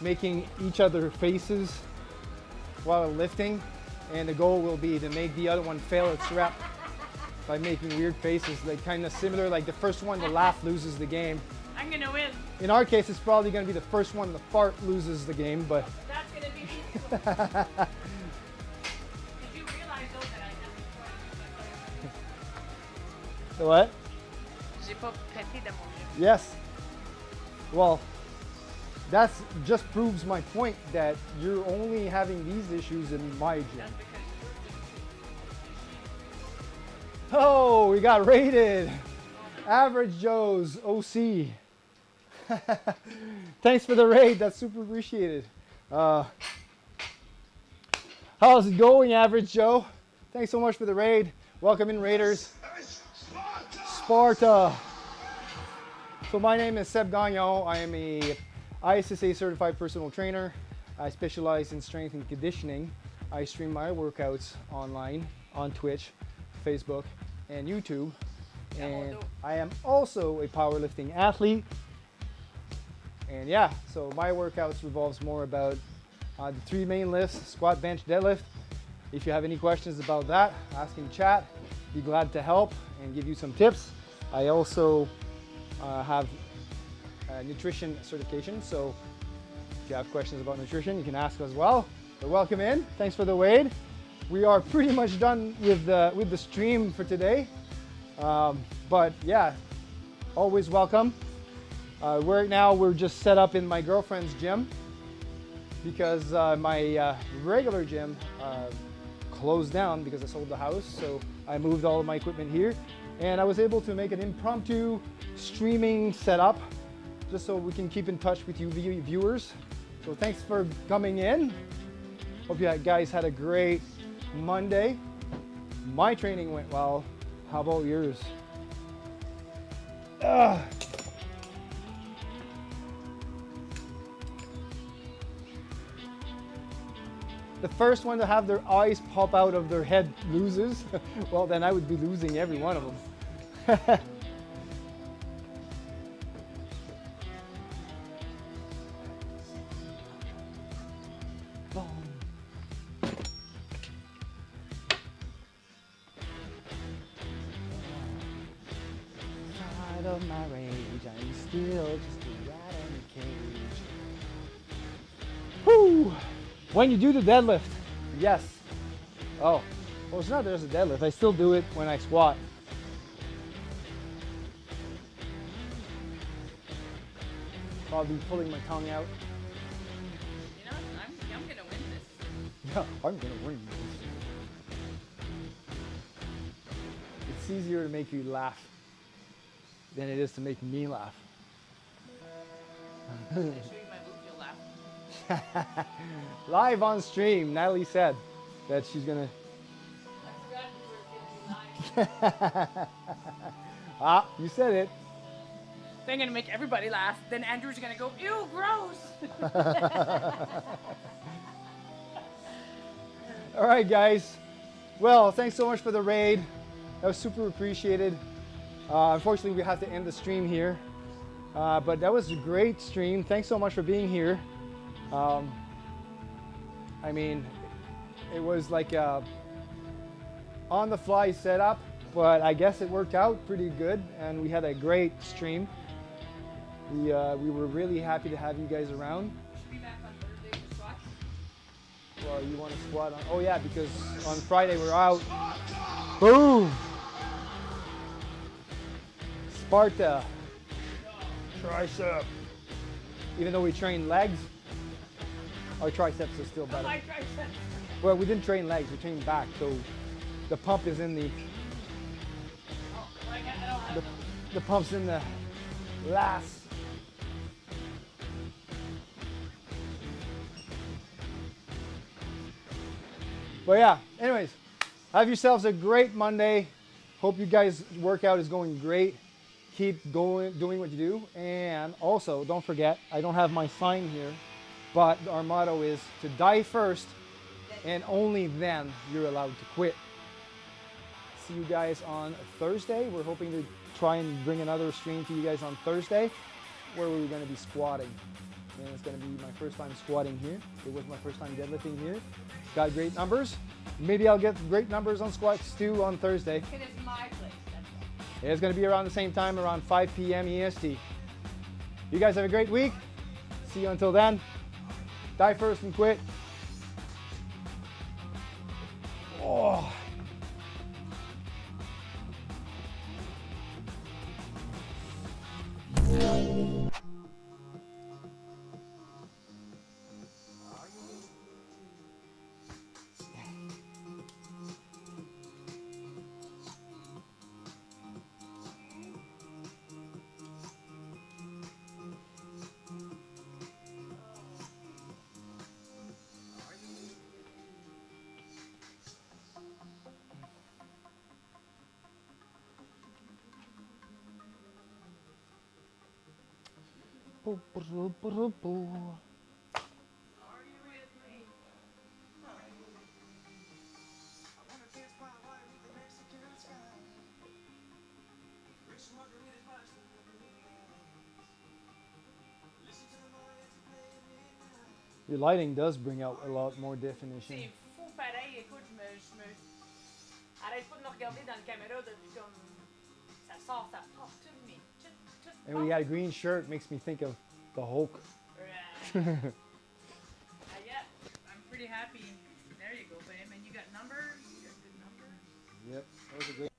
making each other faces while lifting, and the goal will be to make the other one fail its rep by making weird faces, like kind of similar, like the first one to laugh loses the game. I'm gonna win. In our case, it's probably going to be the first one to fart loses the game, but That's gonna be me. Did you realize though that I haven't the what? J'ai pas pété dans mon gym. Yes. Well, that's just proves my point that you're only having these issues in my gym. That's because Oh, we got rated. Average Joe's OC. Thanks for the raid. That's super appreciated. How's it going, Average Joe? Thanks so much for the raid. Welcome in, Raiders. Sparta. So my name is Seb Gagnon. I am a ISSA certified personal trainer. I specialize in strength and conditioning. I stream my workouts online on Twitch, Facebook, and YouTube. And I am also a powerlifting athlete. And yeah, so my workouts revolves more about the 3 main lifts: squat, bench, deadlift. If you have any questions about that, ask in chat. Be glad to help and give you some tips. I also have nutrition certification, so if you have questions about nutrition, you can ask as well. So welcome in. Thanks for the raid. We are pretty much done with the stream for today. But yeah, always welcome. Right now we're just set up in my girlfriend's gym because my regular gym closed down because I sold the house. So I moved all of my equipment here, and I was able to make an impromptu streaming setup just so we can keep in touch with you viewers. So thanks for coming in. Hope you guys had a great Monday. My training went well. How about yours? The first one to have their eyes pop out of their head loses. Well, then I would be losing every one of them. Side of my rage, I'm still just a rat in a cage. Whoo! When you do the deadlift, yes. Oh, well, it's not there's a deadlift. I still do it when I squat. I'll be pulling my tongue out. You know, I'm gonna win this. Yeah, I'm gonna win this. It's easier to make you laugh than it is to make me laugh. Show you my moves, you'll laugh. Live on stream. Natalie said that she's gonna. I forgot we were gonna be live. Ah, you said it. They're gonna make everybody laugh. Then Andrew's gonna go, ew, gross. All right, guys. Well, thanks so much for the raid. That was super appreciated. Unfortunately, we have to end the stream here. But that was a great stream. Thanks so much for being here. I mean, it was like a on-the-fly setup, but I guess it worked out pretty good, and we had a great stream. We were really happy to have you guys around. Should be back on Thursday to squat. Well, you want to squat on? Oh yeah, because on Friday we're out. Boom! Sparta. Tricep. Even though we train legs, our triceps are still better. My tricep. Well, we didn't train legs, we trained back, so the pump is in the Oh, I don't have them. the pump's in the last. But yeah, anyways, have yourselves a great Monday. Hope you guys' workout is going great. Keep going, doing what you do. And also, don't forget, I don't have my sign here, but our motto is to die first, and only then you're allowed to quit. See you guys on Thursday. We're hoping to try and bring another stream to you guys on Thursday, where we're going to be squatting. And it's going to be my first time squatting here. It was my first time deadlifting here. Got great numbers. Maybe I'll get great numbers on squats too on Thursday. It is my place. That's all. It's going to be around the same time, around 5 p.m. EST. You guys have a great week. See you until then. Die first and quit. Oh. Are you with me? I wanna dance by water with the Mexican sky. Drink some margaritas by the sun of the moonlight. Listen to the Mayans play at midnight. Your lighting does bring out a lot more definition. C'est fou pareil. Écoute, je me arrête pas de me regarder dans la caméra depuis comme ça sort, ça part tout, mais tout And we got a green shirt, makes me think of the Hulk. Yeah, I'm pretty happy. There you go, babe. And you got numbers. You got good numbers. Yep, that was a great.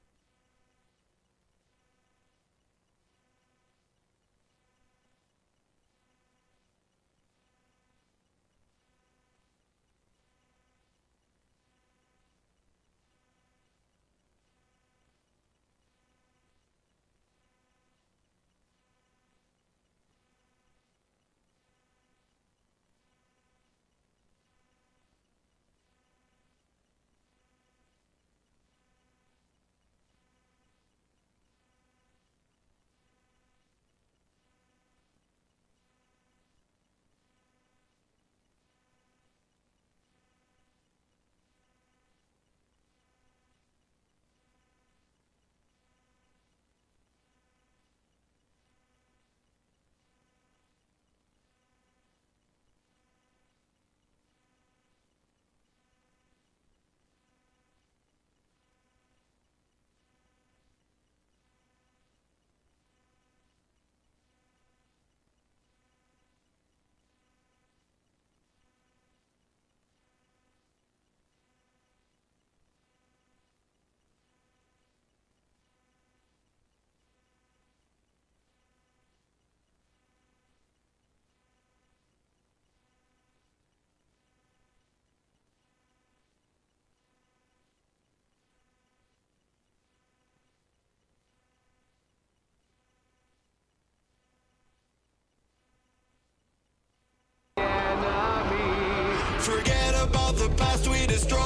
about the past we destroyed.